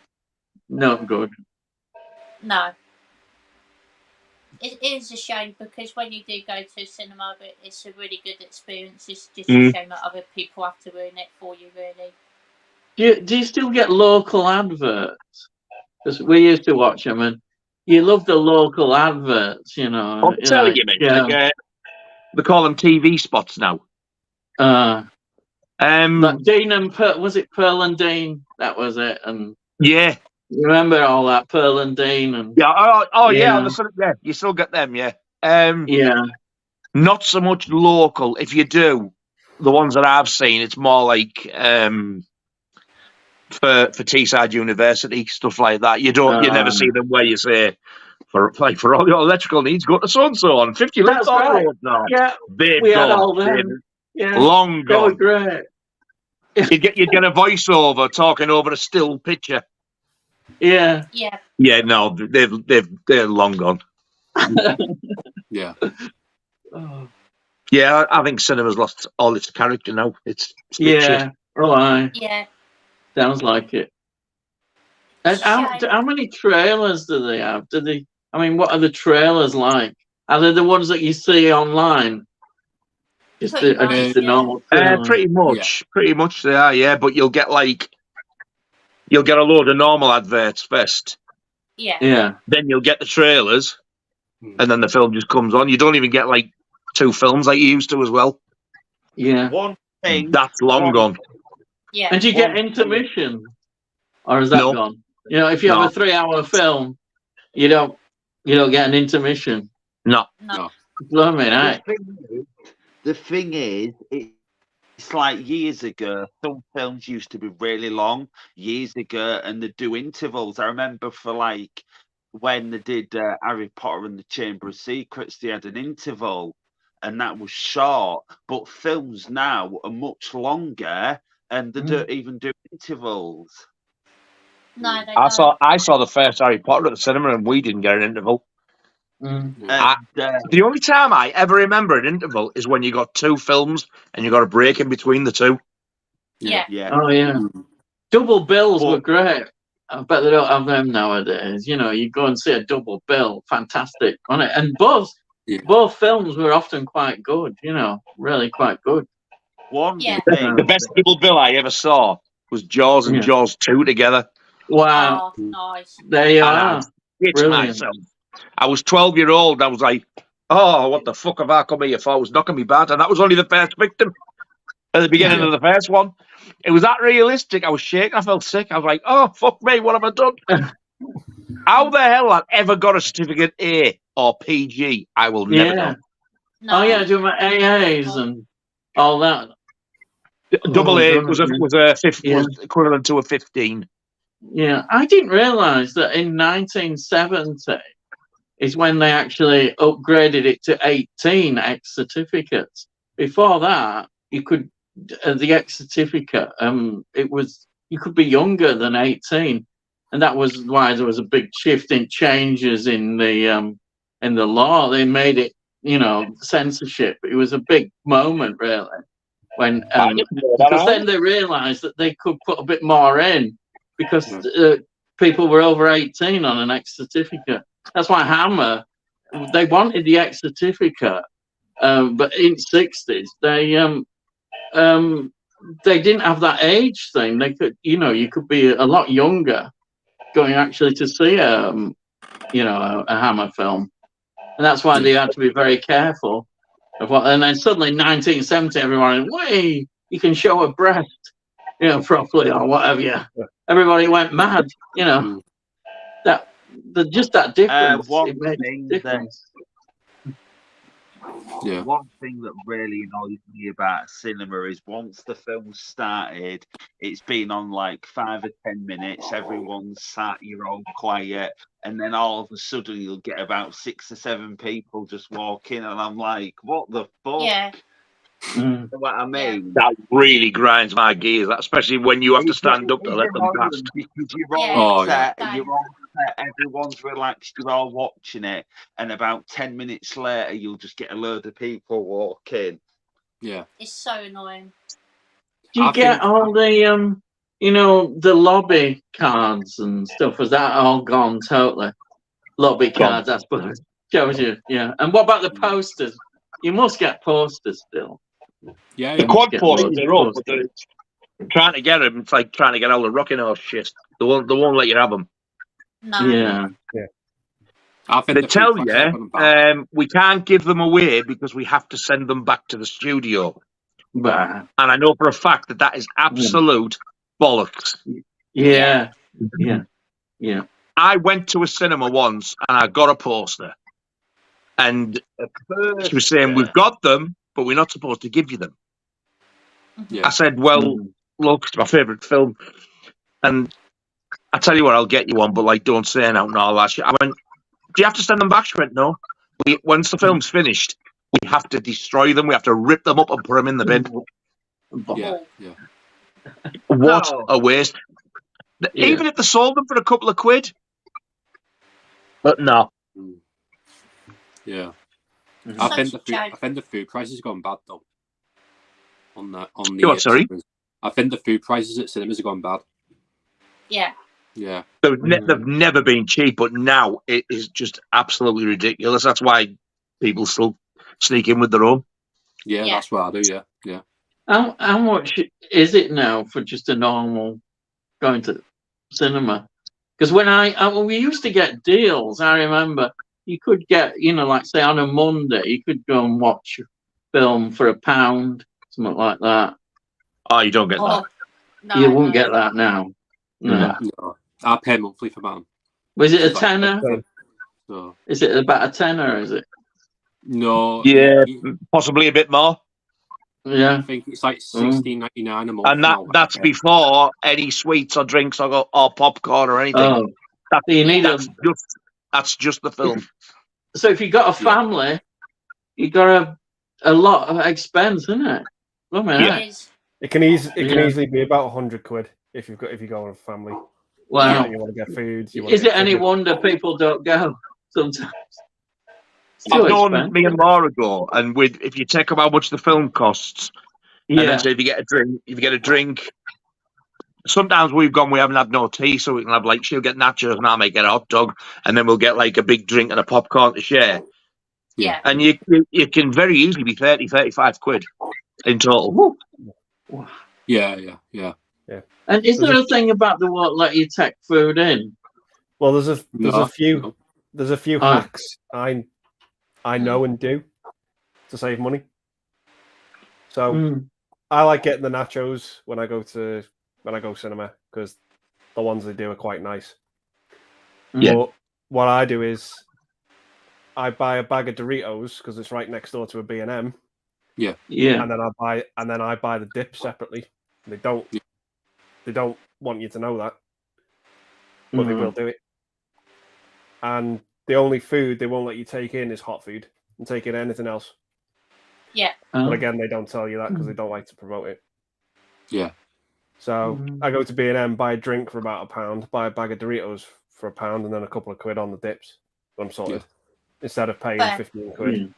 Not good. No. It is a shame because when you do go to a cinema, it's a really good experience. It's just a shame that other people have to ruin it for you, really. Do you still get local adverts? Because we used to watch them, and you love the local adverts, you know. I'm telling you, mate. Like, they call them TV spots now. Like Dean and was it Pearl and Dean? That was it. And yeah. You remember all that Pearl and Dean and yeah, yeah, you still get them, yeah. Yeah. Not so much local. If you do, the ones that I've seen, it's more like for Teesside University, stuff like that. You never see them where you say for all your electrical needs, go to so and so on 50 Lincoln right. Road. No, Yeah, they've we gone. had all them. Yeah, long they were gone. great. You get a voiceover talking over a still picture. Yeah. Yeah. Yeah, no, they're long gone. Yeah. Yeah, I think cinema's lost all its character now. It's yeah. Right. Yeah. Sounds like it. And how many trailers do they have? I mean, what are the trailers like? Are they the ones that you see online? Just the normal trailer? Pretty much they are, yeah. But you'll get a load of normal adverts first. Yeah. Yeah. Then you'll get the trailers, and then the film just comes on. You don't even get like 2 films like you used to as well. Yeah. One thing that's long gone. Yeah. And do you get intermission, or is that gone? You know, if you have a 3-hour film, you don't get an intermission. No. Blimey, right? The thing is, it's like years ago, some films used to be really long years ago, and they do intervals. I remember for like when they did Harry Potter and the Chamber of Secrets, they had an interval, and that was short. But films now are much longer, and they don't even do intervals. No, they I don't. saw the first Harry Potter at the cinema, and we didn't get an interval. And, the only time I ever remember an interval is when you got 2 films and you got a break in between the 2. Yeah. Oh yeah. Double bills were great. I bet they don't have them nowadays. You know, you go and see a double bill, fantastic, wasn't it? And both films were often quite good. You know, really quite good. One Yeah. thing, The best double bill I ever saw was Jaws and Jaws 2 together. Wow. Oh, nice. There you are. It's myself. I was 12-year-old. I was like, oh, what the fuck have I come here for? I was knocking me bad. And that was only the first victim at the beginning of the first one. It was that realistic. I was shaking. I felt sick. I was like, oh, fuck me. What have I done? How the hell I've ever got a certificate A or PG, I will never know. No. Oh, yeah, doing my AAs and all that. Double A was equivalent to a 15. Yeah, I didn't realise that in 1970 is when they actually upgraded it to 18 X certificates. before that, you could the X certificate. It was you could be younger than 18, and that was why there was a big shift in changes in the law. They made it, censorship. It was a big moment, really, when I didn't know because that. then they realised that they could put a bit more in because people were over 18 on an X certificate. That's why Hammer, they wanted the X certificate, but in the 60s they didn't have that age thing. They could, you could be a lot younger going actually to see a Hammer film, and that's why they had to be very careful of what. And then suddenly, 1970, everyone, wait, you can show a breast, properly or whatever. Yeah, everybody went mad. That just that difference. One It made a thing difference. Yeah. One thing that really annoys me about cinema is once the film started, it's been on like 5 or 10 minutes, everyone's sat, you're all quiet, and then all of a sudden you'll get about 6 or 7 people just walk in, and I'm like, what the fuck? Yeah. You know what I mean? That really grinds my gears, especially when you have to stand up to let them pass. Because you're all Yeah, set, yeah. you're all set, everyone's relaxed, you're all watching it, and about 10 minutes later, you'll just get a load of people walk in. Yeah. It's so annoying. Do you get all the the lobby cards and stuff? Was that all gone totally? Lobby cards, I suppose. Shows you, yeah. And what about the posters? You must get posters still. Yeah, The yeah. quad posters are up, but they're trying to get them. It's like trying to get all the rocking horse shit. They won't let you have them. No. Yeah. I think They tell you we can't give them away because we have to send them back to the studio. Bah. And I know for a fact that is absolute bollocks. Yeah. I went to a cinema once and I got a poster. And she was saying, we've got them, but we're not supposed to give you them. Yeah. I said, well, look, it's my favourite film. And I tell you what, I'll get you one, but like, don't say anything and all that shit. I went, do you have to send them back? She went, no. Once the film's finished, we have to destroy them. We have to rip them up and put them in the bin. Yeah. What a waste. Even if they sold them for a couple of quid. But no. Yeah. Such I think the food prices have gone bad though. Sorry? I think the food prices at cinemas have gone bad. Yeah. Yeah. They've never been cheap, but now it is just absolutely ridiculous. That's why people still sneak in with their own. Yeah, that's what I do. Yeah, yeah. How much is it now for just a normal going to cinema? Because when we used to get deals, I remember you could get, like say on a Monday, you could go and watch a film for £1, something like that. Oh, you don't get that. No, you won't get that now. No. I pay monthly for mine. Was it a tenner? So. Is it about a tenner? Is it? No. Yeah, possibly a bit more. Yeah, I think it's like $16.99 a month. And that's before any sweets or drinks or popcorn or anything. Oh, that's just the film. So if you got a family, you got a lot of expense, isn't it? It can easily be about 100 quid if you go with a family. Wow. You want to get food. Is it any wonder people don't go sometimes? I've known me and Laura go, and if you take up how much the film costs, and then say if you get a drink. Sometimes we've gone, we haven't had no tea, so we can have like she'll get nachos and I might get a hot dog, and then we'll get like a big drink and a popcorn to share. Yeah. And you can very easily be 30, 35 quid in total. Yeah. And is there a thing about the won't let you take food in? Well, there's a few hacks I know and do to save money. So I like getting the nachos when I go cinema because the ones they do are quite nice. Yeah. But what I do is I buy a bag of Doritos because it's right next door to a B&M. Yeah. And then I buy the dip separately. They don't want you to know that, but they will do it. And the only food they won't let you take in is hot food, and take in anything else. Yeah. But again, they don't tell you that because they don't like to promote it. Yeah. So I go to B&M, buy a drink for about £1, buy a bag of Doritos for £1, and then a couple of quid on the dips. I'm sorted. Instead of paying Fair. 15 quid.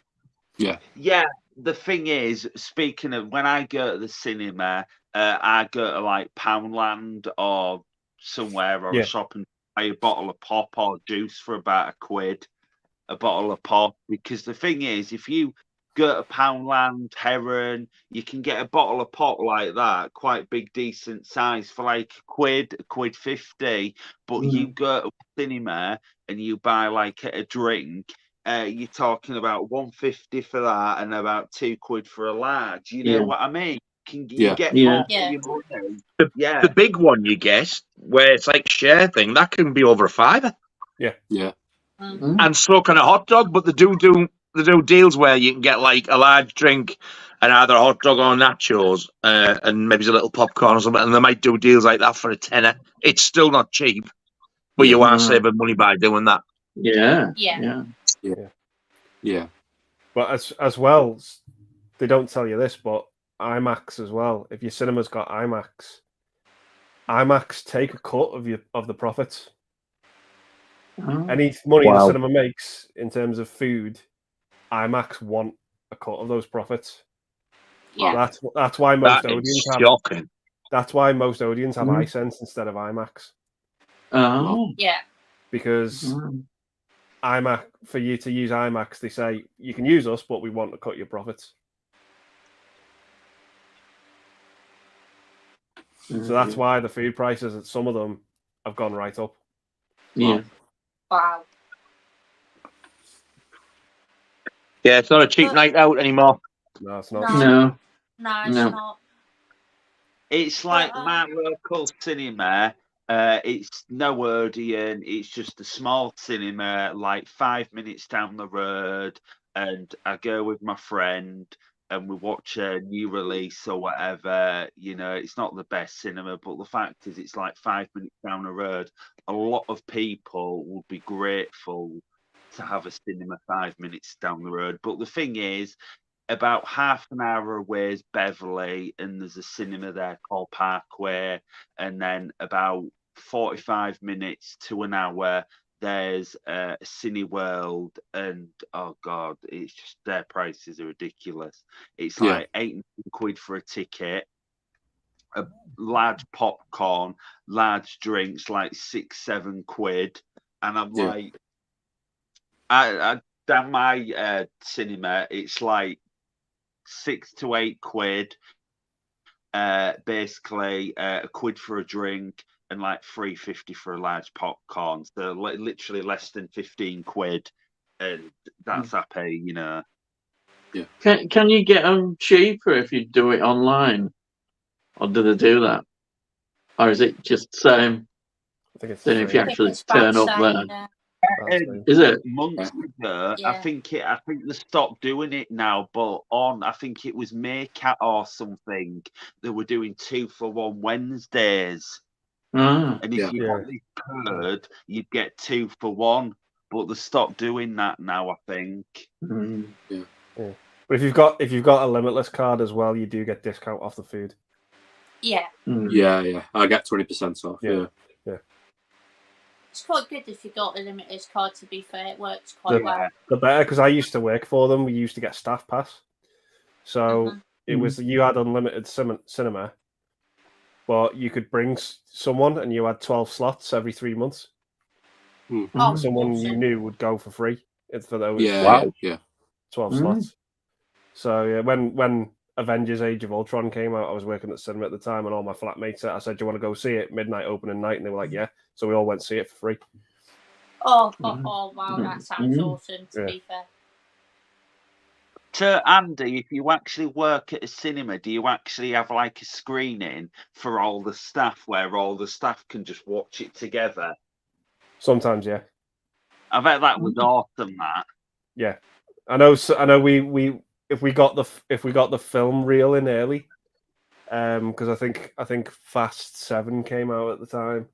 Yeah. Yeah, the thing is, speaking of when I go to the cinema, I go to like Poundland or somewhere or Yeah. a shop and buy a bottle of pop or juice for about £1, a bottle of pop. Because the thing is, if you go to Poundland, Heron, you can get a bottle of pop like that, quite big, decent size, for like £1.50. But you go to a cinema and you buy like a drink. You're talking about £1.50 for that and about £2 for a large. You know what I mean? You get more for your money. The big one you guessed, where it's like share thing, that can be over £5. Yeah. Yeah. And so can a hot dog, but they do deals where you can get like a large drink and either a hot dog or nachos, and maybe a little popcorn or something, and they might do deals like that for £10. It's still not cheap, but you are saving money by doing that. Yeah. But as well, they don't tell you this, but IMAX as well. If your cinema's got IMAX take a cut of the profits. Any money the cinema makes in terms of food, IMAX want a cut of those profits. Yeah. That's why most That is audience have. shocking. That's why most audience have iSense instead of IMAX. Oh. Yeah. Because IMAX, for you to use IMAX, they say you can use us, but we want to cut your profits. So that's why the food prices at some of them have gone right up. Yeah. Wow. Yeah, it's not a cheap night out anymore. No, it's not. No. No, it's not. It's like my local cinema. It's no Odeon. It's just a small cinema, like 5 minutes down the road. And I go with my friend and we watch a new release or whatever. You know, it's not the best cinema, but the fact is, it's like 5 minutes down the road. A lot of people would be grateful to have a cinema 5 minutes down the road. But the thing is, about half an hour away is Beverley, and there's a cinema there called Parkway. And then about 45 minutes to an hour, there's Cineworld, and oh god, it's just their prices are ridiculous. It's like £8 for a ticket, a large popcorn, large drinks, like £6-7, and I'm like, I down my cinema, it's like £6 to £8, basically £1 for a drink and like £3.50 for a large popcorn. So literally less than £15, and that's happy, you know. Yeah. Can you get them cheaper if you do it online, or do they do that, or is it just the same? I think it's then if you actually turn up there. Is it? Months ago, I think they stopped doing it now, but I think it was Maycat or something, they were doing 2-for-1 Wednesdays. And if you got this code, you'd get 2-for-1. But they stopped doing that now, I think. Yeah. But if you've got a limitless card as well, you do get discount off the food. Yeah. Yeah. I get 20% off. Yeah. It's quite good if you got a limited card, to be fair. It works quite well. The better, because I used to work for them. We used to get staff pass. So it was, you had unlimited cinema, but you could bring someone and you had 12 slots every 3 months. Someone you knew would go for free for those 12 slots. So when Avengers Age of Ultron came out, I was working at the cinema at the time, and all my flatmates, I said, do you want to go see it? Midnight opening night. And they were like, yeah. So we all went to see it for free. Oh, wow, that sounds awesome, to be fair. So, Andy, if you actually work at a cinema, do you actually have like a screening for all the staff where all the staff can just watch it together? Sometimes, yeah. I bet that was awesome, that. Yeah. I know we if we got the film reel in early, because I think Fast 7 came out at the time,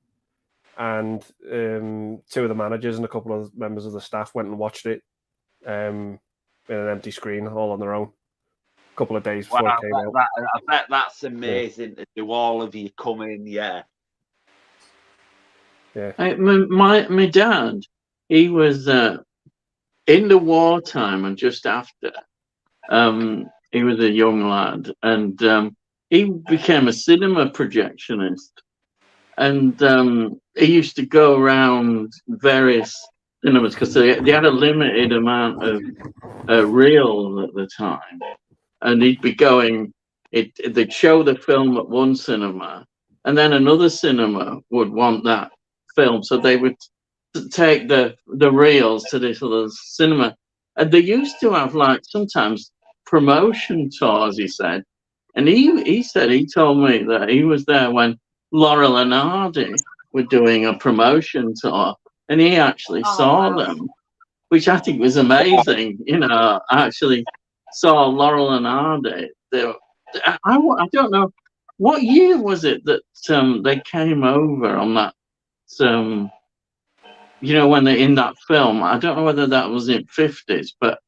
and 2 of the managers and a couple of members of the staff went and watched it in an empty screen, all on their own. couple of days before Wow, it came out. I bet that's amazing to do. All of you come in, yeah. Yeah. My dad, he was in the wartime and just after. He was a young lad, and he became a cinema projectionist. And he used to go around various cinemas because they had a limited amount of reels at the time, and he'd be going. They'd show the film at one cinema, and then another cinema would want that film, so they would take the reels to this other cinema. And they used to have like sometimes promotion tours. He said, and he told me that he was there when Laurel and Hardy were doing a promotion tour, and he actually saw them, which I think was amazing. You know, I actually saw Laurel and Hardy. I don't know what year was it that they came over on that. You know, when they're in that film. I don't know whether that was in 50s, but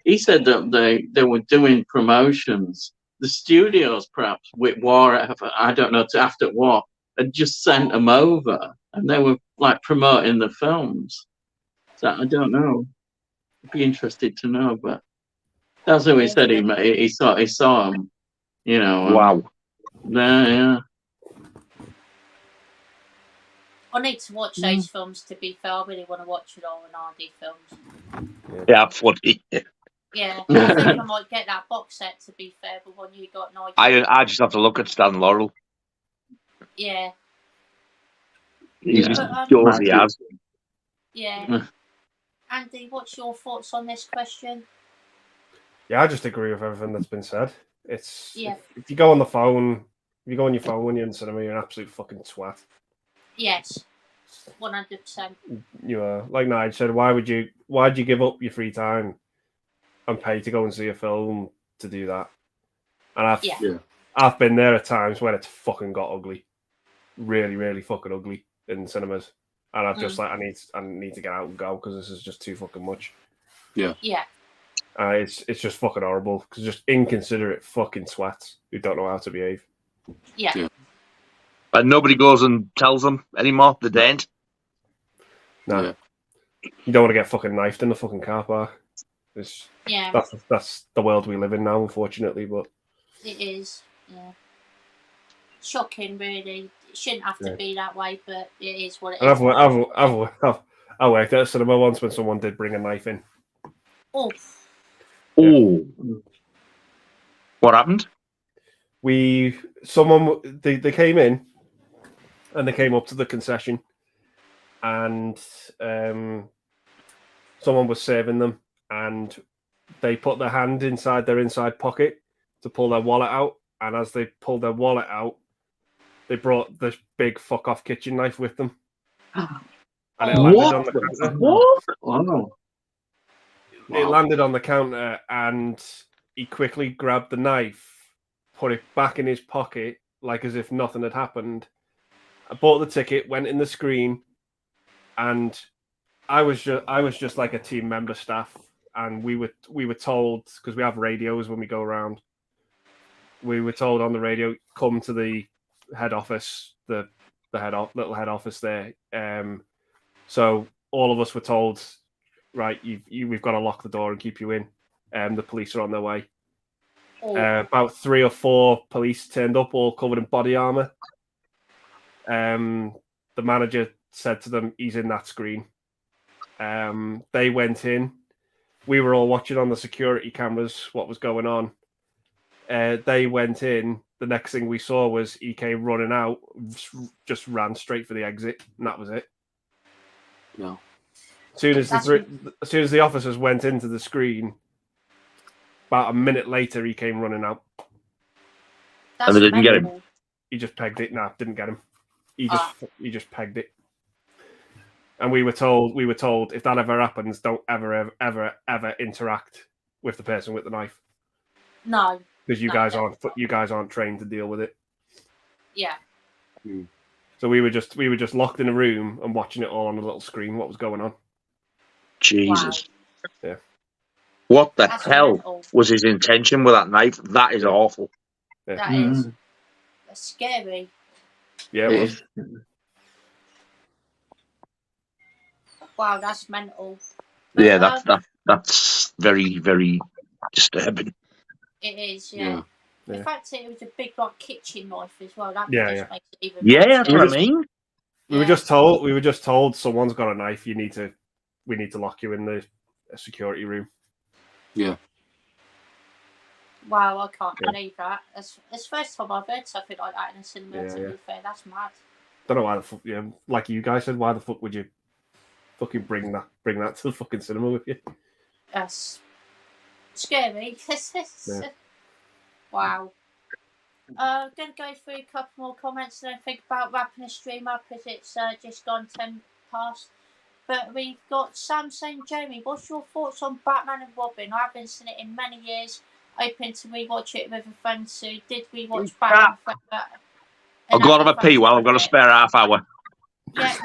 he said that they were doing promotions. The studios, perhaps with war, I don't know, to after war, had just sent them over, and they were like promoting the films. So I don't know. I'd be interested to know, but that's what he said. He saw him. You know. Wow. Yeah. I need to watch those films, to be fair. I really want to watch an R&RD films. Yeah, funny. Yeah, I think I might get that box set, to be fair, but when you got Nigel. I just have to look at Stan Laurel. Yeah. He's Yeah. just does he has. Yeah. Andy, what's your thoughts on this question? Yeah, I just agree with everything that's been said. It's Yeah. if you go on the phone, if you go on your phone when you're in cinema, you're an absolute fucking twat. Yes, 100%. You are, like Nigel said, why'd you give up your free time and pay to go and see a film to do that? And I've been there at times when it's fucking got ugly, really, really fucking ugly in cinemas, and I've just like I need to get out and go because this is just too fucking much. Yeah. Yeah. It's just fucking horrible because just inconsiderate fucking twats who don't know how to behave. Yeah. And nobody goes and tells them anymore. They don't. No. Yeah. You don't want to get fucking knifed in the fucking car park. That's the world we live in now, unfortunately. But it is. Yeah. Shocking, really. It shouldn't have to be that way, but it is what it is. I worked at a cinema once when someone did bring a knife in. Oh. Oh. What happened? They came in and they came up to the concession and someone was serving them and they put their hand inside their inside pocket to pull their wallet out, and as they pulled their wallet out they brought this big fuck off kitchen knife with them. And it landed on the counter. What? Oh. It landed on the counter and he quickly grabbed the knife, put it back in his pocket like as if nothing had happened. I bought the ticket, went in the screen, and I was just like a team member staff, and we were told, because we have radios when we go around, we were told on the radio, come to the head office, the little head office there. So all of us were told, right, we've got to lock the door and keep you in. The police are on their way. About 3 or 4 police turned up, all covered in body armor. The manager said to them, he's in that screen. They went in. We were all watching on the security cameras what was going on. They went in. The next thing we saw was he came running out, just ran straight for the exit, and that was it. No. As soon as the officers went into the screen, about a minute later, he came running out. And they didn't get him. He just pegged it. Nah, didn't get him. He just pegged it. And we were told if that ever happens, don't ever interact with the person with the knife. No. Because you guys aren't trained to deal with it. Yeah. So we were just locked in a room and watching it all on a little screen. What was going on? Jesus. Wow. Yeah. What the That's hell mental. was his intention with that knife? That is awful. That is. That's scary. Yeah, it was. Wow, that's mental. Yeah, But, that's very, very disturbing. it is, yeah. Yeah. In fact, it was a big like kitchen knife as well. That Yeah, just yeah. makes it even Yeah, more that's what I scary. mean. We were just told someone's got a knife. We need to lock you in the security room. Yeah. Wow, I can't believe that. It's the first time I've heard something like that in a cinema. Yeah, To be fair, that's mad. Don't know why the fuck. Yeah, like you guys said, why the fuck would you fucking bring that to the fucking cinema with you? That's scary. Yeah. Wow. I'm going to go through a couple more comments and then think about wrapping the stream up as it's just gone 10 past. But we've got Sam saying, Jamie, what's your thoughts on Batman and Robin? I haven't seen it in many years. Open to rewatch it with a friend who did rewatch Batman Forever. I'll go on a pee while I've got a spare half hour. Yeah.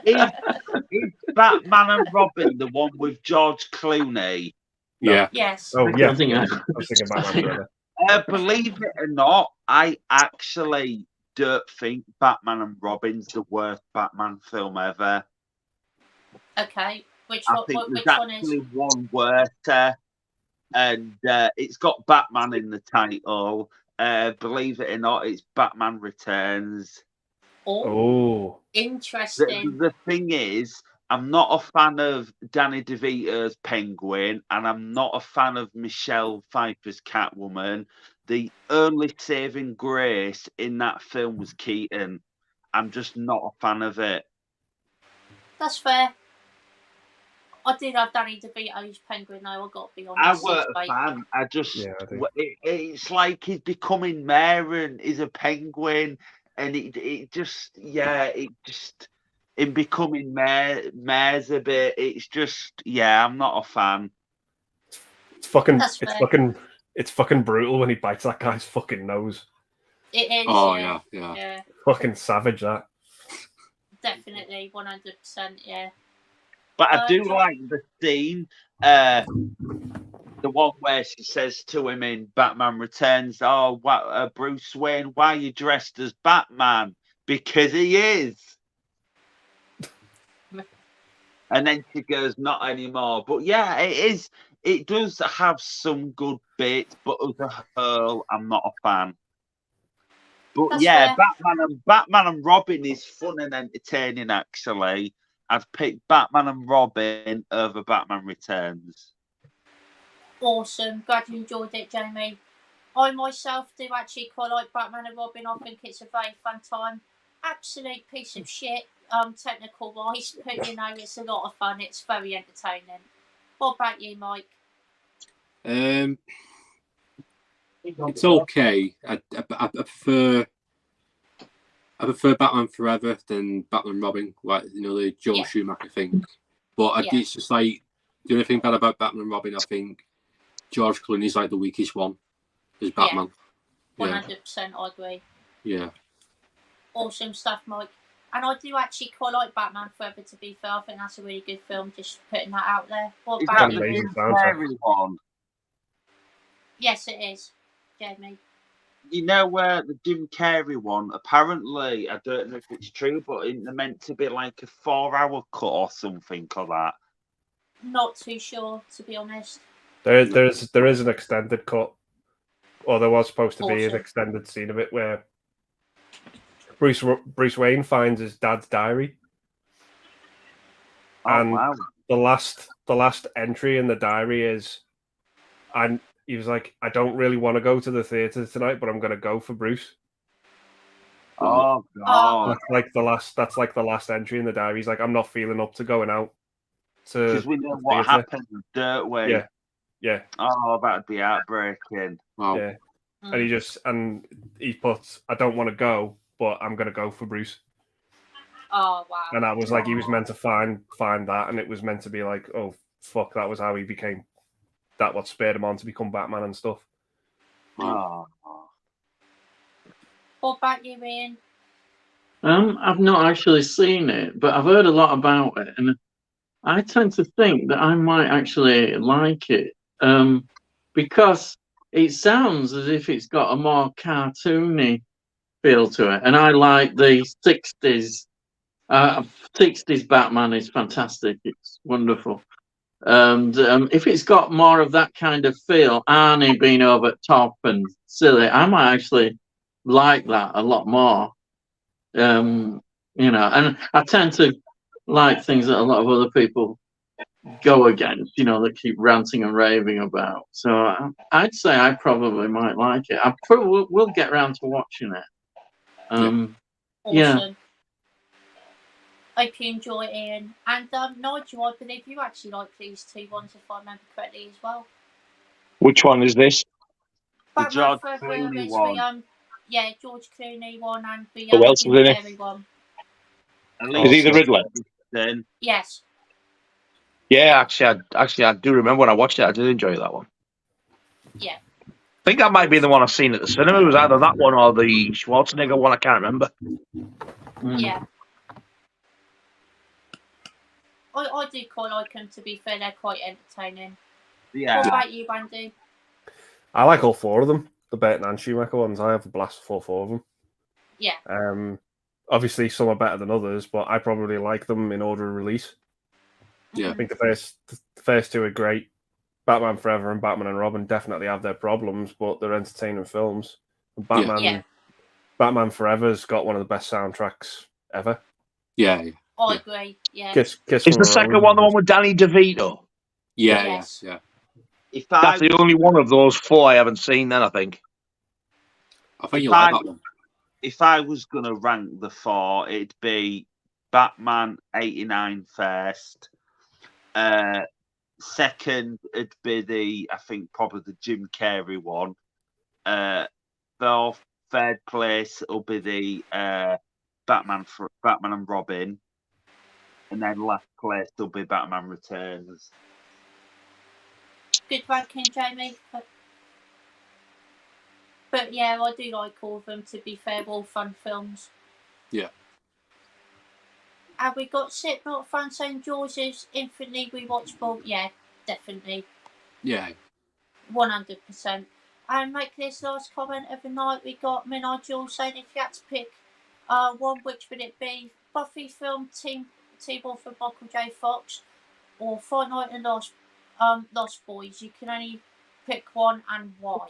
Is Batman and Robin the one with George Clooney? Yeah. Yes. Oh yeah. I think I was thinking Batman Forever. Believe it or not, I actually don't think Batman and Robin's the worst Batman film ever. Okay. Which I one? think Which there's one is? actually one worse, and it's got Batman in the title. Believe it or not, it's Batman Returns. Oh, interesting. The thing is, I'm not a fan of Danny DeVito's Penguin, and I'm not a fan of Michelle Pfeiffer's Catwoman. The only saving grace in that film was Keaton. I'm just not a fan of it. That's fair. I did have Danny DeVito's Penguin, though. I've got to be honest. I weren't a fan. I just, it's like he's becoming mayor and he's a penguin, and it just, in becoming mayor's a bit. It's just, I'm not a fan. It's fucking brutal when he bites that guy's fucking nose. It is. Oh yeah. Fucking savage that. Definitely, 100%. Yeah. But I do like the scene, the one where she says to him in Batman Returns, "Oh, Bruce Wayne, why are you dressed as Batman?" Because he is. And then she goes, "Not anymore." But yeah, it is. It does have some good bits, but as a whole, I'm not a fan. But That's yeah, fair. Batman and Robin is fun and entertaining. Actually, I'd pick Batman and Robin over Batman Returns. Awesome. Glad you enjoyed it, Jamie. I myself do actually quite like Batman and Robin. I think it's a very fun time. Absolute piece of shit, technical wise, but you know, it's a lot of fun. It's very entertaining. What about you, Mike? It's okay. I prefer Batman Forever than Batman Robin, like the Joel Schumacher thing. But it's just like the only thing bad about Batman Robin, I think George Clooney's like the weakest one as Batman. 100%, I agree. Yeah. Awesome stuff, Mike. And I do actually quite like Batman Forever, to be fair. I think that's a really good film, just putting that out there. What about you? Is that the Jim Carrey one? Yes, it is, Jamie. You know where the Jim Carrey one, apparently, I don't know if it's true, but they're meant to be like a 4-hour cut or something like that. Not too sure, to be honest. There is an extended cut, or there was supposed to be an extended scene of it where Bruce Wayne finds his dad's diary, and the last entry in the diary is, and he was like, "I don't really want to go to the theater tonight, but I'm going to go for Bruce." Oh God! That's like the last entry in the diary. He's like, "I'm not feeling up to going out." Because we know what happened, don't we? Yeah. Oh, that'd be heartbreaking. Wow. Yeah. And he puts, "I don't want to go, but I'm going to go for Bruce." Oh wow! And that was like he was meant to find that, and it was meant to be like, oh fuck, that was how he became. That what spurred him on to become Batman and stuff. Oh. What about you, Ian? I've not actually seen it, but I've heard a lot about it, and I tend to think that I might actually like it because it sounds as if it's got a more cartoony feel to it, and I like the 60s. 60s Batman is fantastic. It's wonderful. And if it's got more of that kind of feel, Arnie being over the top and silly, I might actually like that a lot more. You know, and I tend to like things that a lot of other people go against, you know, that keep ranting and raving about. So I'd say I probably might like it. I probably will get around to watching it. Yeah. Awesome. Hope you enjoy it, Ian. And Nigel, I believe you actually like these two ones, if I remember correctly, as well. Which one is this? The Batman George Forever Clooney is one. the George Clooney one and the Who else is Jim in it? Carrey one. Is he the Awesome. Riddler? Then Yes. Yeah, actually, I do remember when I watched it. I did enjoy that one. Yeah. I think that might be the one I've seen at the cinema. It was either that one or the Schwarzenegger one. I can't remember. Yeah. I do quite like them, to be fair. They're quite entertaining. yeah, What about you, Andy? I like all four of them. The Burton and Schumacher ones. I have a blast for all four of them. Yeah. Obviously, some are better than others, but I probably like them in order of release. Yeah. I think the first two are great. Batman Forever and Batman and Robin definitely have their problems, but they're entertaining films. And Batman Forever's got one of the best soundtracks ever. Yeah. I agree. Yeah. Kiss Is from the a second Rose. one the one with Danny DeVito? Yeah. Yes. Yeah. if That's I the only one of those four I haven't seen. Then I think. I think If you like I- that one. if I was gonna rank the four, it'd be Batman 89 first. Second, it'd be I think probably the Jim Carrey one. Third place will be the Batman and Robin, and then last place will be Batman Returns. Good ranking, Jamie. But yeah, I do like all of them, to be fair. All fun films. Yeah. Have we got Slipknot fan saying Jaws is infinitely rewatchable? Yeah, definitely. Yeah. 100%. And make this last comment of the night, we got Nigel saying if you had to pick one, which would it be? Buffy film, Team Wolf and Michael J. Fox, or Fright Night and Lost Boys? You can only pick one, and why?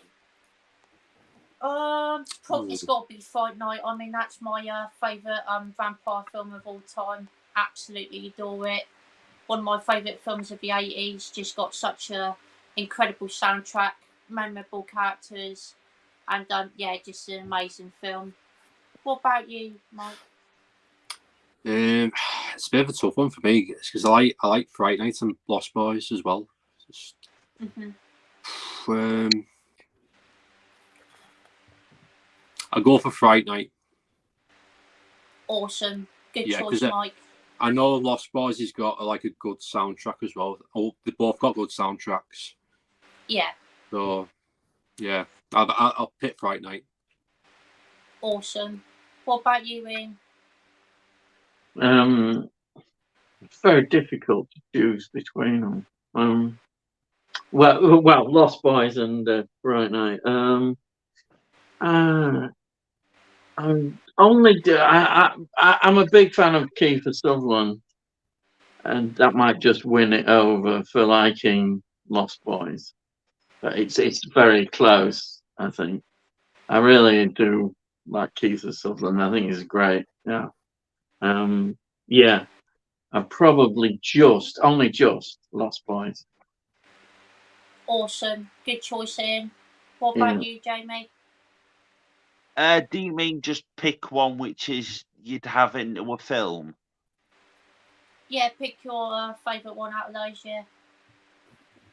Probably it's got to be Fright Night. I mean, that's my favourite vampire film of all time. Absolutely adore it. One of my favourite films of the 80s. Just got such a incredible soundtrack, memorable characters, and just an amazing film. What about you, Mike? It's a bit of a tough one for me because I like Fright Night and Lost Boys as well. I'll go for Fright Night. Awesome. Good Yeah, choice, 'cause Mike. I know Lost Boys has got a good soundtrack as well. Oh, they both got good soundtracks. Yeah. So, yeah, I'll pick Fright Night. Awesome. What about you, Ian? It's very difficult to choose between them. Well, Lost Boys and Bright Night. I'm a big fan of Kiefer Sutherland, and that might just win it over for liking Lost Boys. But it's very close, I think. I really do like Kiefer Sutherland. I think he's great. Yeah. Yeah. I'm probably only just Lost Boys. Awesome. Good choice, Ian. What about you, Jamie? Do you mean just pick one which is you'd have into a film? Yeah, pick your favourite one out of those, yeah.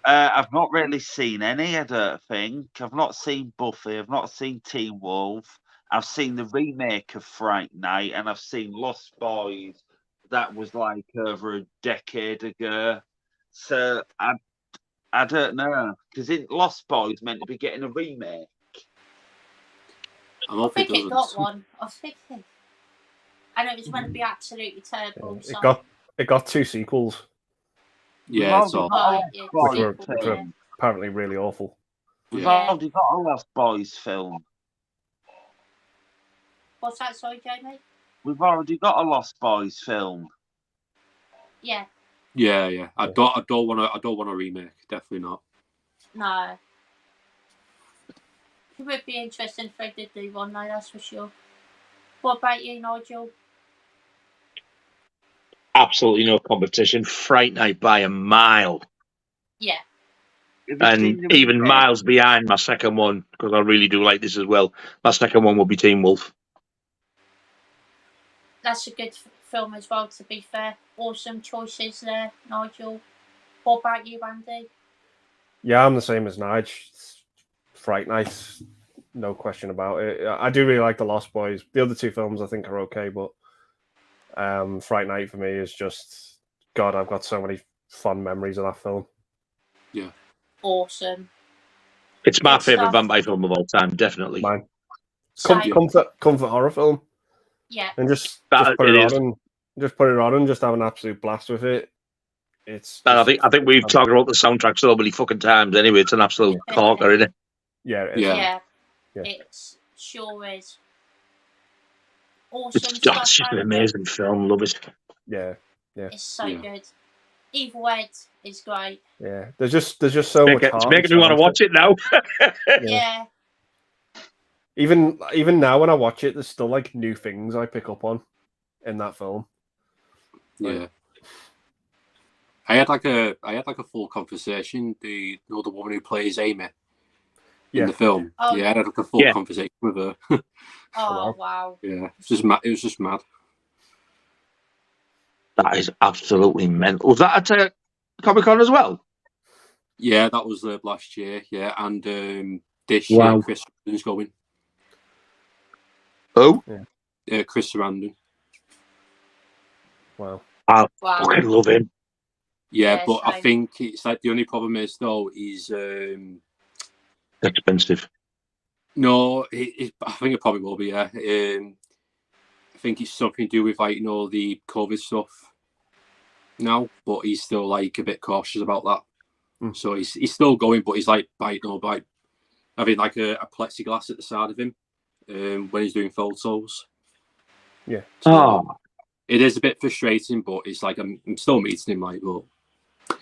I've not really seen any, I don't think. I've not seen Buffy, I've not seen Teen Wolf. I've seen the remake of Fright Night, and I've seen Lost Boys. That was like over a decade ago. So I don't know, because Lost Boys meant to be getting a remake. I think it got one. I think and it was meant to be absolutely terrible. It got two sequels. Yeah, it's all. Oh, yeah, which sequel, were yeah. apparently really awful. We've Yeah. already got a Lost Boys film. What's that, sorry, Jamie? We've already got a Lost Boys film. Yeah, Yeah. I don't want a remake. Definitely not. no. It would be interesting if they did do one, though, that's for sure. What about you, Nigel? Absolutely no competition. Fright Night by a mile. Yeah. Have you seen And the even remake? miles behind my second one, because I really do like this as well. My second one will be Teen Wolf. That's a good film as well, to be fair. Awesome choices there, Nigel. What about you, Andy? Yeah, I'm the same as Nigel. Fright Night, no question about it. I do really like The Lost Boys. The other two films I think are okay, but Fright Night for me is just God. I've got so many fond memories of that film. Yeah. Awesome. It's my Good favourite stuff. vampire film of all time, definitely. Mine. Same. Comfort horror film, Yeah. and just That put it it is. on and just put it on and just have an absolute blast with it. It's And just, I think we've talked about the soundtrack so many fucking times. Anyway, it's an absolute corker, isn't it? yeah, it is. Yeah. Yeah. It sure is. It's Awesome stuff. just an Andy. amazing film. Love it. Yeah. It's so Yeah. good. Evil Ed is great. Yeah. There's just so much It's heart. making me want to watch it now. Yeah. Even now when I watch it, there's still like new things I pick up on in that film. Yeah. I had like a full conversation. The woman who plays Amy in the film. Oh, I had like a full conversation with her. Oh, wow. Yeah, it's just mad. It was just mad. That is absolutely mental. Was that at Comic-Con as well? Yeah, that was last year. Yeah, and this Wow. year Chris Sarandon's going. Oh, Chris Sarandon. Wow. I Wow. fucking love him. Yeah, Yeah, but I same. think it's like the only problem is though is Expensive. no, I think it probably will be. Yeah, I think it's something to do with like the COVID stuff now, but he's still like a bit cautious about that. So he's still going, but he's like by having like a plexiglass at the side of him when he's doing photos. Yeah. Oh, It is a bit frustrating, but it's like I'm still meeting him, like, well,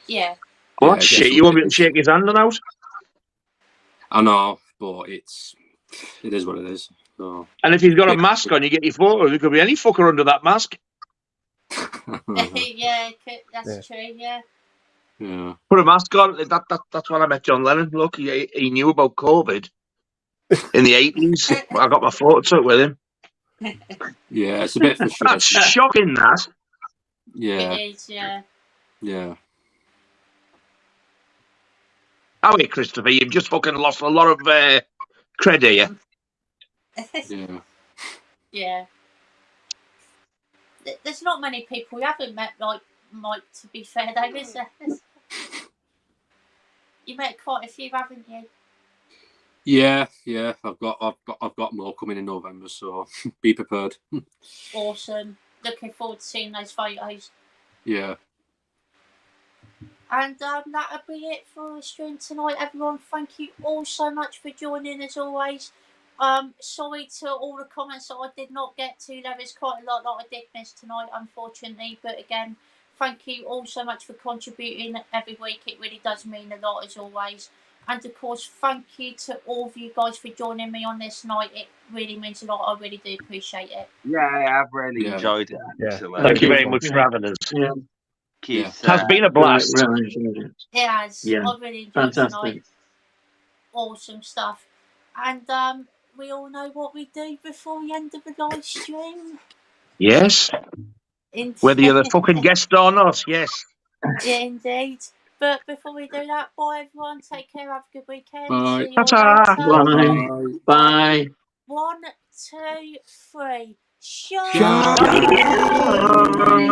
Yeah. well, Yeah, that's I shit. guess You won't be able to shake his hand and out. I know, but it is what it is. So. And if he's got a mask on, you get your photo. There could be any fucker under that mask. Yeah, that's true, yeah. Yeah. Put a mask on. That's when I met John Lennon. Look, he knew about COVID in the 80s. I got my photo took with him. Yeah, it's a bit That's frustrating. shocking, that. Yeah, It is, yeah. yeah. How are you, Christopher? You've just fucking lost a lot of cred here. Yeah. Yeah. There's not many people we haven't met like Mike, to be fair, though, is there? You met quite a few, haven't you? Yeah. I've got more coming in November, so be prepared. Awesome. Looking forward to seeing those photos. Yeah. And that'll be it for the stream tonight, everyone. Thank you all so much for joining, as always. Sorry to all the comments that I did not get to. There is quite a lot that I did miss tonight, unfortunately. But again, thank you all so much for contributing every week. It really does mean a lot, as always. And of course, thank you to all of you guys for joining me on this night. It really means a lot. I really do appreciate it. Yeah, I've really enjoyed it. Yeah. Actually. Thank you very much for having us. Yeah. Keith, It has been a blast. Really enjoyed it. It has. Yeah. I really enjoyed Fantastic. tonight. Awesome stuff. And we all know what we do before the end of the live stream. Yes. Whether you're the fucking guest or not, yes. Yeah, indeed. But before we do that, bye everyone. Take care. Have a good weekend. Bye. See you all Ta-ta. later. Bye. Bye. 1, 2, 3. Shut Shut